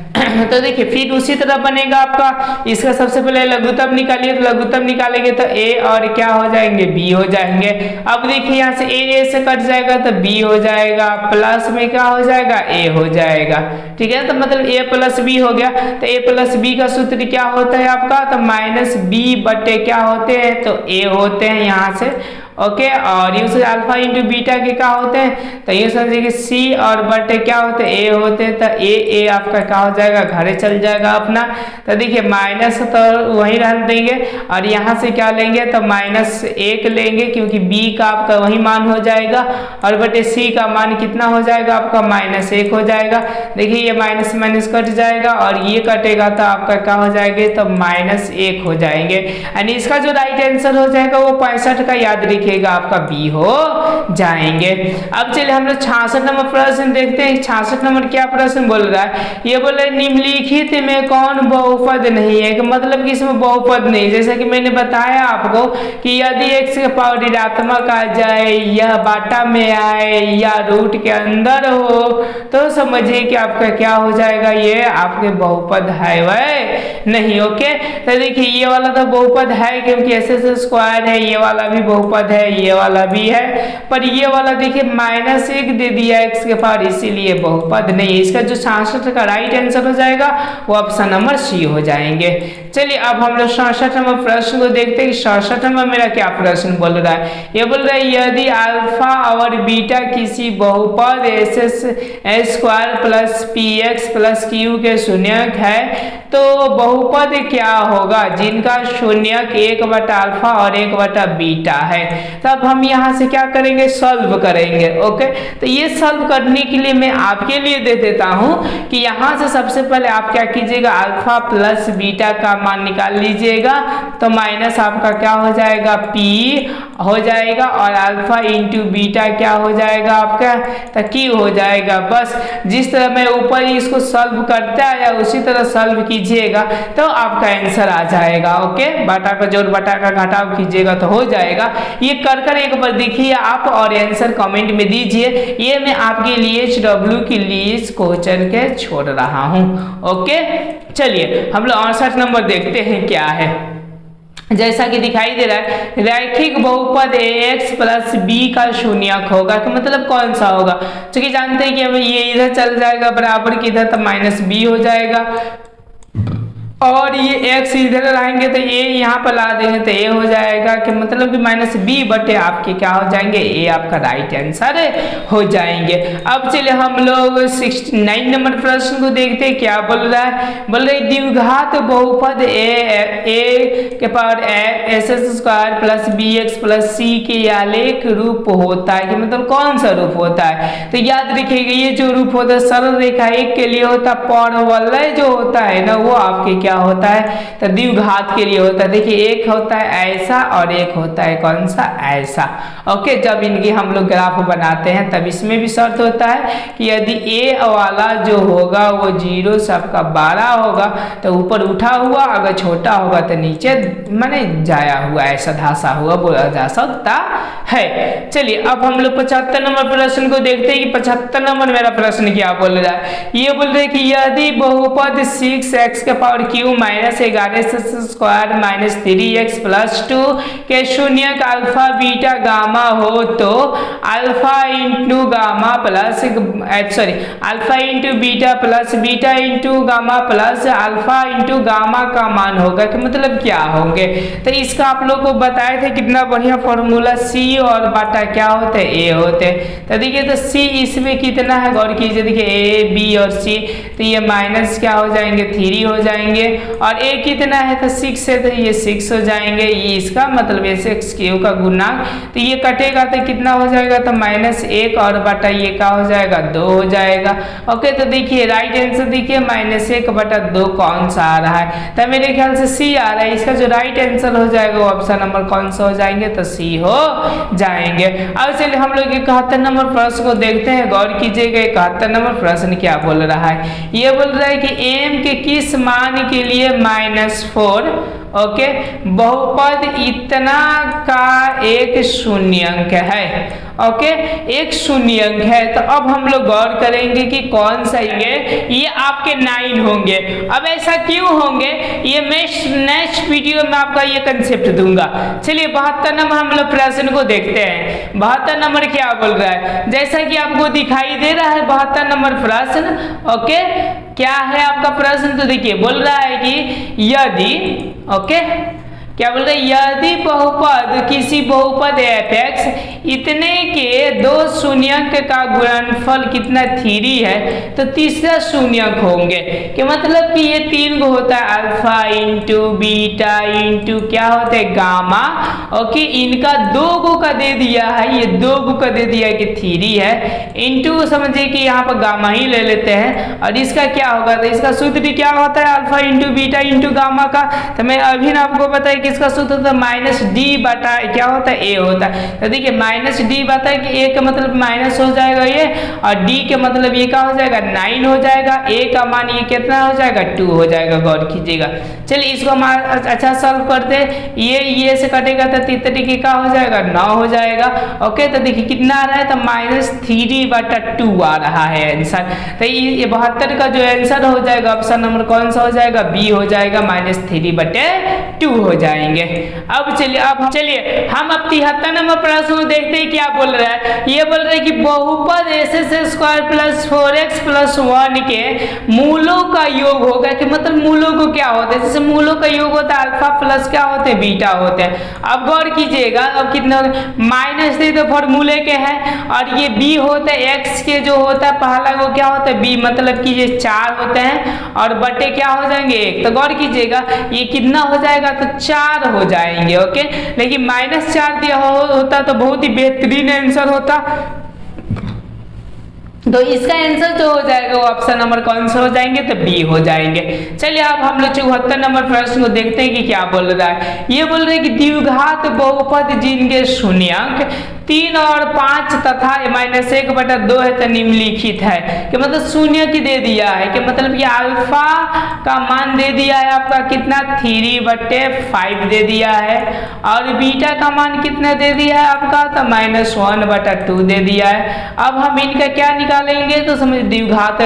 तो देखिए फिर उसी तरह बनेगा आपका, इसका सबसे पहले लघुत्तम निकालिए, तो लघुत्तम निकालेंगे तो a और क्या हो जाएंगे b हो जाएंगे। अब देखिए यहाँ से a से कट जाएगा तो b हो जाएगा, प्लस में क्या हो जाएगा a हो जाएगा, ठीक है। तो मतलब a प्लस b हो गया, तो a प्लस b का सूत्र क्या होता है आपका, तो माइनस b बटे क्या होते हैं, तो a होते हैं यहाँ से, ओके। और ये अल्फा इंटू बीटा के क्या होते हैं, तो ये समझिए कि सी और बटे क्या होते हैं ए होते हैं, तो ए आपका क्या हो जाएगा, घरे चल जाएगा अपना। तो देखिए माइनस तो वही रहने देंगे और यहाँ से क्या लेंगे, तो माइनस 1 लेंगे क्योंकि बी का आपका वही मान हो जाएगा, और बटे सी का मान कितना हो जाएगा आपका, माइनस 1 हो जाएगा। देखिए ये माइनस माइनस कट जाएगा और ये कटेगा तो आपका क्या हो जाएगा, तो माइनस 1 हो जाएंगे। यानी इसका जो राइट आंसर हो जाएगा वो 65 का याद रखिएगा आपका बी हो जाएंगे। अब चलिए हम लोग 66 नंबर प्रश्न देखते हैं। 66 नंबर क्या प्रश्न बोल रहा है, ये बोल रहा है निम्नलिखित में कौन बहुपद नहीं है, मतलब कि इसमें बहुपद नहीं। जैसे कि मैंने बताया आपको कि यदि x का पावर ऋणात्मक आ जाए या बाटा में आए या रूट के अंदर हो तो समझिए कि आपका क्या हो जाएगा, ये आपके बहुपद है वह नहीं, ओके। तो देखिए ये वाला तो बहुपद है क्योंकि x² है, ये वाला भी बहुपद है, ये वाला भी है, पर ये वाला देखिए -1 दे दिया x के पावर, इसीलिए बहुपद नहीं है। इसका जो 66 का राइट आंसर हो जाएगा वो ऑप्शन नंबर सी हो जाएंगे। चलिए अब हम लोग 67 नंबर प्रश्न को देखते हैं कि 67 नंबर मेरा क्या प्रश्न बोल रहा है। ये बोल रहा है यदि अल्फा और बीटा किसी बहुपद s² plus px plus q के शून्यक है तो बहुपद क्या होगा जिनका शून्यक 1/अल्फा और 1/बीटा है। तब हम यहाँ से क्या करेंगे, सॉल्व करेंगे, ओके। तो ये सॉल्व करने के लिए मैं आपके लिए दे देता हूँ कि यहाँ से सबसे पहले आप क्या कीजिएगा, अल्फा प्लस बीटा का मान निकाल लीजिएगा, तो माइनस आपका क्या हो जाएगा, p हो जाएगा, और अल्फा इंटू बीटा क्या हो जाएगा आपका, तो q हो जाएगा। बस जिस तरह मैं ऊपर इसको सॉल्व करते आया उसी तरह सॉल्व कीजिएगा तो आपका आंसर आ जाएगा, ओके। बाटा का जोड़ बाटा का घटाव कीजिएगा तो हो जाएगा। ये कर एक बार देखिए आप और आंसर कमेंट में दीजिए। ये मैं आपके लिए HW की लिस्ट क्वेश्चन के छोड़ रहा हूँ, ओके। चलिए हम लोग 68 नंबर देखते हैं क्या है। जैसा कि दिखाई दे रहा है रैखिक बहुपद ax प्लस b का शून्यक होगा, तो मतलब कौन सा होगा, क्योंकि जानते हैं कि हमें ये इधर चल जाएगा बराबर की इधर, तो माइनस b हो जाएगा, और ये x इधर लाएंगे तो a यहाँ पर ला देंगे तो a हो जाएगा, कि मतलब कि माइनस b बटे आपके क्या हो जाएंगे, a आपका राइट आंसर हो जाएंगे। अब चलिए हम लोग 69 नंबर प्रश्न को देखते हैं क्या बोल रहा है। बोल रहे द्विघात बहुपद a के power s² plus bx plus c के आलेख रूप होता है, कि मतलब कौन सा रूप होता है। तो याद रखिएगा ये जो रूप होता है सरल रेखा एक के लिए होता है, परवलय जो होता है ना वो आपके क्या होता है, तो द्विघात के लिए होता है। देखिए एक होता है ऐसा और एक होता है कौन सा, ऐसा, ओके। जब इनकी हम लोग ग्राफ बनाते हैं तब इसमें भी शर्त होता है कि यदि ए वाला जो होगा वो 0 सबका 12 होगा तो ऊपर उठा हुआ, अगर छोटा होगा तो नीचे माने जाया हुआ, ऐसा धासा हुआ बोला जा सकता है। चलिए अब हम लोग 75 नंबर प्रश्न को देखते हैं कि 75 नंबर मेरा प्रश्न क्या बोल रहा है। ये बोल रहे कि यदि बहुपद 6x के power q minus 11x² minus 3x plus 2 के शून्यक अल्फा बीटा गामा हो तो alpha into gamma plus alpha into beta plus beta into gamma plus alpha into gamma का मान होगा, कि मतलब क्या होंगे। तो इसका आप लोग को बताए थे कितना बढ़िया फॉर्मूला, c और बाटा क्या होते हैं, a होते हैं। तो देखिए तो c इसमें कितना है गौर कीजिए, देखिए a b और c, तो ये माइनस क्या हो जाएंगे 3 हो जाएंगे, और a कितना है तो 6 है, तो ये 6 हो जाएंगे। ये इसका मतलब x³ का गुणांक, तो ये कटेगा तो कितना हो जाएगा तो -1 और बटा ये क्या हो जाएगा 2 हो जाएगा। ओके, तो देखिए राइट आंसर देखिए -1/2 कौन सा आ रहा है, तो मेरे ख्याल से सी आ रहा है। इसका जो राइट आंसर हो जाएगा वो ऑप्शन नंबर कौन सा हो जाएंगे तो सी हो जाएंगे। अब चलिए हम लोग 71 नंबर प्रश्न को देखते हैं, गौर कीजिएगा 71 नंबर प्रश्न क्या बोल रहा है। ये बोल रहा है कि m के किस मान के लिए -4 ओके बहुपद इतना का एक शून्यंक है। ओके, एक शून्यंक है, तो अब हम लोग गौर करेंगे कि कौन सा ये आपके 9 होंगे। अब ऐसा क्यों होंगे, ये मैं नेक्स्ट वीडियो में आपका ये कंसेप्ट दूंगा। चलिए 72 नंबर हम लोग प्रश्न को देखते हैं। 72 नंबर क्या बोल रहा है, जैसा कि आपको दिखाई दे रहा है 72 नंबर प्रश्न। ओके, क्या है आपका प्रश्न, तो देखिए बोल रहा है कि यदि ओके क्या बोल रहे हैं, यदि बहुपद किसी बहुपद f(x) इतने के दो शून्यंक का गुणनफल कितना 3 है, तो तीसरा शून्यंक होंगे। कि मतलब कि ये 3 को होता है अल्फा इंटू बीटा इंटू क्या होता है गामा। ओके, इनका 2 को का दे दिया है, ये 2 को का दे दिया है कि 3 है, इंटू समझिए कि यहाँ पर गामा ही ले लेते हैं। और इसका क्या होगा, तो इसका सूत्र क्या होता है alpha into beta into gamma का, तो मैं अभी ना आपको बताया इसका सूत्र होता है -d बटा क्या होता है a होता है। तो देखिए -d बता कि a का मतलब माइनस हो जाएगा ये, और d के मतलब ये क्या हो जाएगा 9 हो जाएगा, a का मान ये कितना हो जाएगा 2 हो जाएगा। गौर कीजिएगा। चलिए इसको हम अच्छा सॉल्व करते हैं। ये से कटेगा तो 3 का हो जाएगा 9 हो जाएगा। ओके, तो देखिए कितना आ रहा है तो -3/2 आ रहा है आंसर। तो ये 72 का जो आंसर हो जाएगा ऑप्शन नंबर कौन सा हो जाएगा बी हो जाएगा, -3/2 हो जाएंगे। अब चलिए हम अब 73 नंबर प्रश्न देखते हैं क्या बोल रहा है। ये बोल रहा है कि बहुपद x² + 4x + 1 के मूलों का योग होगा। कि मतलब मूलों को क्या होता है, जैसे मूलों का योग होता है अल्फा प्लस क्या होते हैं बीटा होते हैं। अब गौर कीजिएगा, अब कितना -3 तो फॉर्मूले के हैं, और ये b होता है x के जो होता है पहला वो क्या होता है b, मतलब कि ये 4 होते हैं और बटे क्या हो जाएंगे 1। तो गौर कीजिएगा ये कितना हो जाएगा तो 4 हो जाएंगे। ओके, लेकिन -4 दिया होता तो बहुत ही बेहतरीन आंसर होता। तो इसका आंसर जो हो जाएगा वो ऑप्शन नंबर कौन सा हो जाएंगे तो बी हो जाएंगे। चलिए अब हम लोग 74 नंबर प्रश्न को देखते हैं कि क्या बोल रहा है। ये बोल रहे हैं कि द्विघात बहुपद जिनके शून्यंक 3 और 5 तथा -1/2 है तो निम्नलिखित है। कि मतलब शून्य की दे दिया है, कि मतलब कि अल्फा का मान दे दिया है आपका कितना 3/5 दे दिया है, और बीटा का मान कितना दे दिया है आपका तो -1/2 दे दिया है। अब हम इनका क्या निकालेंगे तो समझ द्विघात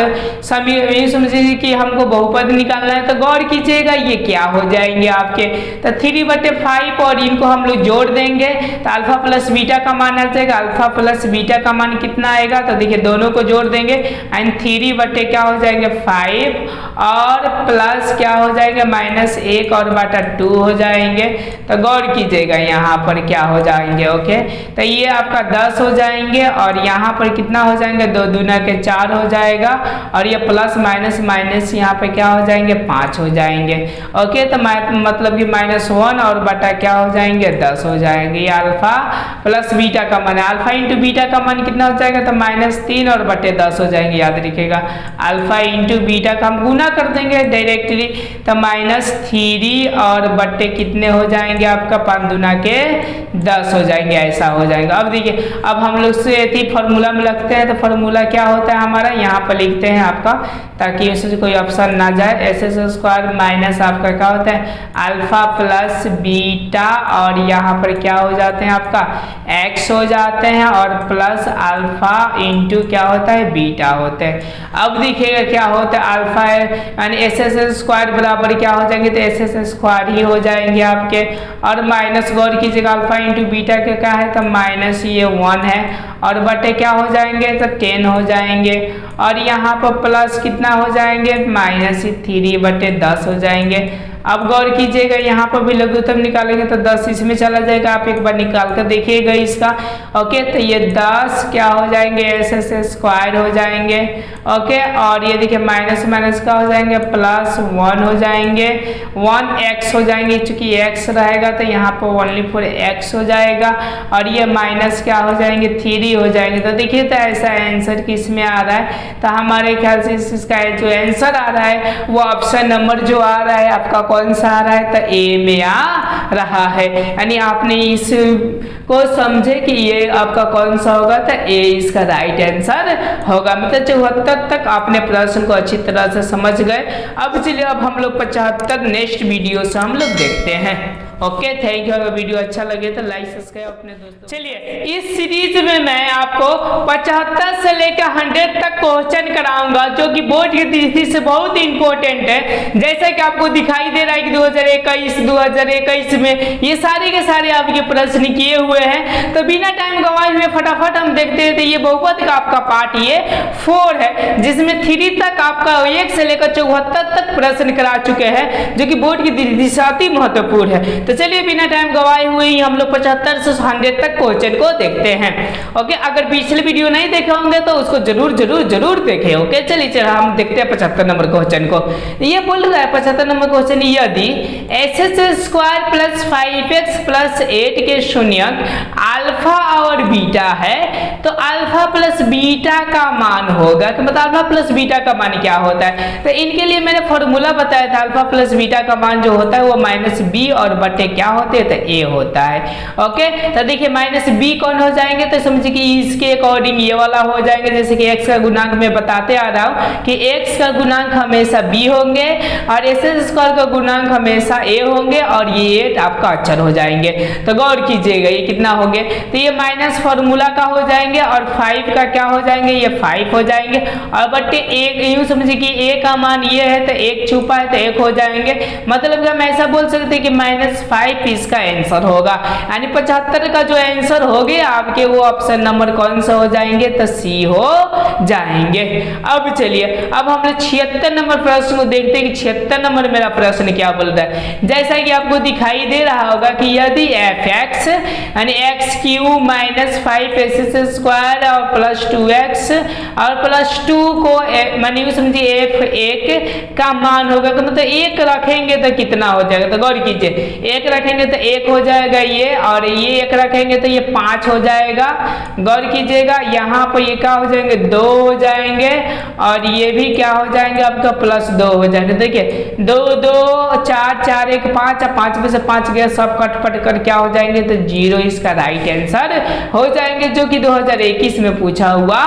समझिए कि हमको बहुपद निकालना है। तो गौर कीजिएगा ये क्या हो जाएंगे आपके तो 3/5, और इनको हम लोग जोड़ देंगे तो अल्फा प्लस बीटा का मान आ जाएगा। अल्फा प्लस बीटा का मान कितना आएगा तो देखिए दोनों को जोड़ देंगे एंड 3 क्या हो जाएंगे 5, और प्लस क्या हो जाएगा -1 और बटा 2 हो जाएंगे। तो गौर कीजिएगा यहाँ पर क्या हो जाएंगे। ओके, तो ये आपका 10 हो जाएंगे, और यहाँ पर कितना हो जाएंगे 2 दूना के 4 हो जाएगा, और ये प्लस माइनस माइनस यहाँ पे क्या हो जाएंगे 5 हो जाएंगे। ओके, तो मतलब कि -1 और बटा क्या हो जाएंगे 10 हो जाएंगे। ये अल्फा प्लस बीटा का मान है, अल्फा इंटू बीटा का मान कितना हो जाएगा तो -3 और बटे 10 हो जाएंगे। याद रखिएगा अल्फा इंटू बीटा का हम गुना कर देंगे डायरेक्टली, तो -3 और बटे कितने हो जाएंगे आपका 5 दूना के 10 हो जाएंगे, ऐसा हो जाएगा। अब देखिए अब हम लोग से फॉर्मूला में लगते हैं, तो फॉर्मूला क्या होता है हमारा यहाँ पर लिखते हैं आपका, ताकि उससे कोई ऑप्शन ना जाए। s² माइनस आपका क्या होता है अल्फा प्लस बीटा, और यहाँ पर क्या हो जाते हैं आपका x हो जाते हैं, और प्लस अल्फा इंटू क्या होता है बीटा होते हैं। अब देखिएगा क्या होता है अल्फा है यानी s² बराबर क्या हो जाएंगे तो s² ही हो जाएंगे आपके, और माइनस गौर कीजिएगा अल्फा इंटू बीटा के क्या है तो माइनस ये 1 है, और बटे क्या हो जाएंगे तो 10 हो जाएंगे, और यहाँ पर प्लस कितना हो जाएंगे -3/10 हो जाएंगे। अब गौर कीजिएगा यहाँ पर भी लघुत्तम निकालेंगे तो 10 इसमें चला जाएगा, आप एक बार निकाल कर देखिएगा इसका। ओके, तो ये 10 क्या हो जाएंगे, एस स्क्वायर हो जाएंगे। ओके, और ये देखिए माइनस माइनस का हो जाएंगे प्लस 1 हो जाएंगे, 1x हो जाएंगे, चूंकि x रहेगा तो यहाँ पर ओनली फॉर x हो जाएगा, और ये माइनस क्या हो जाएंगे 3 हो जाएंगे। तो देखिए तो ऐसा आंसर किस में आ रहा है, तो हमारे ख्याल से इसका जो आंसर आ रहा है वो ऑप्शन नंबर जो आ रहा है आपका कौन सा आ रहा है, तो ए में आ रहा है। यानी आपने इस को समझे कि ये आपका कौन सा होगा, तो ए इसका राइट आंसर होगा। मतलब 74 तक आपने प्रश्न को अच्छी तरह से समझ गए। अब चलिए अब हम लोग 75 नेक्स्ट वीडियो से हम लोग देखते हैं। Okay, thank you. अगर वीडियो अच्छा लगे तो लाइक सब्सक्राइब अपने दोस्तों। चलिए इस सीरीज में मैं आपको 75 से लेकर 100 तक क्वेश्चन कराऊंगा जो कि बोर्ड की दृष्टि से बहुत ही इंपॉर्टेंट है। जैसे कि आपको दिखाई दे रहा है कि 2021 में ये सारे के सारे आपके प्रश्न किए हुए हैं। तो बिना टाइम गंवाए हुए फटाफट हम देखते हैं। तो ये बहुपद का आपका पार्ट ये 4 है, जिसमें 3 तक आपका 1 से लेकर 74 तक प्रश्न करा चुके हैं, जो कि बोर्ड की दृष्टि से अति महत्वपूर्ण है। तो चलिए बिना टाइम गवाए हुए ही हम लोग 75 से 100 तक क्वेश्चन को देखते हैं। ओके, अगर पिछले वीडियो नहीं देखे होंगे तो उसको जरूर देखें। ओके, चलिए हम देखते हैं 75 नंबर क्वेश्चन को। ये बोल रहा है 75 नंबर क्वेश्चन, यदि x² प्लस 5x प्लस 8 के शून्यक अल्फा और बीटा है तो अल्फा प्लस बीटा का मान होगा। कि मतलब अल्फा प्लस बीटा का मान क्या होता है, तो इनके लिए मैंने फॉर्मूला बताया था। अल्फा प्लस बीटा का मान जो होता है वो -b और बटे क्या होते हैं, तो a होता है। ओके, तो देखिए -b कौन हो जाएंगे, तो समझिए कि इसके अकॉर्डिंग ये वाला हो जाएंगे। जैसे कि x का गुणांक मैं बताते आ रहा हूँ कि x का गुणांक हमेशा b होंगे और s² का गुणांक हमेशा a होंगे, और ये 8 आपका अक्षर हो जाएंगे। तो गौर कीजिएगा ये कितना हो गए, तो ये माइनस फॉर्मूला का हो जाएंगे और 5 का क्या हो जाएंगे, ये 5 हो जाएंगे, और बटे 1 यूं समझिए कि a का मान ये है तो 1 छुपा है तो 1 हो जाएंगे। मतलब हम ऐसा बोल सकते हैं कि -5 इसका आंसर होगा। यानी 75 का जो आंसर हो गया आपके वो ऑप्शन नंबर कौन सा हो जाएंगे, तो सी हो जाएंगे। अब चलिए अब हम लोग 76 नंबर प्रश्न को देखते हैं कि 76 नंबर मेरा प्रश्न क्या बोल रहा है। जैसा कि आपको दिखाई दे रहा होगा कि यदि fx यानी x³ - 5x² और प्लस 2x और प्लस 2 को मानी समझिए f1 का मान होगा, तो मतलब 1 रखेंगे तो कितना हो जाएगा, तो गौर कीजिए 1 रखेंगे तो 1 हो जाएगा ये, और ये 1 रखेंगे तो ये 5 हो जाएगा। गौर कीजिएगा यहाँ पर ये क्या हो जाएंगे 2 हो जाएंगे, और ये भी क्या हो जाएंगे आपका +2 हो जाएंगे। देखिए 2 2 4 4 1 5, 5 में से 5 गया, सब कट कर क्या हो जाएंगे, तो 0 इसका राइट आंसर हो जाएंगे, जो कि 2021 में पूछा हुआ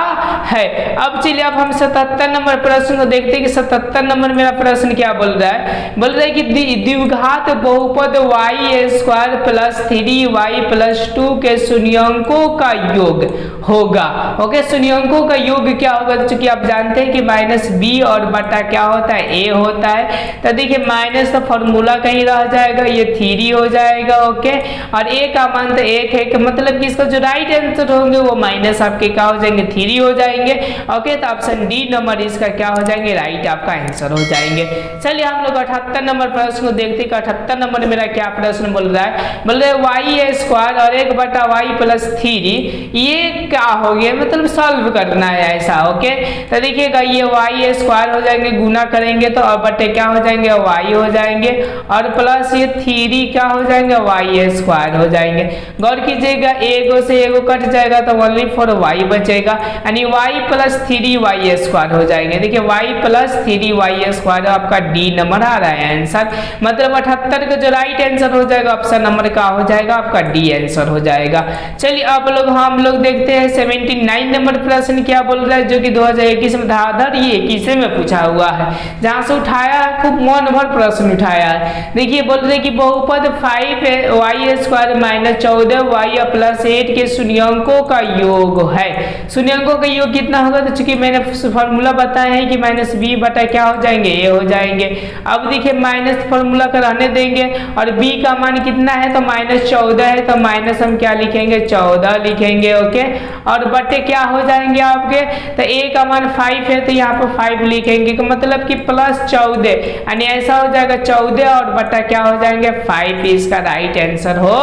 है। अब चलिए अब हम 77 नंबर प्रश्न को देखते हैं कि 77 नंबर मेरा प्रश्न क्या बोल रहा है कि द्विघात बहुपद y² प्लस 3y प्लस 2 के शून्यंकों का योग होगा। ओके, शून्यंकों का योग क्या होगा, चूंकि आप जानते हैं कि -b और बटा क्या होता है, a होता है। तो देखिए माइनस तो फॉर्मूला कहीं रह जाएगा, ये 3 हो जाएगा। ओके, और a का मान तो 1 है, मतलब कि इसका जो राइट आंसर होंगे वो माइनस आपके क्या हो जाएंगे 3 हो जाएंगे। ओके, तो ऑप्शन डी नंबर इसका क्या हो जाएंगे, राइट आपका आंसर हो जाएंगे। चलिए हम लोग 78 नंबर प्रश्न को देखते हैं। 78 नंबर मेरा क्या प्रश्न बोल रहा है, y² और 1/y प्लस 3 ये क्या हो गया, मतलब सॉल्व करना है ऐसा। ओके, तो देखिएगा ये y² हो जाएंगे, गुना करेंगे तो और बटे क्या हो जाएंगे y हो जाएंगे, और प्लस ये 3 क्या हो जाएंगे y² हो जाएंगे। गौर कीजिएगा एगो से एगो कट जाएगा तो ओनली फॉर y बचेगा, यानी y प्लस 3y² हो जाएंगे। देखिए y प्लस 3y² आपका डी नंबर आ रहा है आंसर। मतलब 78 का जो राइट आंसर हो जाएगा ऑप्शन नंबर का हो जाएगा आपका डी आंसर हो जाएगा। चलिए अब हम लोग देखते हैं 79 नंबर प्रश्न क्या बोल रहा है, जो कि 2021 में धाधर ये 21 में पूछा हुआ है, जहां से उठाया है खूब मन भर प्रश्न उठाया है। देखिए बोल रहे कि बहुपद 5y² - 14y प्लस 8 के शून्यंकों का योग है। शून्यंकों का योग कितना होगा, तो चूंकि मैंने फॉर्मूला बताया है कि -b बटा क्या हो जाएंगे, a हो जाएंगे। अब देखिए माइनस फॉर्मूला का रहने देंगे और b b का मान कितना है तो -14 है, तो माइनस हम क्या लिखेंगे 14 लिखेंगे। ओके, और बटे क्या हो जाएंगे आपके, तो a का मान 5 है तो यहाँ पर 5 लिखेंगे, तो मतलब कि +14 यानी ऐसा हो जाएगा 14 और बटा क्या हो जाएंगे 5, इसका राइट आंसर हो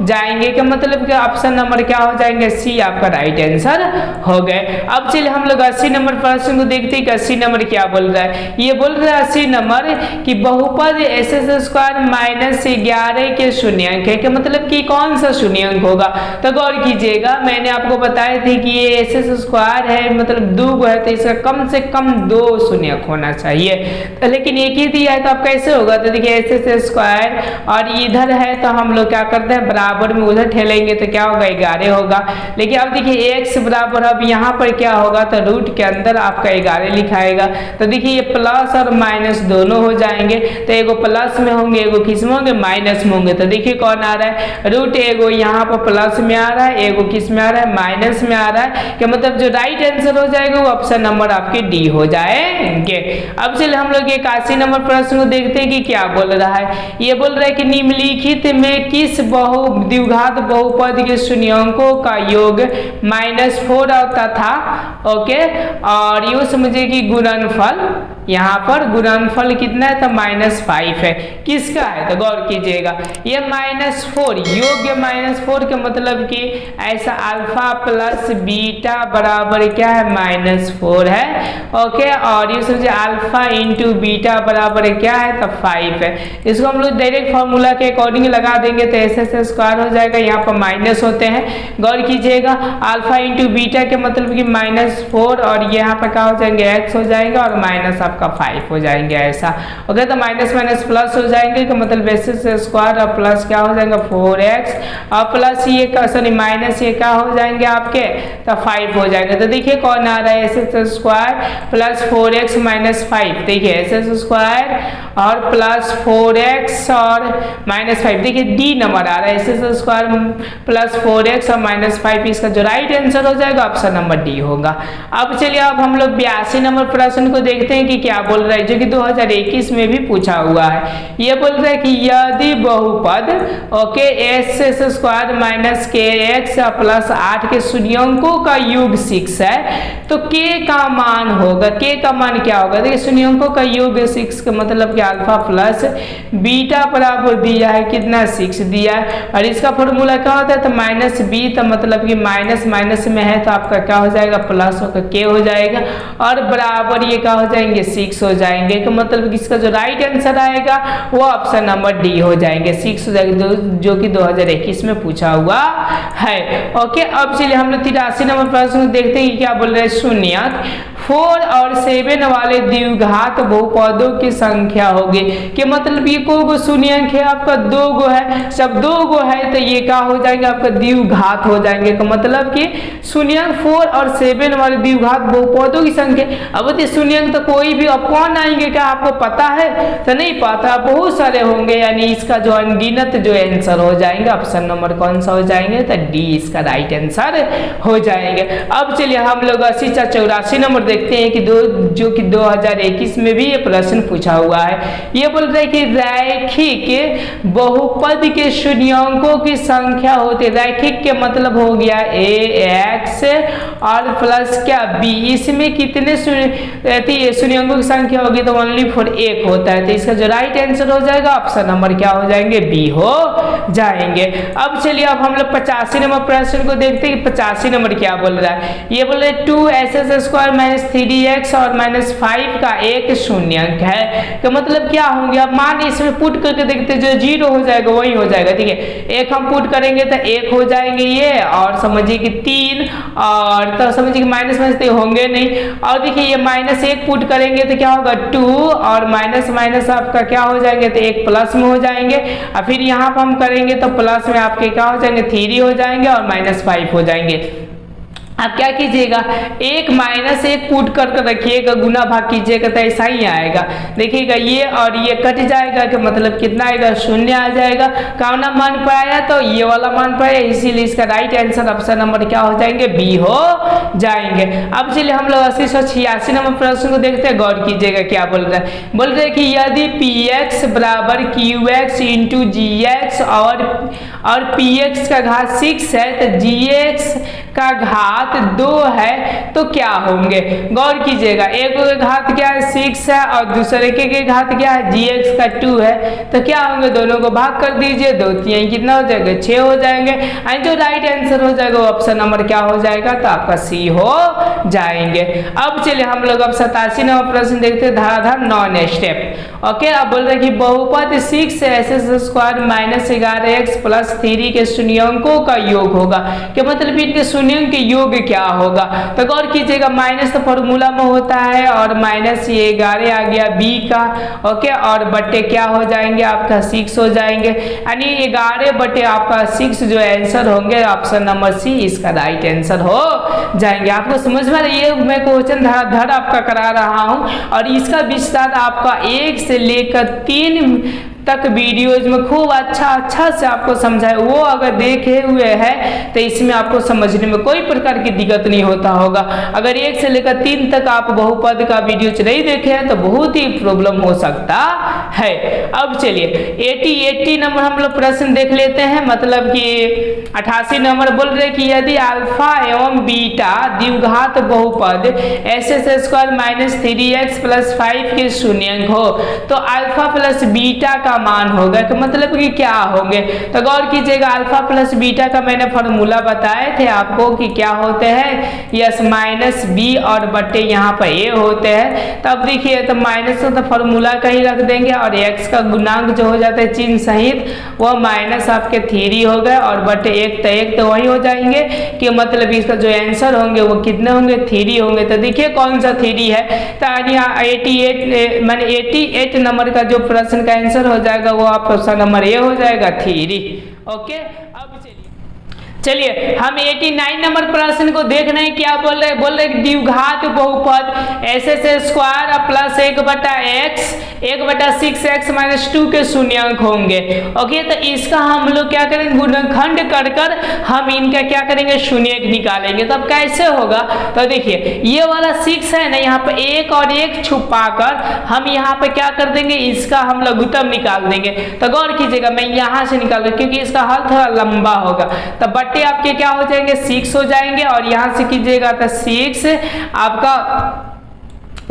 जाएंगे। कि मतलब कि ऑप्शन नंबर क्या हो जाएंगे सी आपका राइट आंसर हो गए। अब चलिए हम लोग 80 नंबर प्रश्न को देखते हैं कि 80 नंबर क्या बोल रहा है। ये बोल रहा है 80 नंबर कि बहुपद SS² -11 के शून्यंक है, कि मतलब कि कौन सा शून्यंक होगा। तो गौर कीजिएगा, मैंने आपको बताया थे कि ये SS² है, मतलब 2 है, तो इसका कम से कम 2 शून्यंक होना चाहिए, तो लेकिन एक ही दिया है, तो अब कैसे होगा। तो देखिए SS² और इधर है, तो हम लोग क्या करते हैं बराबर में उधर ठेलेंगे तो क्या होगा 11 होगा। लेकिन अब देखिए x बराबर अब यहाँ पर क्या होगा, तो रूट के अंदर आपका 11 लिखाएगा। तो देखिए ये प्लस और माइनस दोनों हो जाएंगे, तो एगो प्लस में होंगे, एगो किस में होंगे माइनस में होंगे। तो देखिए कौन आ रहा है, रूट एगो यहाँ पर प्लस में आ रहा है, एगो किस में आ रहा है माइनस में आ रहा है, कि मतलब जो राइट आंसर हो जाएगा वो ऑप्शन नंबर आपके डी हो जाएंगे। अब चलिए हम लोग 81 नंबर प्रश्न को देखते हैं कि क्या बोल रहा है। ये बोल रहा है कि निम्नलिखित में किस द्विघात बहुपद के शून्यंकों का योग -4 तथा ओके, और यूं समझिए कि गुणनफल, यहाँ पर गुणनफल कितना है तो -5 है, किसका है तो गौर कीजिएगा, ये -4 योग्य -4 के मतलब कि ऐसा अल्फा प्लस बीटा बराबर क्या है -4 है। ओके, और ये समझिए अल्फा इंटू बीटा बराबर क्या है तो 5 है। इसको हम लोग डायरेक्ट फॉर्मूला के अकॉर्डिंग लगा देंगे तो SS² हो जाएगा, यहाँ पर माइनस होते हैं, गौर कीजिएगा अल्फा इंटू बीटा के मतलब कि -4 और यहाँ पर क्या हो जाएंगे x हो जाएगा और माइनस आपका 5 हो जाएंगे ऐसा। ओके, तो माइनस माइनस प्लस हो जाएंगे, कि मतलब SS² और प्लस क्या हो जाएगा 4x और प्लस ये का सॉरी माइनस ये क्या हो जाएंगे आपके तो 5 हो जाएंगे। तो देखिए कौन आ रहा है SS² प्लस 4x माइनस 5, देखिए SS² और प्लस 4x और -5, देखिए डी नंबर आ रहा है SS² प्लस 4x और -5, इसका जो राइट आंसर हो जाएगा ऑप्शन नंबर डी होगा। अब चलिए अब हम लोग 82 नंबर प्रश्न को देखते हैं कि क्या बोल रहा है, जो कि 2021 में भी पूछा हुआ है। ये बोल रहा है कि यदि बहुपद ओके SS² -kx प्लस 8 के शून्यंकों का योग 6 है तो k का मान होगा, k का मान क्या होगा। देखिए शून्यंकों का योग 6 का मतलब कि अल्फा प्लस बीटा बराबर दिया है कितना 6 दिया है, और इसका फॉर्मूला क्या होता है तो -b, तो मतलब कि माइनस माइनस में है तो आपका क्या हो जाएगा प्लस होकर k हो जाएगा, और बराबर ये क्या हो जाएंगे 6 हो जाएंगे, तो मतलब इसका जो राइट आंसर आएगा वो ऑप्शन नंबर डी हो जाएंगे, 6 हो जाएगा, जो कि 2021 में पूछा हुआ है। ओके, अब चलिए हम लोग 83 नंबर प्रश्न देखते हैं कि क्या बोल रहे हैं। शून्यक 4 और 7 वाले द्विघात बहुपदों की संख्या होगी, कि मतलब ये को शून्यक है आपका 2 गो है, सब 2 गो है तो ये क्या हो जाएंगे आपका द्विघात हो जाएंगे, का मतलब कि शून्यक 4 और 7 वाले द्विघात बहुपदों की संख्या। अब ये शून्यक तो कोई भी अब कौन आएंगे क्या आपको पता है तो नहीं पता, बहुत सारे होंगे, यानी इसका जो अनगिनत जो आंसर हो जाएंगे ऑप्शन नंबर कौन सा हो जाएंगे तो डी इसका राइट आंसर हो जाएंगे। अब चलिए हम लोग 84 नंबर देखते हैं कि जो कि 2021 में भी ये प्रश्न पूछा हुआ है। ये बोल रहे हैं कि रैखिक बहुपद के शून्यंकों की संख्या होती है, रैखिक के मतलब हो गया ax और प्लस क्या b, इसमें कितने शून्यंकों की संख्या होगी तो ओनली फॉर 1 होता है, तो इसका जो राइट आंसर हो जाएगा ऑप्शन नंबर क्या हो जाएंगे बी हो जाएंगे। अब चलिए अब हम लोग 85 नंबर प्रश्न को देखते हैं कि 85 नंबर क्या बोल रहा है। ये बोल रहे 2SS² -3x और -5 का एक शून्यंक है, तो मतलब क्या होंगे अब मान इसमें पुट करके देखते जो 0 हो जाएगा वही हो जाएगा, ठीक है, एक हम पुट करेंगे तो 1 हो जाएंगे ये, और समझिए कि 3 और तो समझिए कि माइनस माइनस तो होंगे नहीं, और देखिए ये -1 पुट करेंगे तो क्या होगा 2 और माइनस माइनस आपका क्या हो जाएंगे तो 1 प्लस में हो जाएंगे, और फिर यहाँ पर हम करेंगे तो प्लस में आपके क्या हो जाएंगे 3 हो जाएंगे और -5 हो जाएंगे। आप क्या कीजिएगा, एक माइनस एक कूट कर रखिएगा, गुना भाग कीजिएगा तो ऐसा ही आएगा। देखिएगा ये और ये कट जाएगा कि मतलब कितना आएगा, शून्य आ जाएगा। कौन मान पर आया, तो ये वाला मान पर आया, इसीलिए इसका राइट आंसर ऑप्शन नंबर क्या हो जाएंगे, बी हो जाएंगे। अब चलिए हम लोग 8086 नंबर प्रश्न को देखते हैं, गौर कीजिएगा क्या बोल रहे हैं। बोल रहे कि यदि px बराबर qx इंटू जी एक्स और px का घात 6 है तो gx का घात 2 है तो क्या होंगे। गौर कीजिएगा, एक के घात क्या है 6 है और दूसरे के घात क्या है gx का 2 है, तो क्या होंगे, दोनों को भाग कर दीजिए, 2 3 कितना हो जाएगा, 6 हो जाएंगे। एंड जो राइट आंसर हो जाएगा वो ऑप्शन नंबर क्या हो जाएगा, तो आपका सी हो जाएंगे। अब चलिए हम लोग अब 87 नंबर प्रश्न देखते हैं, धराधार नॉन स्टेप। ओके, अब बोल रहे कि बहुपद 6x² माइनस 11x प्लस 3 के शून्यंकों का योग होगा, कि मतलब इनके शून्यंक के योग क्या होगा। तो गौर कीजिएगा, माइनस तो फॉर्मूला में होता है और माइनस ये 11 आ गया बी का, ओके, और बट्टे क्या हो जाएंगे आपका 6 हो जाएंगे, यानी 11 बटे आपका 6 जो आंसर होंगे ऑप्शन नंबर सी इसका राइट आंसर हो जाएंगे। आपको समझ में ये मैं क्वेश्चन धराधर आपका करा रहा हूं और इसका विस्तार आपका 1 से लेकर 3 तक वीडियोज में खूब अच्छा से आपको समझाए, वो अगर देखे हुए हैं तो इसमें आपको समझने में कोई प्रकार की दिक्कत नहीं होता होगा। अगर 1 से लेकर 3 तक आप बहुपद का वीडियो नहीं देखे हैं तो बहुत ही प्रॉब्लम हो सकता है। अब चलिए 80 नंबर हम लोग प्रश्न देख लेते हैं, मतलब कि 88 नंबर बोल रहे कि यदि अल्फा एवं बीटा द्विघात बहुपद SS² माइनस 3x प्लस 5 के शून्यंक हो तो अल्फा प्लस बीटा का मान होगा, कि मतलब कि क्या होंगे। तो गौर कीजिएगा, अल्फा प्लस बीटा का मैंने फॉर्मूला बताए थे आपको कि क्या होते हैं, यस माइनस बी और बट्टे यहाँ पर ए होते हैं। तब देखिए तो माइनस तो फॉर्मूला का ही रख देंगे और एक्स का गुणांक जो हो जाता है चिन्ह सहित वो माइनस आपके 3 हो गए और बट्टे 1 तो वही हो जाएंगे, कि मतलब इसका जो आंसर होंगे वो कितने होंगे, 3 होंगे। तो देखिए कौन सा 3 है, तो यहाँ 88 नंबर का जो प्रश्न का आंसर हो जाएगा वो आप ऑप्शन नंबर ए हो जाएगा 3। ओके, अब चलिए हम 89 नंबर प्रश्न को देख रहे हैं, क्या बोल रहे द्विघात बहुपद SS² प्लस 1/6x माइनस 2 के शून्यंक होंगे। ओके, तो इसका हम लोग क्या करेंगे, गुणनखंड कर हम इनका क्या करेंगे, शून्यंक निकालेंगे। तब कैसे होगा, तो देखिए ये वाला 6 है ना, यहाँ पे 1 और 1 छुपाकर हम यहाँ पे क्या कर देंगे, इसका हम लघुत्तम निकाल देंगे। तो गौर कीजिएगा, मैं यहाँ से निकाल दूँ क्योंकि इसका हल थोड़ा लंबा होगा। तो बट्टे आपके क्या हो जाएंगे, 6 हो जाएंगे और यहां से कीजिएगा तो 6 आपका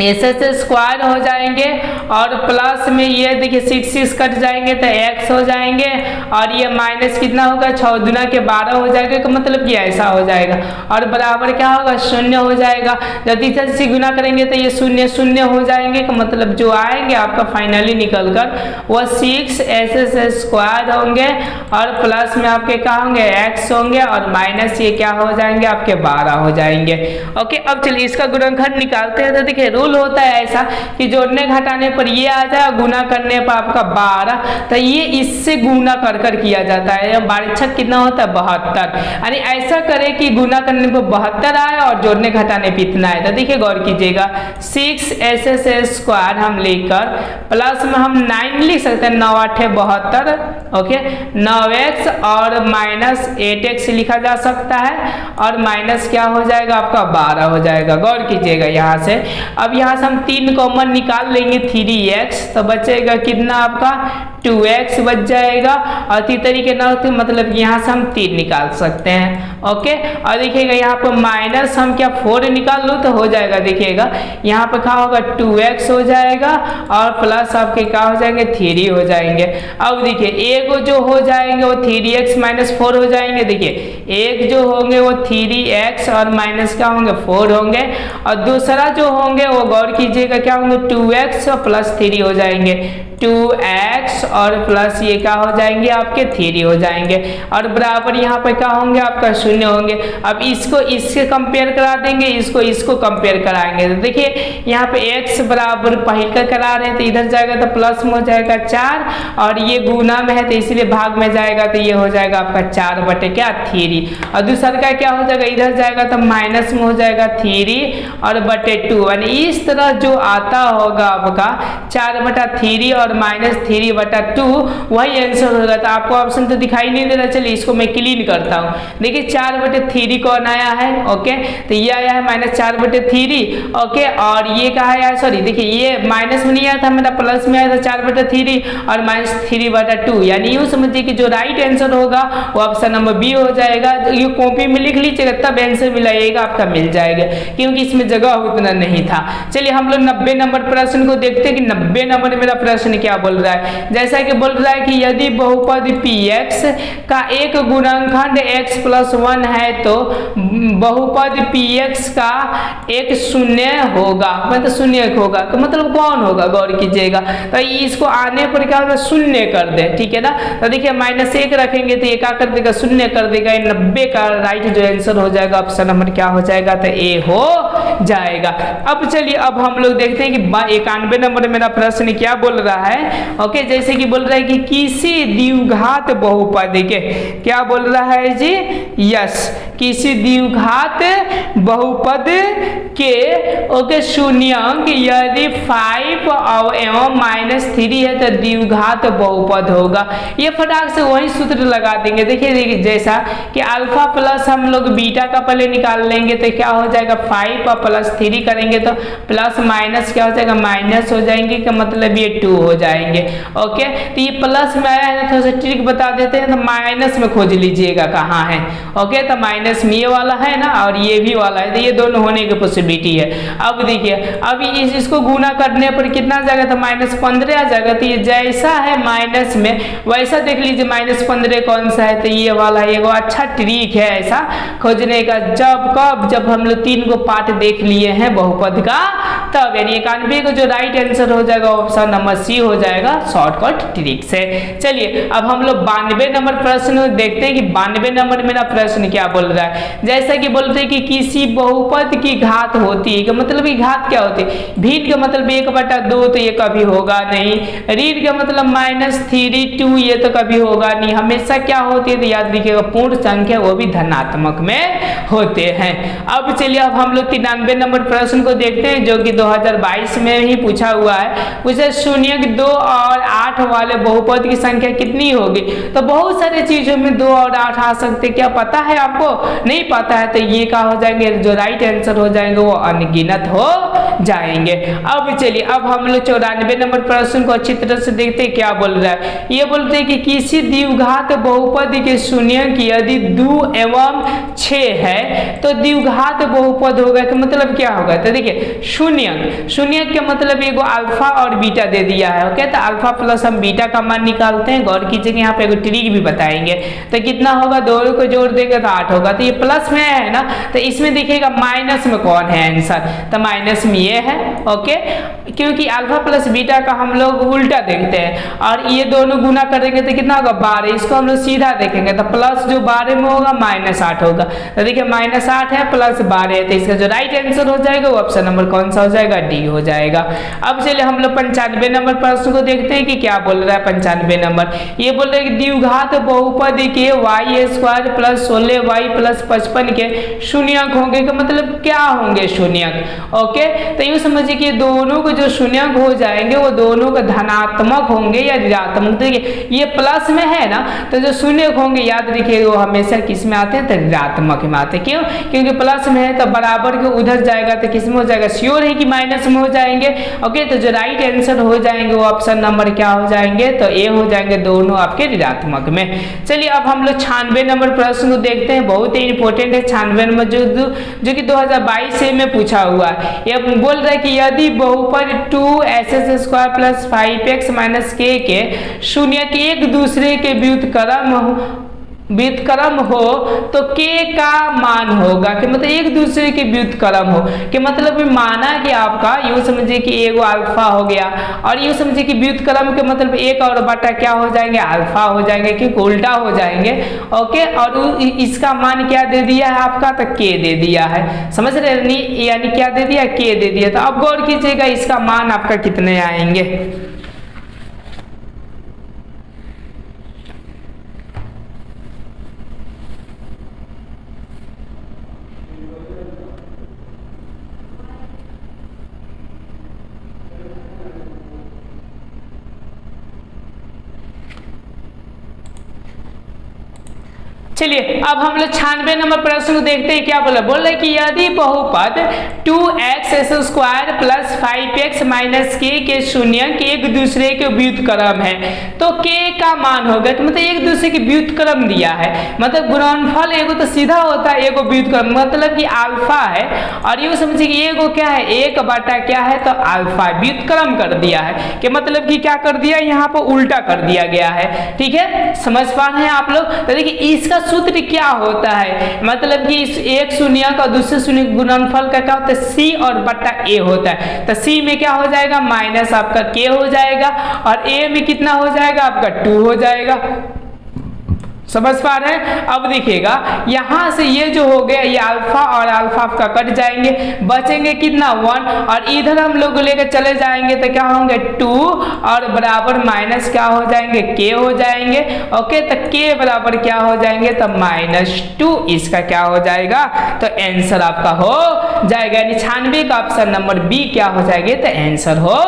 SS² हो जाएंगे और प्लस में ये देखिए 6 कट जाएंगे तो x हो जाएंगे और ये माइनस कितना होगा, 6 दुना के 12 हो जाएगा, तो मतलब कि ऐसा हो जाएगा और बराबर क्या होगा, 0 हो जाएगा। जब तीसरे से गुना करेंगे तो ये 0 हो जाएंगे, तो मतलब जो आएंगे आपका फाइनली निकल कर वो 6 SS² होंगे और प्लस में आपके क्या होंगे, x होंगे और माइनस ये क्या हो जाएंगे, आपके 12 हो जाएंगे। ओके, अब चलिए इसका गुणनखंड निकालते हैं। तो देखिए रूल होता है ऐसा कि जोड़ने घटाने पर ये आ जाए, गुना करने पर आपका 12, तो ये इससे गुना कर किया जाता है। 12 कितना होता है, 72, यानी ऐसा करें कि गुना करने पर 72 आए और जोड़ने घटाने पर इतना है। तो देखिए गौर कीजिएगा, 6 SS² हम लेकर प्लस में हम 9 लिख सकते हैं, 9 8 72, ओके, 9x और माइनस 8x लिखा जा सकता है और माइनस क्या हो जाएगा, आपका 12 हो जाएगा। गौर कीजिएगा यहाँ से, अब यहाँ से हम 3 कॉमन निकाल लेंगे, 3x, तो बचेगा कितना आपका 2x बच जाएगा और तीसरी के ना होते मतलब यहाँ से हम 3 निकाल सकते हैं। ओके, और देखिएगा यहाँ पर माइनस हम क्या 4 निकाल लो तो हो जाएगा, देखिएगा यहाँ पर क्या होगा 2x हो जाएगा और प्लस आपके क्या हो जाएंगे 3 हो जाएंगे। अब देखिए एक जो हो जाएंगे वो 3x माइनस 4 हो जाएंगे। देखिए एक जो होंगे वो 3x और माइनस क्या होंगे 4 होंगे और दूसरा जो होंगे वो गौर कीजिएगा क्या होंगे 2x और प्लस 3 हो जाएंगे। 2x और प्लस ये क्या हो जाएंगे आपके 3 हो जाएंगे और बराबर यहाँ पे क्या होंगे आपका 0 होंगे। अब इसको इससे कंपेयर करा देंगे, इसको कंपेयर कराएंगे तो देखिए यहाँ पे x बराबर पहले का करा रहे हैं तो इधर जाएगा तो प्लस में हो जाएगा 4 और ये गुना में है तो इसलिए भाग में जाएगा तो ये हो जाएगा आपका 4 बटे क्या 3 और दूसरा का क्या हो जाएगा इधर जाएगा तो माइनस में हो जाएगा 3 और बटे 2 यानी इस तरह जो आता होगा आपका 4 बटा 3 और -3 बटा 2 वही आंसर होगा। तो आपको ऑप्शन तो दिखाई नहीं दे रहा, चलिए इसको मैं क्लीन करता हूँ। देखिए 4 बटे 3 कौन आया है, ओके तो ये आया है -4 बटे 3, ओके और ये कहा है सॉरी देखिए ये माइनस में नहीं आया था मेरा प्लस में आया था 4 बटे 3 और -3 बटा 2 यानी यूँ समझिए कि जो राइट आंसर होगा वो ऑप्शन नंबर बी हो जाएगा। ये कॉपी में लिख लीजिएगा तब आंसर मिलाइएगा आपका मिल जाएगा क्योंकि इसमें जगह उतना नहीं था। चलिए हम लोग 90 नंबर प्रश्न को देखते हैं कि 90 नंबर मेरा प्रश्न क्या बोल रहा है। जैसा कि बोल रहा है कि यदि बहुपद px का एक गुणनखंड x + 1 है तो बहुपद px का एक शून्य होगा, मतलब शून्य होगा तो मतलब कौन होगा गौर कीजिएगा। तो इसको आने पर क्या होगा शून्य कर दे, ठीक है ना। तो देखिए -1 रखेंगे तो ये क्या कर देगा शून्य कर देगा। 90 का राइट जो आंसर हो जाएगा ऑप्शन नंबर क्या हो जाएगा तो ए हो जाएगा। अब चलिए अब हम लोग देखते हैं कि 91 नंबर मेरा प्रश्न क्या बोल रहा है। ओके जैसे कि बोल रहा है कि किसी द्विघात बहुपद के क्या बोल रहा है जी, यस किसी द्विघात बहुपद के ओके शून्यंक यदि 5 एवं -3 है तो द्विघात बहुपद होगा। ये फटाक से वही सूत्र लगा देंगे। देखिए जैसा कि अल्फा प्लस हम लोग बीटा का पहले निकाल लेंगे तो क्या हो जाएगा 5 और +3 करेंगे तो प्लस माइनस क्या हो जाएगा माइनस हो जाएंगे का मतलब ये 2 हो जाएंगे। ओके तो ये प्लस में आया है थोड़ा सा ट्रिक बता देते हैं तो माइनस में खोज लीजिएगा कहाँ है। ओके तो माइनस में ये वाला है ना और ये भी वाला है तो ये दोनों होने की पॉसिबिलिटी है। अब देखिए अब इसको गुना करने पर कितना जाएगा तो -15 आ जाएगा। तो ये जैसा है माइनस में वैसा देख लीजिए -15 कौन सा है तो ये वाला है। एगो अच्छा ट्रिक है ऐसा खोजने का जब हम लोग 3 को पार्ट देख लिए हैं बहुपद का तब यानी 91 को जो राइट आंसर हो जाएगा ऑप्शन नंबर सी हो जाएगा शॉर्टकट ट्रिक से। चलिए अब हम लोग 92 नंबर प्रश्न देखते हैं कि 92 नंबर मेरा प्रश्न क्या बोल रहा है। जैसा कि बोलते हैं कि किसी बहुपद की घात होती है, मतलब की घात क्या होती है, भिन्न का मतलब 1/2 तो ये कभी होगा नहीं, ऋण का मतलब -3 2 ये तो कभी होगा नहीं, हमेशा क्या होती है तो याद रखिएगा पूर्ण संख्या वो भी धनात्मक में होते हैं। अब चलिए अब हम लोग 93 नंबर प्रश्न को देखते हैं जो कि 2022 में ही पूछा हुआ है। उसे 0 2 और 8 वाले बहुपद की संख्या कितनी होगी। तो बहुत सारे चीजों में 2 और 8 आ सकते, क्या पता है आपको, नहीं पता है तो ये क्या हो जाएंगे जो राइट आंसर हो जाएंगे वो अनगिनत हो जाएंगे। अब चलिए अब हम लोग 94 नंबर प्रश्न को अच्छी तरह से देखते हैं क्या बोल रहा है। ये बोलते हैं कि किसी द्विघात बहुपद के शून्यंक यदि 2 एवं 6 है तो द्विघात बहुपद होगा कि मतलब क्या होगा। तो देखिए शून्यंक के मतलब एगो अल्फा और बीटा दे दिया है। ओके तो अल्फा प्लस हम बीटा का मान निकालते हैं। गौर कीजिएगा यहाँ पे एगो ट्रिक भी बताएंगे तो कितना होगा, दोनों को जोड़ देंगे तो 8 होगा। तो ये प्लस में है ना तो इसमें देखिएगा माइनस में कौन है आंसर, तो माइनस में ये है। ओके क्योंकि अल्फा प्लस बीटा का हम लोग उल्टा देखते हैं और ये दोनों गुना करेंगे तो कितना होगा 12, इसको हम लोग सीधा देखेंगे तो प्लस जो 12 में होगा -8 होगा। तो देखिए -8 है प्लस 12 है तो इसका जो राइट आंसर हो जाएगा वो ऑप्शन नंबर कौन सा हो जाएगा, डी हो जाएगा। अब चलिए हम लोग 95 नंबर प्रश्न को देखते हैं कि क्या बोल रहा है। 95 नंबर ये बोल रहे हैं कि द्विघात बहुपद के y² + 16y + 55 के शून्यंक होंगे का मतलब क्या होंगे शून्यंक। ओके तो यूँ समझिए कि दोनों को जो शून्यंक हो जाएंगे वो दोनों का धनात्मक होंगे या ऋणात्मक। देखिए ये प्लस में है ना तो जो शून्यंक होंगे याद रखिए वो हमेशा किस में आते हैं तो ऋणात्मक में आते हैं। क्यों, क्योंकि प्लस में है तो बराबर के उधर जाएगा तो किस में हो जाएगा, श्योर है कि माइनस में हो जाएंगे। ओके तो जो राइट आंसर हो जाएंगे वो ऑप्शन नंबर क्या हो जाएंगे तो ए हो जाएंगे, दोनों आपके ऋणात्मक में। चलिए अब हम लोग 96 नंबर प्रश्न को देखते हैं, बहुत ही इंपॉर्टेंट है 96 नंबर जो कि 2022 में पूछा हुआ है। ये बोल रहा है कि यदि बहुपद 2s² + 5x - k के शून्यंक एक दूसरे के व्युत्क्रम व्युत्क्रम हो तो k का मान होगा कि मतलब एक दूसरे के व्युत्क्रम हो, कि मतलब माना कि आपका यूं समझिए कि एगो अल्फा हो गया और यूं समझिए कि व्युत्क्रम के मतलब एक और बटा क्या हो जाएंगे, अल्फा हो जाएंगे, क्योंकि उल्टा हो जाएंगे। ओके, और इसका मान क्या दे दिया है आपका, तो k दे दिया है, समझ रहे हैं, यानी क्या दे दिया, k दे दिया। तो अब गौर कीजिएगा इसका मान आपका कितने आएंगे। चलिए अब हम लोग 96 नंबर प्रश्न को देखते हैं, क्या बोला, बोल रहे कि यदि बहुपद 2x² plus 5x minus k के शून्यक एक दूसरे के व्युत्क्रम है तो k का मान होगा, कि मतलब एक दूसरे के व्युत्क्रम दिया है, मतलब गुणनफल एगो तो सीधा होता है, एगो व्युत्क्रम मतलब कि अल्फा है, और ये समझिए कि एगो क्या है, एक बटा क्या है, तो अल्फा व्युत्क्रम कर दिया है, कि मतलब कि क्या कर दिया, यहाँ पर उल्टा कर दिया गया है। ठीक है, समझ पा रहे हैं आप लोग। तो देखिए इसका सूत्र क्या होता है, मतलब कि इस एक शून्यक और दूसरे शून्यक गुणनफल का क्या होता है, c और बटा a होता है। तो c में क्या हो जाएगा, माइनस आपका k हो जाएगा, और a में कितना हो जाएगा आपका 2 हो जाएगा। समझ पा रहे हैं। अब देखिएगा यहां से ये जो हो गया, ये अल्फा और अल्फा का कट जाएंगे, बचेंगे कितना 1, और इधर हम लोग लेकर चले जाएंगे तो क्या होंगे 2 और बराबर माइनस क्या हो जाएंगे, k हो जाएंगे। ओके, तो k बराबर क्या हो जाएंगे, तो -2, इसका क्या हो जाएगा, तो आंसर आपका हो जाएगा। 96 का ऑप्शन नंबर बी क्या हो जाएंगे, तो आंसर हो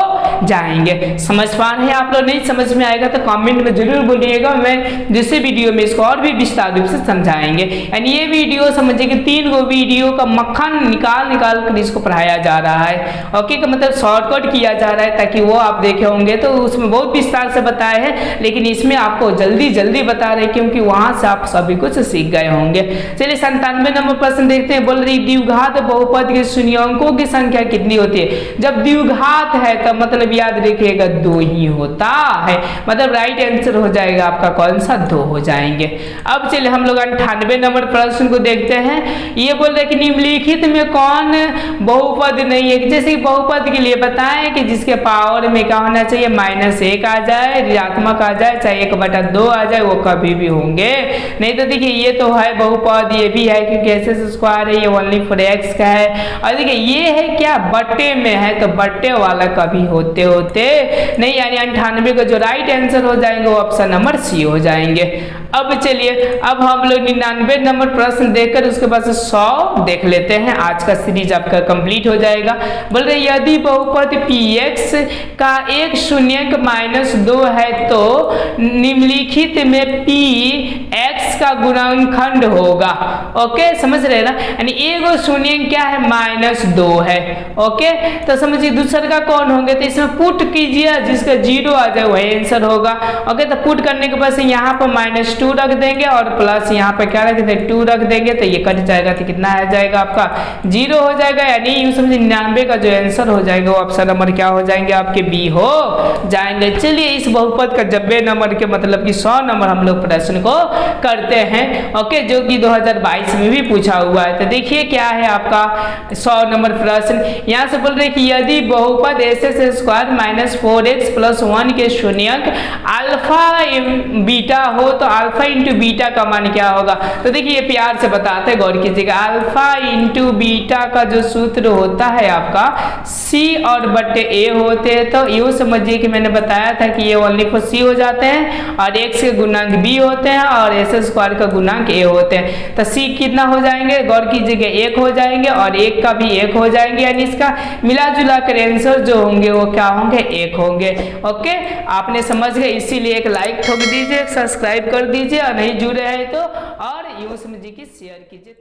जाएंगे। समझ पा रहे हैं आप लोग, नहीं समझ में आएगा तो कमेंट में जरूर बोलिएगा, मैं दूसरे वीडियो में इसको और भी विस्तार रूप से समझाएंगे। यानी ये वीडियो समझिए कि 3 गो वीडियो का मक्खन निकाल कर इसको पढ़ाया जा रहा है। ओके, का मतलब शॉर्टकट किया जा रहा है ताकि वो आप देखे होंगे तो उसमें बहुत विस्तार से बताए हैं, लेकिन इसमें आपको जल्दी बता रहे क्योंकि वहां से आप सभी कुछ सीख गए होंगे। चलिए 97 नंबर प्रश्न देखते हैं। बोल रही द्विघात बहुपद के शून्यकों की संख्या कितनी होती है। जब द्विघात है तो मतलब याद रखिएगा 2 ही होता है, मतलब राइट आंसर हो जाएगा आपका कौन सा, 2 हो जाएंगे। अब चलिए हम लोग 98 नंबर प्रश्न को देखते हैं। ये बोल रहे कि निम्नलिखित में कौन बहुपद नहीं है। जैसे बहुपद के लिए बताएं कि जिसके पावर में क्या होना चाहिए, -1 आ जाए, ऋणात्मक आ जाए, चाहे 1/2 आ जाए, वो कभी भी होंगे नहीं। तो देखिए ये तो है बहुपद, ये भी है क्योंकि x² है, ये ओनली फॉर x का है। और देखिए ये है क्या, बट्टे में है, तो बट्टे वाला कभी होते नहीं, यानी 98 का जो राइट आंसर हो जाएंगे वो ऑप्शन नंबर सी हो जाएंगे। अब चलिए अब हम लोग 99 नंबर प्रश्न देखकर उसके बाद 100 देख लेते हैं। आज का सीरीज आपका कंप्लीट हो जाएगा। बोल रहे यदि बहुपद px का एक शून्यक -2 है तो निम्नलिखित में px का गुणनखंड होगा। ओके, समझ रहे ना, यानी एगो शून्यक क्या है, -2 है। ओके, तो समझिए दूसरा का कौन होंगे, तो इसमें पुट कीजिए, जिसका 0 आ जाए वही आंसर होगा। ओके, तो पुट करने के बाद यहाँ पर -2 रख देंगे और प्लस यहाँ पे क्या रख देंगे, 2 रख देंगे, तो ये कट जाएगा, तो कितना आ जाएगा आपका 0 हो जाएगा। यानी यूं समझिए 99 का जो आंसर हो जाएगा वो ऑप्शन नंबर क्या हो जाएंगे, आपके बी हो जाएंगे। चलिए इस बहुपद का 90 नंबर के मतलब कि 100 नंबर हम लोग प्रश्न को करते हैं। ओके, जो कि 2022 में भी पूछा हुआ है। तो देखिए क्या है आपका 100 नंबर प्रश्न। यहाँ से बोल रहे कि यदि बहुपद SS² -4x + 1 के शून्यक अल्फा बीटा हो तो अल्फा इंटू बीटा का मान क्या होगा। तो देखिए ये प्यार से बताते हैं, गौर कीजिएगा। अल्फा इंटू बीटा का जो सूत्र होता है आपका c और बटे a होते हैं। तो यूँ समझिए कि मैंने बताया था कि ये ओनली फॉर c हो जाते हैं और x के गुणांक b होते हैं और SS² का गुणांक a होते हैं। तो c कितना हो जाएंगे, गौर कीजिएगा 1 हो जाएंगे और 1 का भी 1 हो जाएंगे, यानी इसका मिला जुला कर आंसर जो होंगे वो क्या होंगे, 1 होंगे। ओके, आपने समझ गए, इसीलिए एक लाइक ठोक दीजिए, सब्सक्राइब कर दीजिए और नहीं जुड़े हैं तो, और यूं समझिए कि शेयर कीजिए।